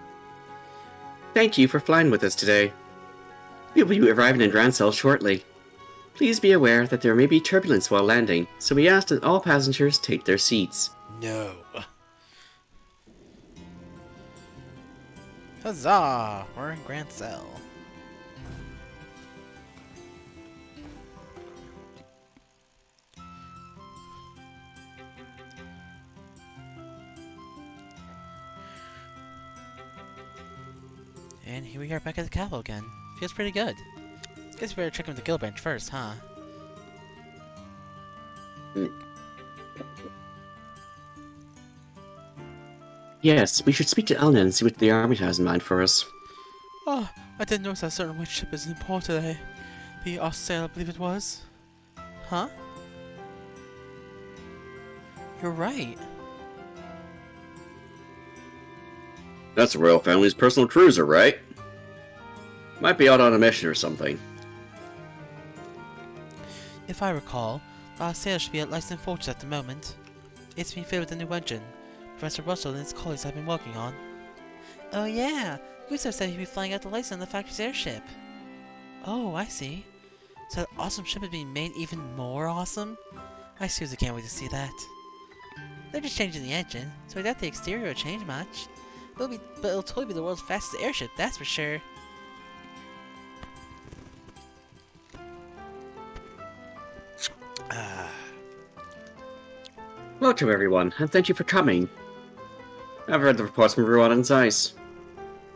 Thank you for flying with us today. We'll be arriving in Drancel shortly. Please be aware that there may be turbulence while landing, so we ask that all passengers take their seats. No. Huzzah! We're in Grand Cell. And here we are back at the capital again. Feels pretty good. Guess we better check in with the guild bench first, huh? Yes, we should speak to Elna and see what the army has in mind for us. Oh, I didn't notice that a certain white ship is in port today. The Australia, I believe it was. Huh? You're right. That's the royal family's personal cruiser, right? Might be out on a mission or something. If I recall, the Australia should be at Lyston Fortress at the moment. It's been fitted with a new engine Professor Russell and his colleagues have been working on. Oh yeah, Gustav said he'd be flying out to Lyston on the factory's airship. Oh, I see. So that awesome ship is being made even more awesome? I seriously can't wait to see that. They're just changing the engine, so I doubt the exterior will change much. But it'll totally be the world's fastest airship, that's for sure. Welcome, everyone, and thank you for coming. I've read the reports from everyone on Zeiss.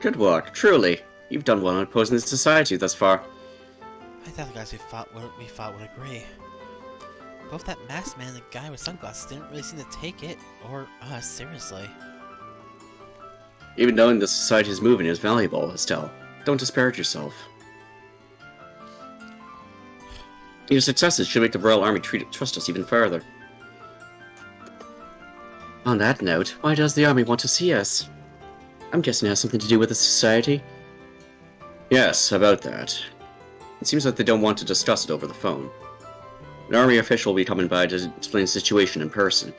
Good work, truly. You've done well in opposing this society thus far. I thought the guys we fought would agree. Both that masked man and the guy with sunglasses didn't really seem to take it, or us, seriously. Even knowing the society's movement is valuable, Estelle, don't disparage yourself. Your successes should make the Royal Army trust us even further. On that note, why does the Army want to see us? I'm guessing it has something to do with the society? Yes, about that. It seems like they don't want to discuss it over the phone. An Army official will be coming by to explain the situation in person.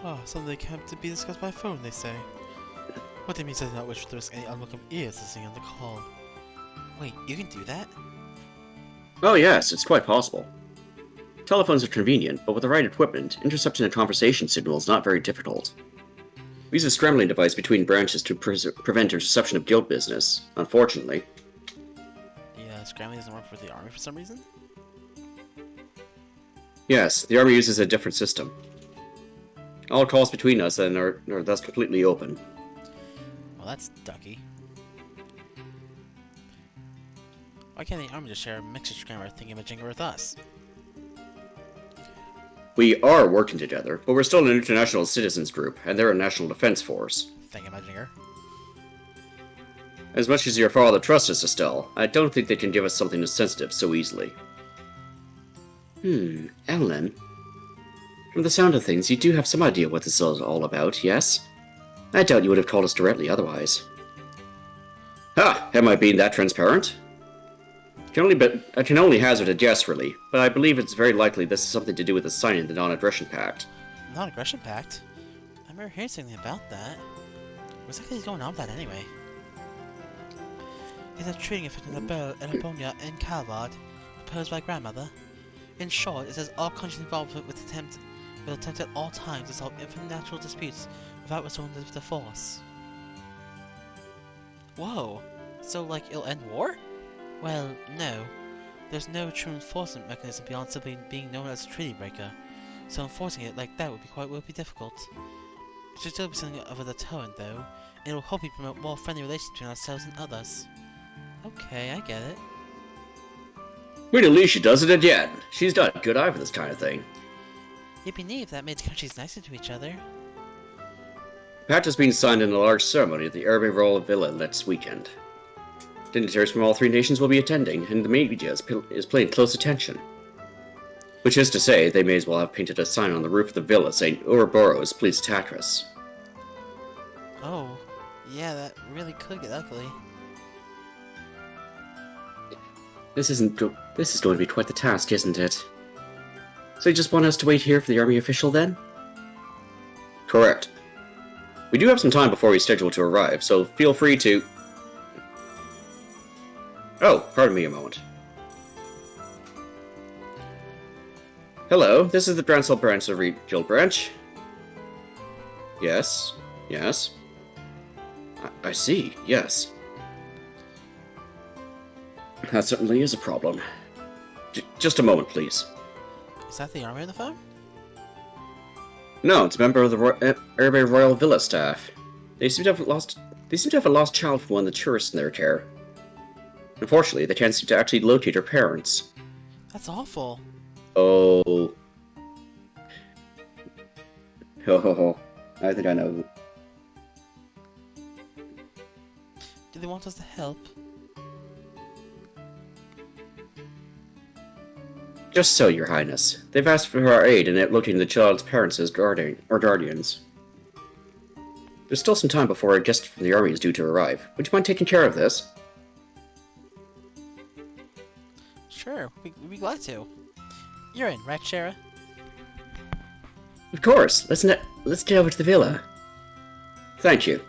Oh, something that can't be discussed by phone, they say. What they mean is they do not wish to risk any unwelcome ears listening on the call. Wait, you can do that? Oh yes, it's quite possible. Telephones are convenient, but with the right equipment, intercepting a conversation signal is not very difficult. We use a scrambling device between branches to prevent interception of guild business, unfortunately. The scrambling doesn't work for the army for some reason? Yes, the Army uses a different system. All calls between us then are thus completely open. Well, that's ducky. Why can't the army just share a mixture scrammer thingamajigger with us? We are working together, but we're still an international citizens group, and they're a national defense force. Thingamajigger. As much as your father trusts us, Estelle, I don't think they can give us something as sensitive so easily. Ellen. From the sound of things, you do have some idea what this is all about, yes? I doubt you would have told us directly otherwise. Ha! Am I being that transparent? I can only hazard a guess, really, but I believe it's very likely this is something to do with the signing of the Non-Aggression Pact. Non-aggression pact? I remember hearing something about that. What's exactly going on with that anyway? It's a treating effect of the Bell, Elaponia, and Calvard, proposed by grandmother. In short, it says all countries involved will attempt at all times to solve infinite natural disputes without resorting to the force. Whoa! So, like, it'll end war? Well, no. There's no true enforcement mechanism beyond simply being known as a treaty breaker, so enforcing it like that would be difficult. It should still be something of a deterrent, though, and it will hopefully promote more friendly relations between ourselves and others. Okay, I get it. Wait till Alicia does it again. She's got a good eye for this kind of thing. It'd be neat if that made the countries nicer to each other. The pact is being signed in a large ceremony at the Arabian Royal Villa next weekend. Dignitaries from all three nations will be attending, and the media is paying close attention. Which is to say, they may as well have painted a sign on the roof of the villa saying, Ouroboros, please attack us. Oh, yeah, that really could get ugly. This is going to be quite the task, isn't it? So you just want us to wait here for the army official, then? Correct. We do have some time before we schedule to arrive, so feel free to... Oh, pardon me a moment. Hello, this is the Drancel branch of Guild Branch. Yes, yes. I see, yes. That certainly is a problem. Just a moment, please. Is that the army on the phone? No, it's a member of the Arabian Royal Villa staff. They seem to have a lost child from one of the tourists in their care. Unfortunately, they can't seem to actually locate her parents. That's awful. Oh. Ho ho ho. I think I know. they want us to help. Just so, Your Highness. They've asked for our aid in locating the child's parents as guardians. There's still some time before a guest from the army is due to arrive. Would you mind taking care of this? Sure, we'd be glad to. You're in, right, Shara? Of course. Let's get over to the villa. Thank you.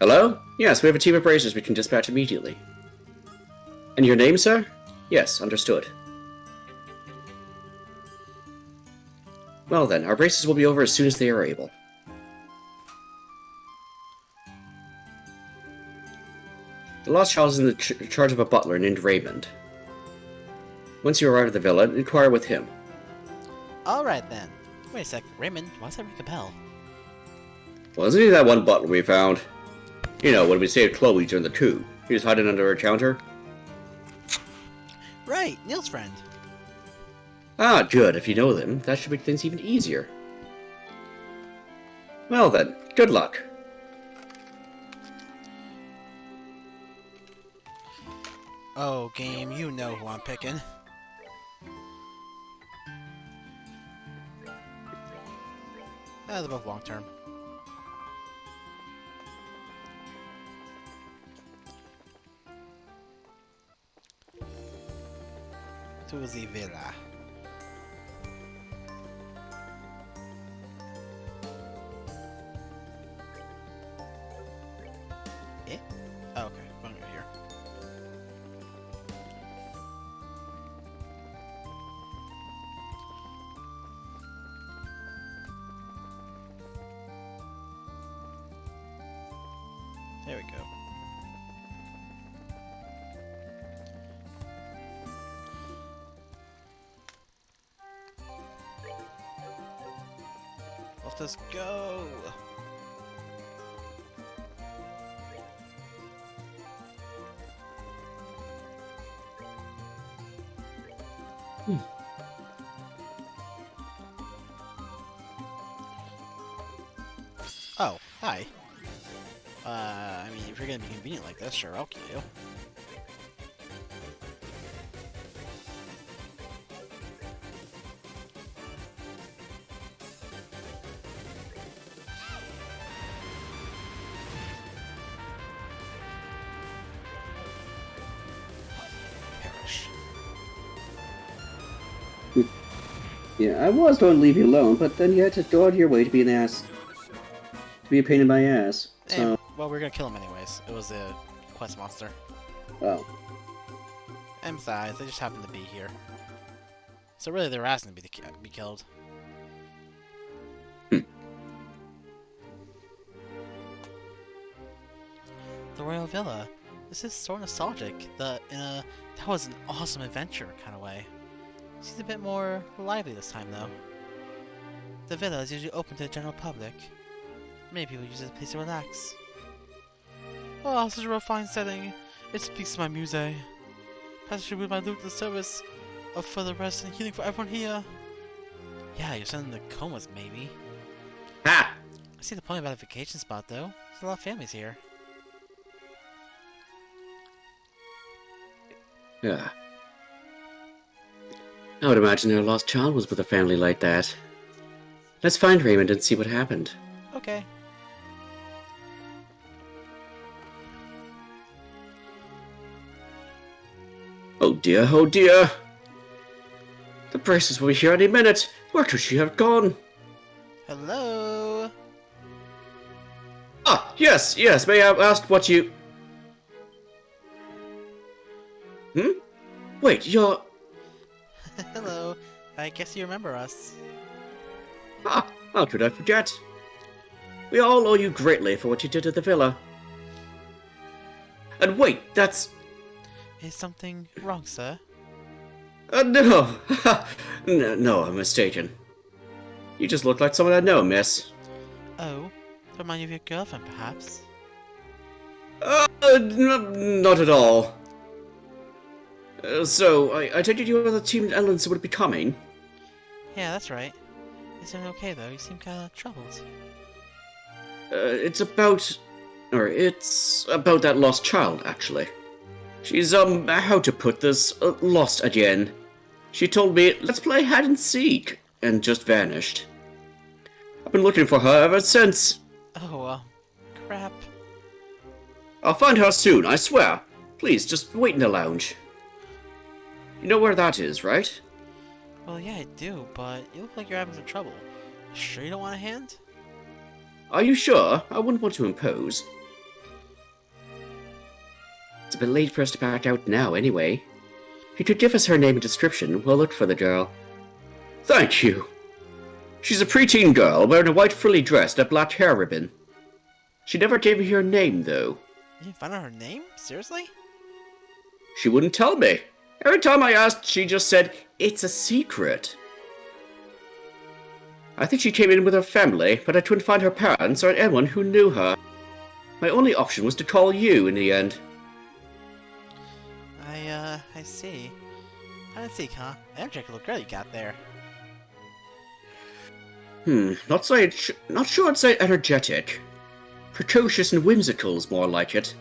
Hello? Yes, we have a team of bracers we can dispatch immediately. And your name, sir? Yes, understood. Well then, our braces will be over as soon as they are able. The lost child is in the charge of a butler named Raymond. Once you arrive at the villa, inquire with him. Alright then. Wait a sec, Raymond, why does that ring a bell? Wasn't he that one butler we found? You know, when we saved Chloe during the coup. He was hiding under her counter. Right, Neil's friend. Ah, good. If you know them, that should make things even easier. Well then, good luck. Oh, game, you know who I'm picking. They're both long term. To the villa. Eh? Oh, okay. I'm over here. There we go. Let us go! Oh, hi. I mean, if you're gonna be convenient like this, sure, I'll kill you. Perish. Yeah, I was going to leave you alone, but then you had to go out of your way to be an ass. To be a pain in my ass. So, Well, we're gonna kill him anyways. It was a quest monster. oh. And besides, they just happened to be here. So really, they were asking to be killed. The Royal Villa. This is so nostalgic. That was an awesome adventure kind of way. Seems a bit more lively this time though. The villa is usually open to the general public. Many people use it as a place to relax. Oh, such a refined setting. It speaks to my muse. Perhaps I should move my loot to the service of further rest and healing for everyone here. Yeah, you're sending the comas, maybe. Ha! I see the point about a vacation spot, though. There's a lot of families here. Yeah. I would imagine their lost child was with a family like that. Let's find Raymond and see what happened. Okay. Oh dear, oh dear! The braces will be here any minute! Where could she have gone? Hello? Ah, yes, may I ask what you... Wait, you're... Hello. I guess you remember us. Ah, how could I forget? We all owe you greatly for what you did at the villa. And wait, that's... Is something wrong, sir? No. No, I'm mistaken. You just look like someone I know, miss. Oh, to remind you of your girlfriend, perhaps? Not at all. So, I take it you are the team that Ellen would be coming? Yeah, that's right. Is everything okay, though? You seem kinda troubled. It's about... Or it's about that lost child, actually. She's, how to put this, lost again. She told me, let's play hide and seek, and just vanished. I've been looking for her ever since. Oh, crap. I'll find her soon, I swear. Please, just wait in the lounge. You know where that is, right? Well, yeah, I do, but you look like you're having some trouble. Sure you don't want a hand? Are you sure? I wouldn't want to impose. It's a bit late for us to back out now, anyway. If you could give us her name and description, we'll look for the girl. Thank you. She's a preteen girl wearing a white frilly dress and a black hair ribbon. She never gave me her name, though. You didn't find out her name? Seriously? She wouldn't tell me. Every time I asked, she just said, it's a secret. I think she came in with her family, but I couldn't find her parents or anyone who knew her. My only option was to call you in the end. I see. I see, huh? Energetic little girl you got there. Not sure I'd say energetic. Precocious and whimsical is more like it.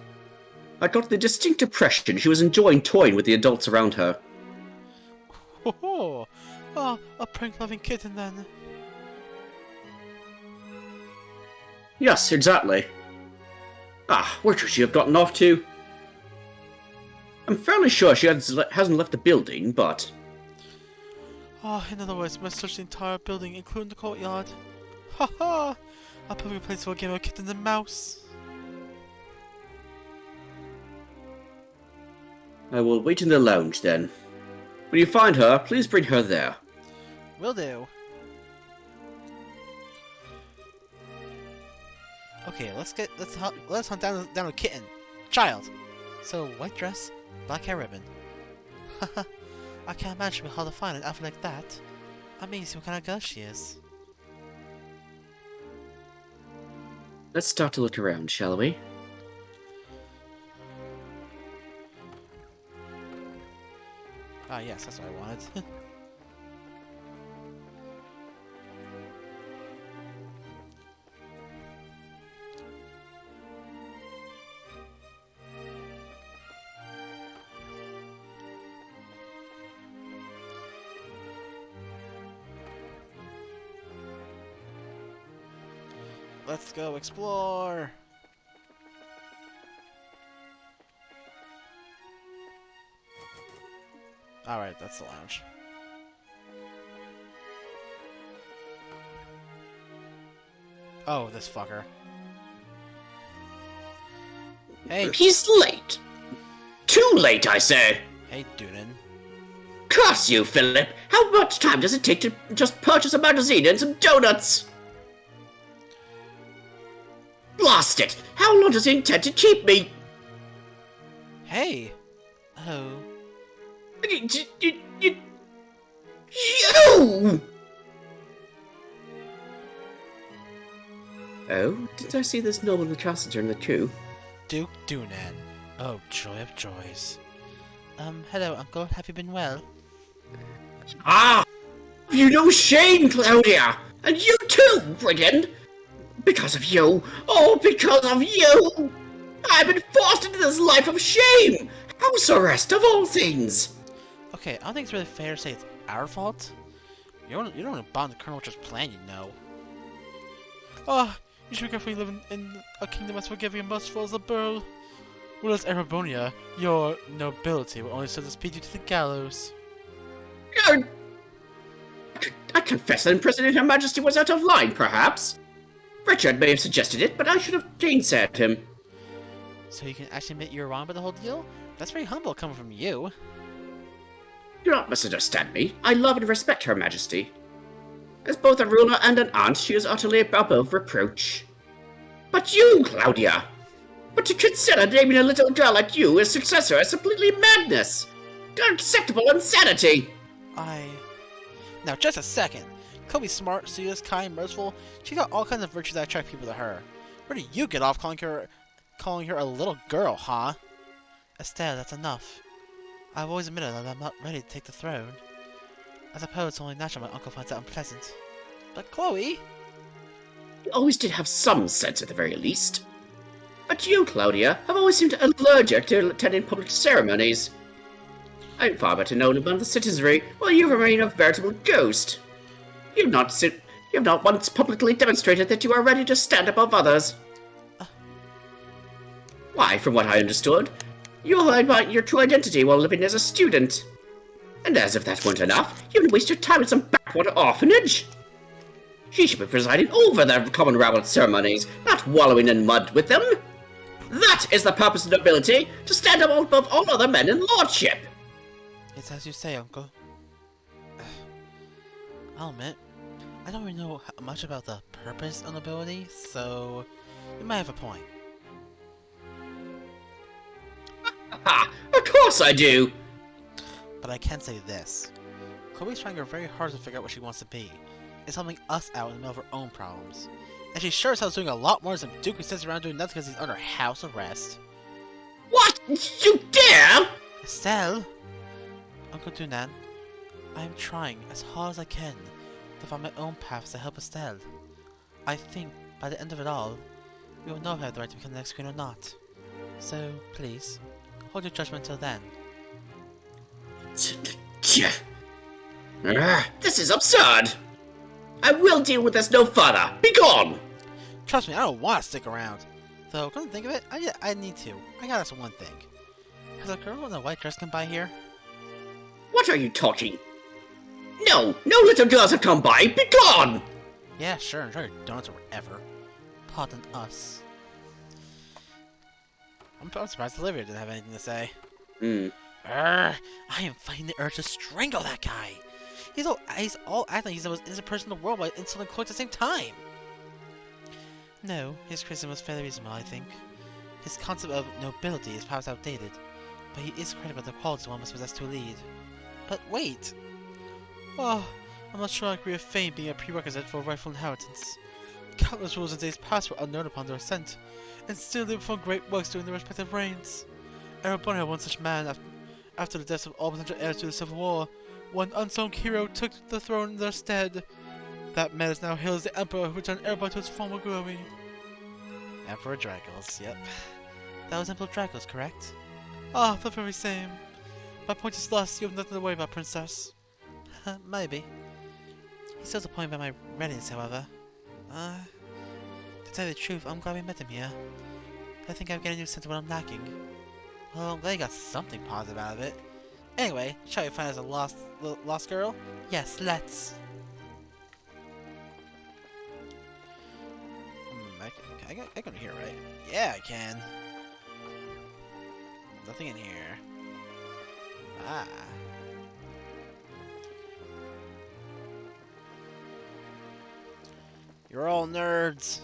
I got the distinct impression she was enjoying toying with the adults around her. Ho ho! Oh, a prank-loving kitten then. Yes, exactly. Where could she have gotten off to? I'm fairly sure she hasn't left the building, but... Oh, in other words, must search the entire building, including the courtyard. Ha ha! A perfect place for a game of kitten and mouse. I will wait in the lounge then. When you find her, please bring her there. Will do. Okay, let's hunt down a kitten. Child. So, white dress, black hair ribbon. Haha, I can't imagine how to find an outfit like that. Amazing what kind of girl she is. Let's start to look around, shall we? Ah, yes, that's what I wanted. Let's go explore! Alright, that's the lounge. Oh, this fucker. Hey! He's late! Too late, I say! Hey, Doonan. Curse you, Philip! How much time does it take to just purchase a magazine and some donuts? Blast it! How long does he intend to keep me? Hey! Oh. You! Oh, did I see this noble passenger in the queue? Duke Doonan. Oh, joy of joys. Hello, Uncle. Have you been well? You no shame, Claudia! And you too, brigand! Because of you! Oh, because of you! I've been forced into this life of shame! House arrest, of all things! Okay, I don't think it's really fair to say it's our fault. You don't want to bomb the Colonel Witcher's plan, you know. Oh, you should be careful you live in a kingdom as forgiving and merciful as a pearl. Whereas Erebonia, your nobility will only serve to speed you to the gallows. I confess that imprisoning Her Majesty was out of line, perhaps. Richard may have suggested it, but I should have gainsaid him. So you can actually admit you were wrong about the whole deal? That's very humble coming from you. Do not misunderstand me. I love and respect Her Majesty. As both a ruler and an aunt, she is utterly above reproach. But you, Claudia! But to consider naming a little girl like you as successor is completely madness! Unacceptable insanity! Now, just a second. Chloe's smart, serious, kind, merciful. She's got all kinds of virtues that attract people to her. Where do you get off calling her a little girl, huh? Estelle, that's enough. I've always admitted that I'm not ready to take the throne. I suppose it's only natural my uncle finds that unpleasant. But Chloe! You always did have some sense at the very least. But you, Claudia, have always seemed allergic to attending public ceremonies. I'm far better known among the citizenry, while you remain a veritable ghost. You have not once publicly demonstrated that you are ready to stand above others. Why, from what I understood, you lied about your true identity while living as a student. And as if that weren't enough, you would waste your time at some backwater orphanage. She should be presiding over the common rabble ceremonies, not wallowing in mud with them. That is the purpose of nobility, to stand up above all other men in lordship. It's as you say, Uncle. I'll admit, I don't really know much about the purpose of nobility, so you might have a point. Ha! Of course I do! But I can say this. Chloe's trying her very hard to figure out what she wants to be. It's helping us out in the middle of her own problems. And she sure as hell's doing a lot more than Duke who sits around doing nothing because he's under house arrest. What? You dare? Estelle! Uncle Dunan, I am trying as hard as I can to find my own paths to help Estelle. I think, by the end of it all, we will know if I have the right to become the next queen or not. So, please, hold your judgment till then. This is absurd! I will deal with this no further! Begone! Trust me, I don't want to stick around. Though, come to think of it, I need to. I gotta ask one thing. Has a girl in a white dress come by here? What are you talking? No, no little girls have come by! Begone! Yeah, sure, enjoy your donuts or whatever. Pardon us. I'm surprised Olivia didn't have anything to say. I am fighting the urge to strangle that guy. He's all acting like he's the most innocent person in the world while insulting Chloe at the same time. No, his criticism was fairly reasonable, I think. His concept of nobility is perhaps outdated, but he is credible with the qualities one must possess to lead. But wait! Oh, I'm not sure I agree with fame being a prerequisite for rightful inheritance. Countless rulers in days past were unknown upon their ascent, and still they performed great works during their respective reigns. Erebor had one such man after the deaths of all potential heirs to the Civil War. One unsung hero took the throne in their stead. That man is now hailed as the Emperor who returned Erebor to its former glory. Emperor Dragos, yep. That was Emperor Dragos, correct? Ah, the very same. My point is thus, you have nothing to worry about, Princess. Maybe. He still disappointed by my readiness, however. To tell you the truth, I'm glad we met him here. I think I'm getting a new sense of what I'm lacking. Well, they got something positive out of it. Anyway, shall we find us a lost girl? Yes, let's. I can hear, right? Yeah, I can. Nothing in here. Ah. You're all nerds.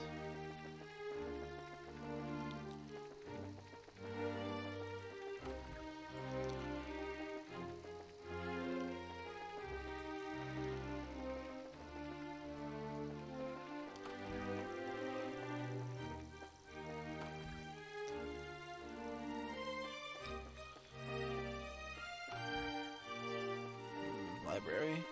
Library.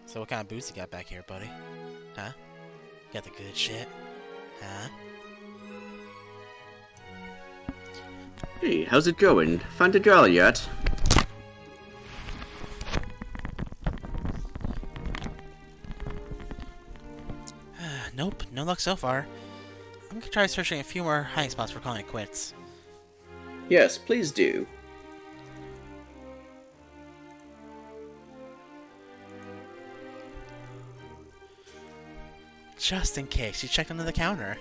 So what kind of boots you got back here, buddy? Huh? Got the good shit? Huh? Hey, how's it going? Found a girl yet? Nope, no luck so far. I'm gonna try searching a few more hiding spots for calling it quits. Yes, please do. Just in case, you checked under the counter.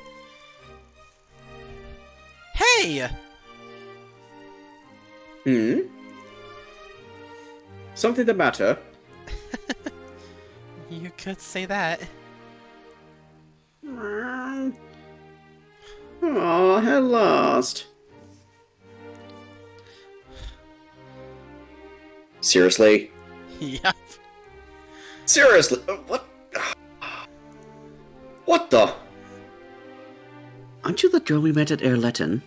Hey! Hmm? Something the matter? You could say that. Oh, at last. Seriously? Yep. Seriously? What? What the? Aren't you the girl we met at Erletten?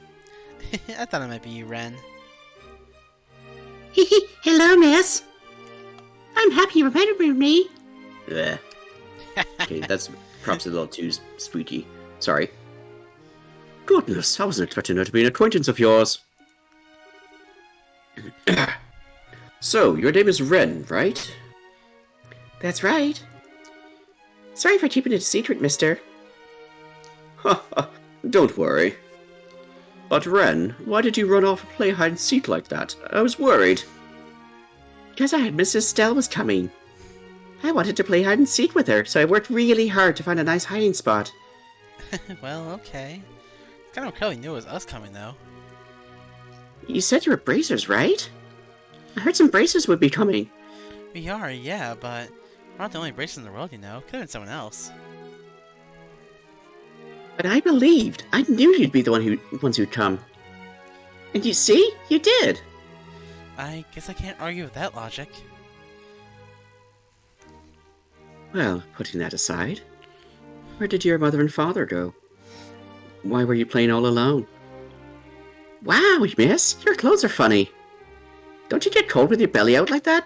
I thought it might be you, Ren. Hello, miss. I'm happy you remembered me. Yeah. Okay, that's perhaps a little too spooky. Sorry. Goodness, I wasn't expecting her to be an acquaintance of yours. So, your name is Ren, right? That's right. Sorry for keeping it a secret, mister. Don't worry. But Ren, why did you run off and play hide and seek like that? I was worried. Because I had Mrs. Stell was coming. I wanted to play hide and seek with her, so I worked really hard to find a nice hiding spot. Well, okay. Kind of Kelly knew it was us coming, though. You said you were bracers, right? I heard some bracers would be coming. We are, yeah, but we're not the only bracers in the world, you know. Could have been someone else. But I believed. I knew you'd be the ones who'd come. And you see? You did. I guess I can't argue with that logic. Well, putting that aside, where did your mother and father go? Why were you playing all alone? Wow, miss, your clothes are funny. Don't you get cold with your belly out like that?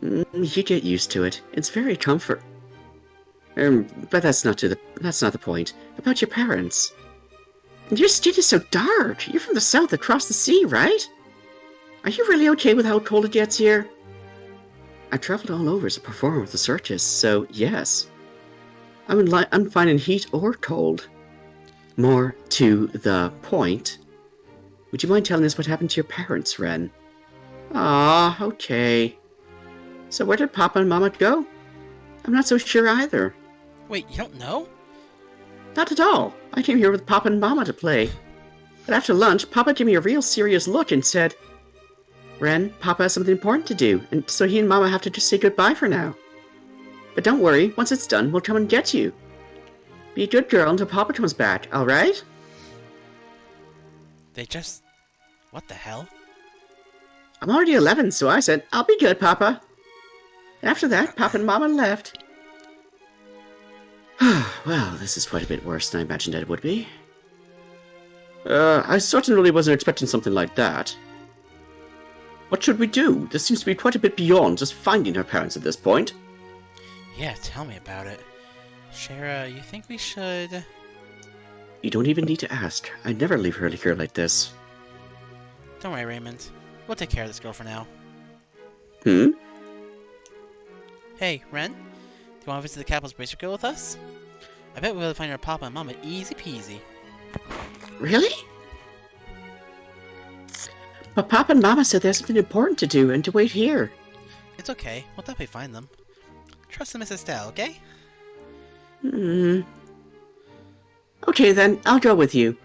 You get used to it. It's very comfort. But that's not the point. About your parents. Your skin is so dark. You're from the south across the sea, right? Are you really okay with how cold it gets here? I traveled all over as a performer with the circus, so yes. I'm fine in heat or cold. More to the point. Would you mind telling us what happened to your parents, Ren? Ah, okay. So where did Papa and Mama go? I'm not so sure either. Wait, you don't know? Not at all. I came here with Papa and Mama to play. But after lunch, Papa gave me a real serious look and said, Ren, Papa has something important to do, and so he and Mama have to just say goodbye for now. But don't worry, once it's done, we'll come and get you. Be a good girl until Papa comes back, alright? They just... What the hell? I'm already 11, so I said, I'll be good, Papa. After that, Papa and Mama left. Well, this is quite a bit worse than I imagined it would be. I certainly wasn't expecting something like that. What should we do? This seems to be quite a bit beyond just finding her parents at this point. Yeah, tell me about it. Shara, you think we should... You don't even need to ask. I'd never leave her here like this. Don't worry, Raymond. We'll take care of this girl for now. Hmm? Hey, Ren? Do you want to visit the Capital's Bracer Guild with us? I bet we'll be able to find your papa and mama easy peasy. Really? But Papa and Mama said there's something important to do and to wait here. It's okay. We'll definitely find them. Trust in Mrs. Stell, okay? Okay then, I'll go with you.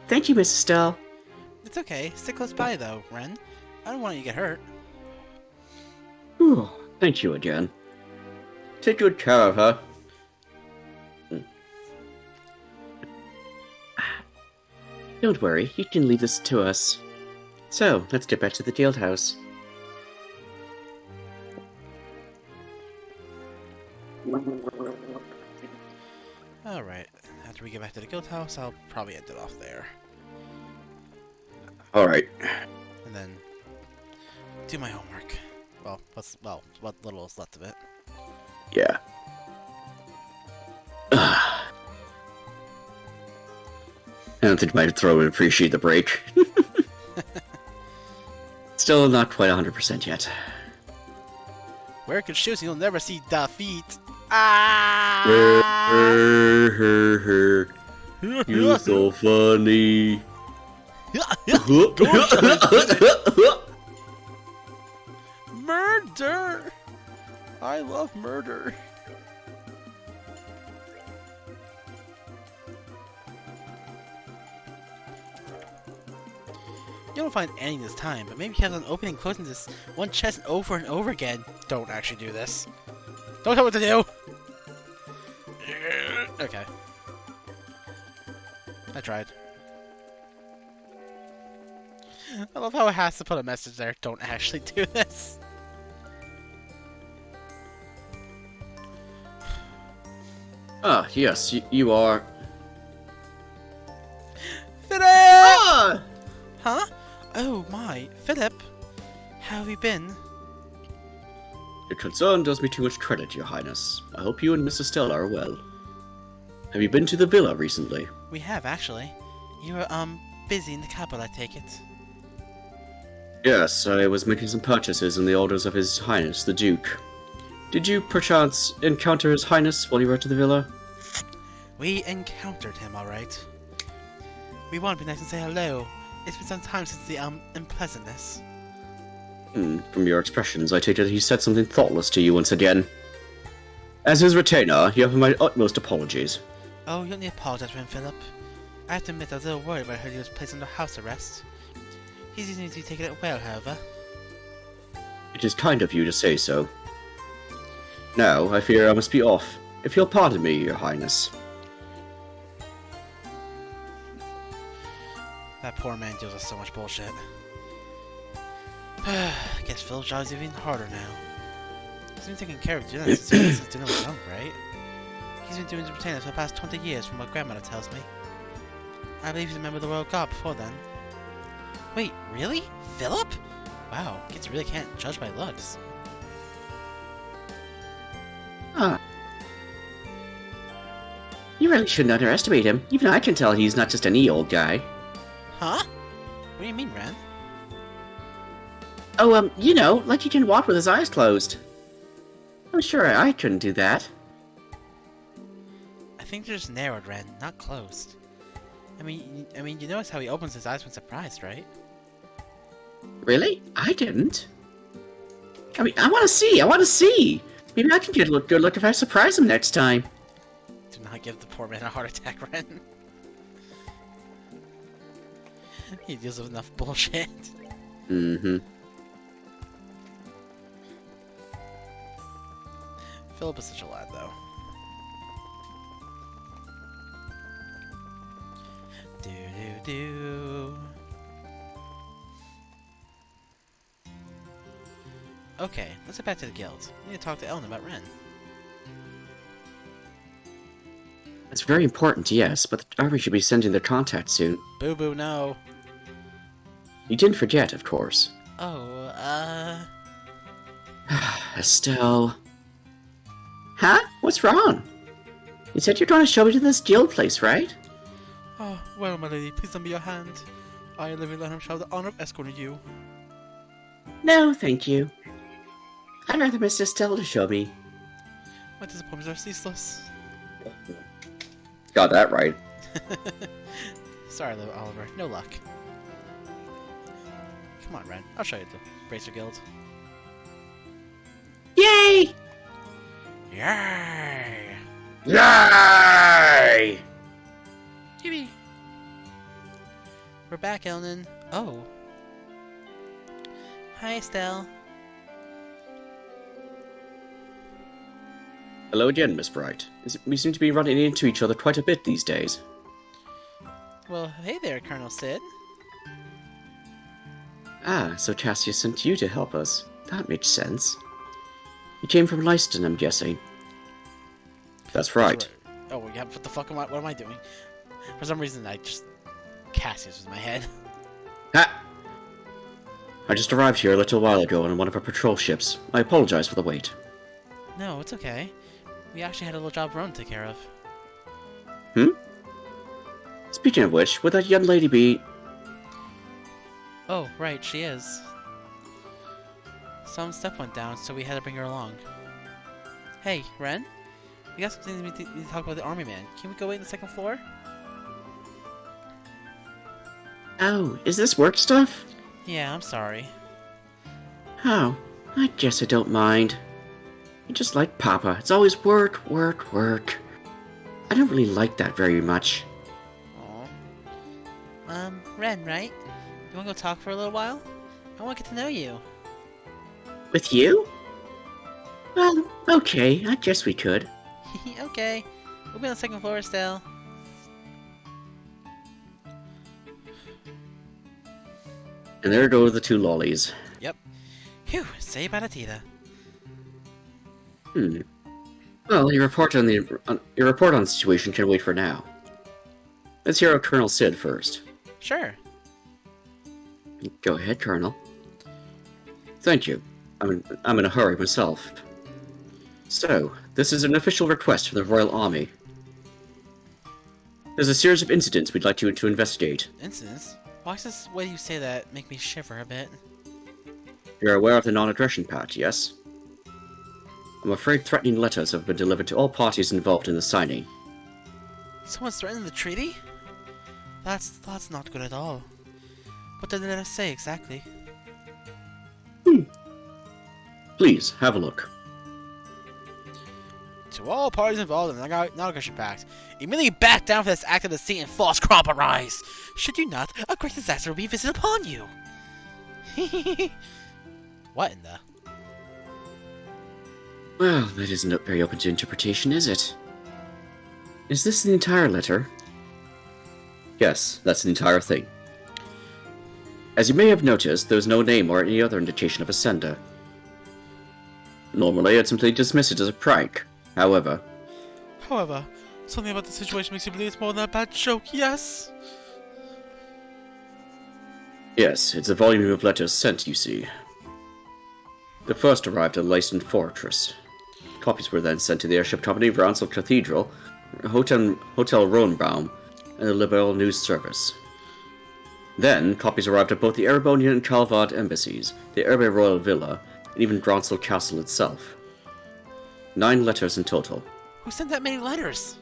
Thank you, Mrs. Stell. It's okay. Stick close by, though, Ren. I don't want you to get hurt. Whew, thank you again. Take good care of her. Don't worry, you can leave this to us. So, let's get back to the guild house. Alright. After we get back to the guild house, I'll probably end it off there. Alright. And then... do my homework. Well, what little is left of it. Yeah. I don't think my throat would appreciate the break. Still not quite 100% yet. Wear good shoes and you'll never see defeat. You're so funny. Murder! I love murder. You don't find any this time, but maybe he has on opening and closing this one chest over and over again. Don't actually do this. Don't tell me what to do! Okay. I tried. I love how it has to put a message there. Don't actually do this. Ah, yes, you are. Philip! Ah! Huh? Oh my, Philip. How have you been? Your concern does me too much credit, Your Highness. I hope you and Miss Estella are well. Have you been to the villa recently? We have, actually. You were, busy in the capital, I take it. Yes, I was making some purchases in the orders of His Highness, the Duke. Did you, perchance, encounter His Highness while you were at the villa? We encountered him, alright. We wanted to be nice and say hello. It's been some time since the, unpleasantness. From your expressions, I take it he said something thoughtless to you once again. As his retainer, you have my utmost apologies. Oh, you don't need to apologize for him, Philip. I have to admit I was a little worried when I heard he was placed under house arrest. He seems to be taking it well, however. It is kind of you to say so. Now, I fear I must be off. If you'll pardon me, Your Highness. That poor man deals with so much bullshit. I guess Phil's job is even harder now. He's been taking care of Jenna since Jenna was young, right? He's been doing entertainment for the past 20 years, from what Grandmother tells me. I believe he's a member of the Royal Guard before then. Wait, really? Philip? Wow, kids really can't judge by looks. Ah. You really shouldn't underestimate him. Even I can tell he's not just any old guy. Huh? What do you mean, Ren? Oh, you know, like he can walk with his eyes closed. I'm sure I couldn't do that. I think they're just narrowed, Ren, not closed. I mean, you notice how he opens his eyes when surprised, right? Really? I didn't. I mean, I want to see! Maybe I can get a good look if I surprise him next time. Do not give the poor man a heart attack, Ren. He deals with enough bullshit. Mm-hmm. Philip is such a lad, though. Do. Okay, let's get back to the guild. We need to talk to Ellen about Ren. That's very important, yes, but the army should be sending their contact soon. Boo boo, no. You didn't forget, of course. Oh, Estelle. Huh? What's wrong? You said you're going to show me to this guild place, right? Oh, well, my lady, please lend me your hand. I, Olivia Lanham, shall have the honor of escorting you. No, thank you. I'd rather Miss Estelle to show me. My disappointments are ceaseless. Got that right. sorry, little Oliver, no luck. Come on, Ren, I'll show you the Bracer Guild. Yay! Yay! Yay! Yippee! We're back, Elnan. Oh. Hi, Estelle. Hello again, Miss Bright. We seem to be running into each other quite a bit these days. Well, hey there, Colonel Sid. Ah, so Cassius sent you to help us. That makes sense. You came from Leiston, I'm guessing. That's right. Oh, yeah, what the fuck what am I doing? For some reason, Cassius was in my head. Ha! I just arrived here a little while ago on one of our patrol ships. I apologize for the wait. No, it's okay. We actually had a little job Ron to take care of. Speaking of which, would that young lady be... Oh, right, she is. Some step went down, so we had to bring her along. Hey, Ren? We got something we need to talk about the army man. Can we go wait on the second floor? Oh, is this work stuff? Yeah, I'm sorry. Oh, I guess I don't mind. You're just like Papa. It's always work, work, work. I don't really like that very much. Aw. Ren, right? You wanna go talk for a little while? I wanna get to know you. With you? Well, okay, I guess we could. Okay. We'll be on the second floor still. And there go the two lollies. Phew, say bye to Tita. Well, your report on the situation can wait for now. Let's hear Colonel Sid first. Sure. Go ahead, Colonel. Thank you. I'm in a hurry myself. So, this is an official request from the Royal Army. There's a series of incidents we'd like you to investigate. Incidents? Why does this way you say that make me shiver a bit? You're aware of the non-aggression pact, yes? I'm afraid threatening letters have been delivered to all parties involved in the signing. Someone's threatening the treaty? That's not good at all. What did the letter say exactly? Please, have a look. To all parties involved in the non-aggression pact, immediately back down from this act of deceit and false compromise. Should you not, a great disaster will be visited upon you. What in the? Well, that isn't very open to interpretation, is it? Is this the entire letter? Yes, that's the entire thing. As you may have noticed, there's no name or any other indication of a sender. Normally, I'd simply dismiss it as a prank. However, Something about the situation makes you believe it's more than a bad joke, yes? yes, it's a volume of letters sent, you see. The first arrived at Leyston Fortress. Copies were then sent to the airship company, Bransel Cathedral, Hotel Roenbaum, and the Liberal News Service. Then, copies arrived at both the Erebonian and Calvad embassies, the Erbe Royal Villa, and even Gronsel Castle itself. 9 letters in total. Who sent that many letters?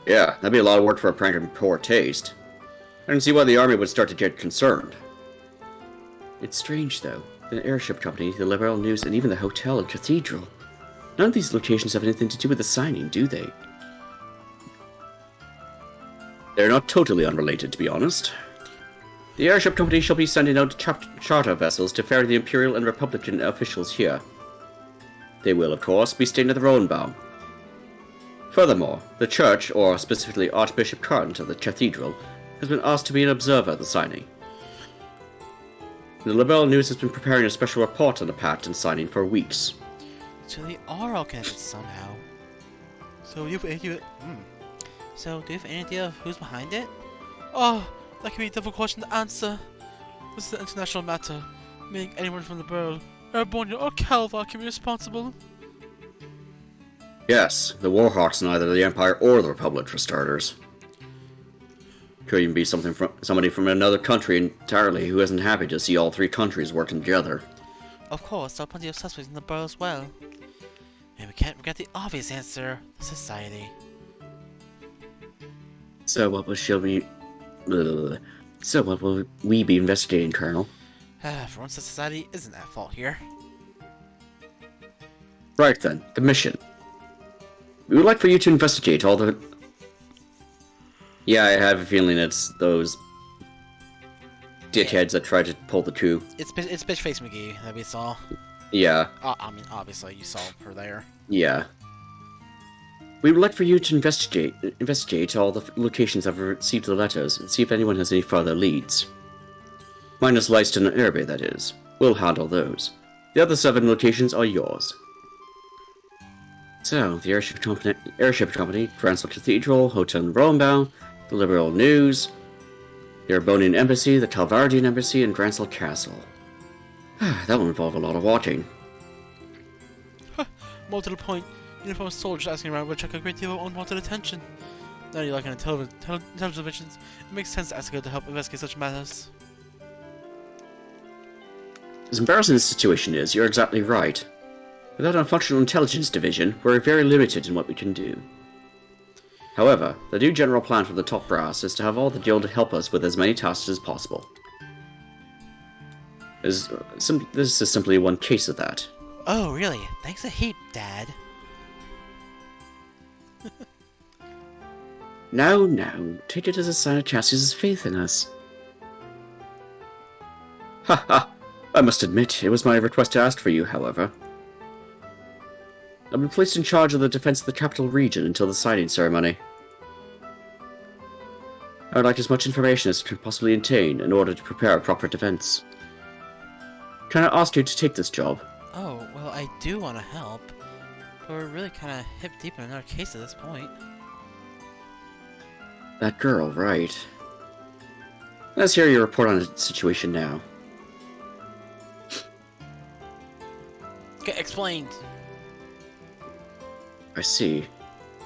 Yeah, that'd be a lot of work for a prank in poor taste. I don't see why the army would start to get concerned. It's strange, though. The airship company, the Liberal News, and even the hotel and cathedral. None of these locations have anything to do with the signing, do they? They're not totally unrelated, to be honest. The airship company shall be sending out charter vessels to ferry the Imperial and Republican officials here. They will, of course, be staying at the Roenbaum. Furthermore, the church, or specifically Archbishop Carton of the cathedral, has been asked to be an observer at the signing. The Liberal News has been preparing a special report on the pact and signing for weeks. So they are all connected somehow. So you've any... So do you have any idea of who's behind it? Oh, that can be a difficult question to answer. This is an international matter, meaning anyone from the Burl, Erebonia, or Calva can be responsible. Yes, the war hawks in either the Empire or the Republic, for starters. Could even be somebody from another country entirely who isn't happy to see all 3 countries working together. Of course, there are plenty of suspects in the borough as well. And we can't forget the obvious answer, the society. So what will we be investigating, Colonel? For once, the society isn't at fault here. Right then, the mission. We would like for you to investigate all the... Yeah, I have a feeling it's those dickheads that tried to pull the coup. It's Bitchface McGee that we saw. Yeah. I mean, obviously, you saw her there. Yeah. We would like for you to investigate all the locations that have received the letters and see if anyone has any further leads. Minus Leyston and Erbe, that is. We'll handle those. The other 7 locations are yours. So, the airship company, Bransel Cathedral, Hotel Roenbaum, the Liberal News, the Erebonian Embassy, the Calvardian Embassy, and Gransel Castle. That will involve a lot of walking. More to the point, uniformed soldiers asking around will attract a great deal of unwanted attention. Now you're like on intelligence missions, it makes sense to ask her to help investigate such matters. As embarrassing as the situation is, you're exactly right. Without a functional intelligence division, we're very limited in what we can do. However, the new general plan from the top brass is to have all the guild help us with as many tasks as possible. This is simply one case of that. Oh, really? Thanks a heap, Dad. Now, take it as a sign of Cassius's faith in us. Ha ha! I must admit, it was my request to ask for you, however. I've been placed in charge of the defense of the capital region until the signing ceremony. I would like as much information as I can possibly obtain in order to prepare a proper defense. Can I ask you to take this job? Oh, well, I do want to help, but we're really kind of hip deep in another case at this point. That girl, right. Let's hear your report on the situation now. Get explained. I see.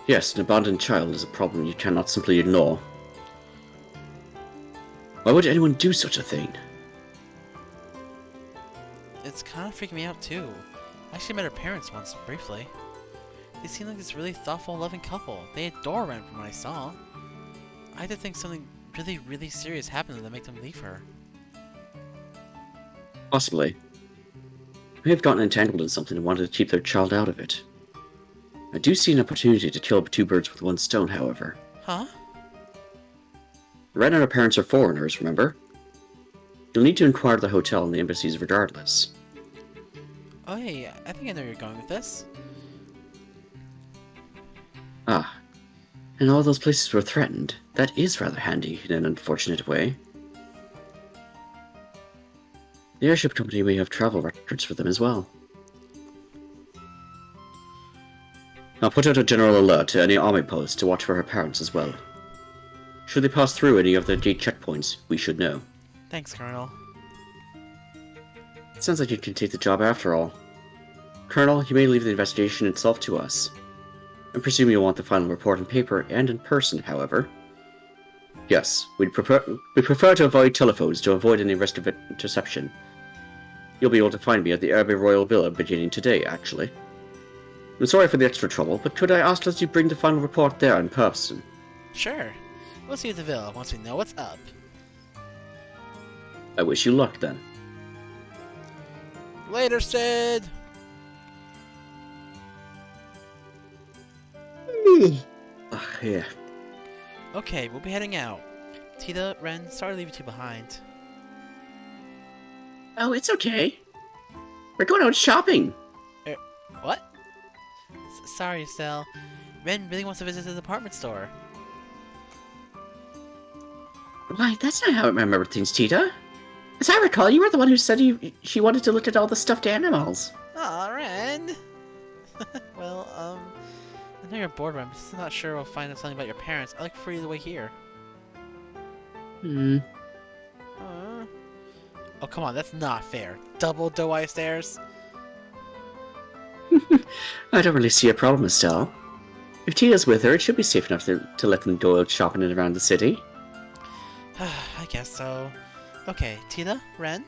Yes, an abandoned child is a problem you cannot simply ignore. Why would anyone do such a thing? It's kind of freaking me out too. I actually met her parents once, briefly. They seem like this really thoughtful, loving couple. They adore Ren from what I saw. I had to think something really, really serious happened to them make them leave her. Possibly. They may have gotten entangled in something and wanted to keep their child out of it. I do see an opportunity to kill two birds with one stone, however. Huh? Ren and her parents are foreigners, remember? You'll need to inquire at the hotel and the embassies regardless. Oh hey, I think I know where you're going with this. Ah. And all those places were threatened. That is rather handy in an unfortunate way. The airship company may have travel records for them as well. I'll put out a general alert to any army posts to watch for her parents as well. Should they pass through any of the gate checkpoints, we should know. Thanks, Colonel. It sounds like you can take the job after all. Colonel, you may leave the investigation itself to us. I presume you'll want the final report on paper and in person, however. Yes, we prefer to avoid telephones to avoid any risk of interception. You'll be able to find me at the Abbey Royal Villa beginning today, actually. I'm sorry for the extra trouble, but could I ask that you bring the final report there in person? Sure. We'll see you at the villa once we know what's up. I wish you luck then. Later, Sid! Yeah. Okay, we'll be heading out. Tita, Ren, sorry to leave you two behind. Oh, it's okay. We're going out shopping. What? Sorry, Estelle. Ren really wants to visit the department store. Why, that's not how I remember things, Tita. As I recall, you were the one who said she wanted to look at all the stuffed animals. Aw, Ren! Well, I know you're bored, but I'm still not sure we'll find out something about your parents. I look for you the way here. Hmm. Oh, come on, that's not fair. Double doe-eye stairs? I don't really see a problem, Estelle. If Tita's with her, it should be safe enough to let them go out shopping and around the city. I guess so. Okay, Tita, Ren,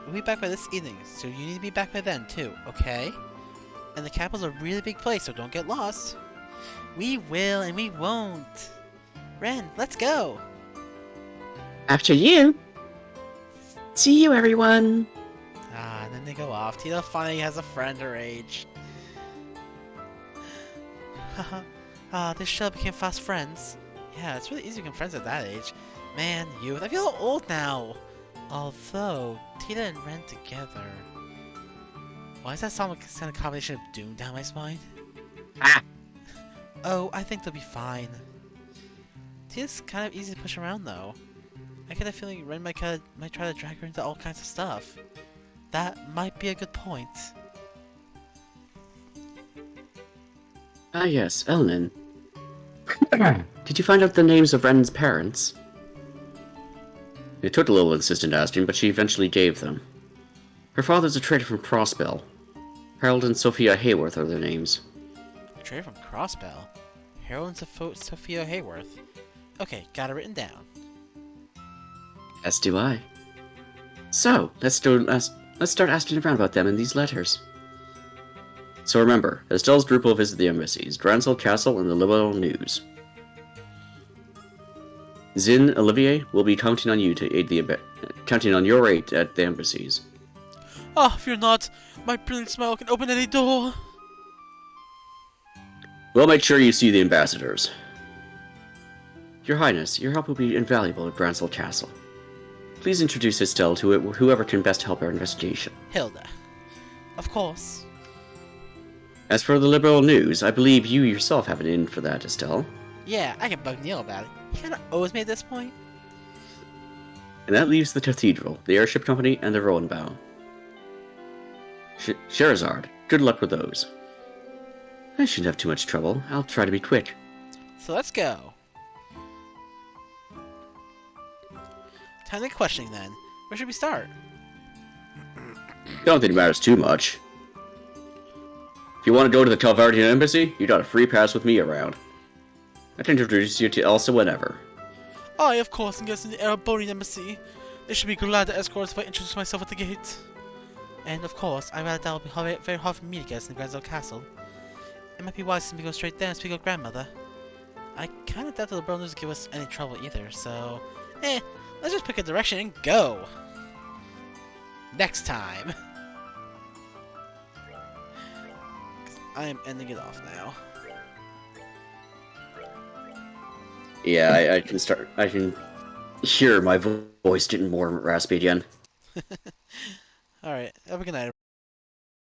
we'll be back by this evening, so you need to be back by then too, okay? And the capital's a really big place, so don't get lost. We will and we won't. Ren, let's go! After you. See you, everyone. Ah, and then they go off. Tita finally has a friend her age. Haha. They should became fast friends. Yeah, it's really easy to become friends at that age. Man, youth, I feel old now. Although, Tita and Ren together. Why does that sound like a combination of doom down my spine? Ah. Oh, I think they'll be fine. Tita's kind of easy to push around though. I get a feeling Ren might try to drag her into all kinds of stuff. That might be a good point. Ah, yes, Elnin. Did you find out the names of Ren's parents? It took a little insistent asking, but she eventually gave them. Her father's a trader from Crossbell. Harold and Sophia Hayworth are their names. A trader from Crossbell? Harold and Sophia Hayworth. Okay, got it written down. As do I. So, let's start asking around about them in these letters. So remember, Estelle's group will visit the embassies, Dransel Castle, and the Liberal News. Zin, Olivier will be counting on you to aid counting on your aid at the embassies. Ah, fear not. My brilliant smile can open any door. We'll make sure you see the ambassadors. Your Highness, your help will be invaluable at Dransel Castle. Please introduce Estelle to whoever can best help our investigation. Hilda. Of course. As for the liberal news, I believe you yourself have an in for that, Estelle. Yeah, I can bug Neil about it. He kinda owes me at this point. And that leaves the Cathedral, the Airship Company, and the Rowanbow. Sherazard, good luck with those. I shouldn't have too much trouble. I'll try to be quick. So let's go. Time to get questioning then. Where should we start? Don't think it matters too much. If you want to go to the Calvardian Embassy, you got a free pass with me around. I can introduce you to Elsa whenever. I, of course, am guessing the Erebonian Embassy. They should be glad to escort us if I introduce myself at the gate. And of course, I read that will be very hard for me to guess in Granzel Castle. It might be wise for me to go straight there and speak with grandmother. I kinda doubt that the brothers give us any trouble either, so... let's just pick a direction and go! Next time! I am ending it off now. Yeah, I can hear my voice getting more raspy again. Alright, have a good night.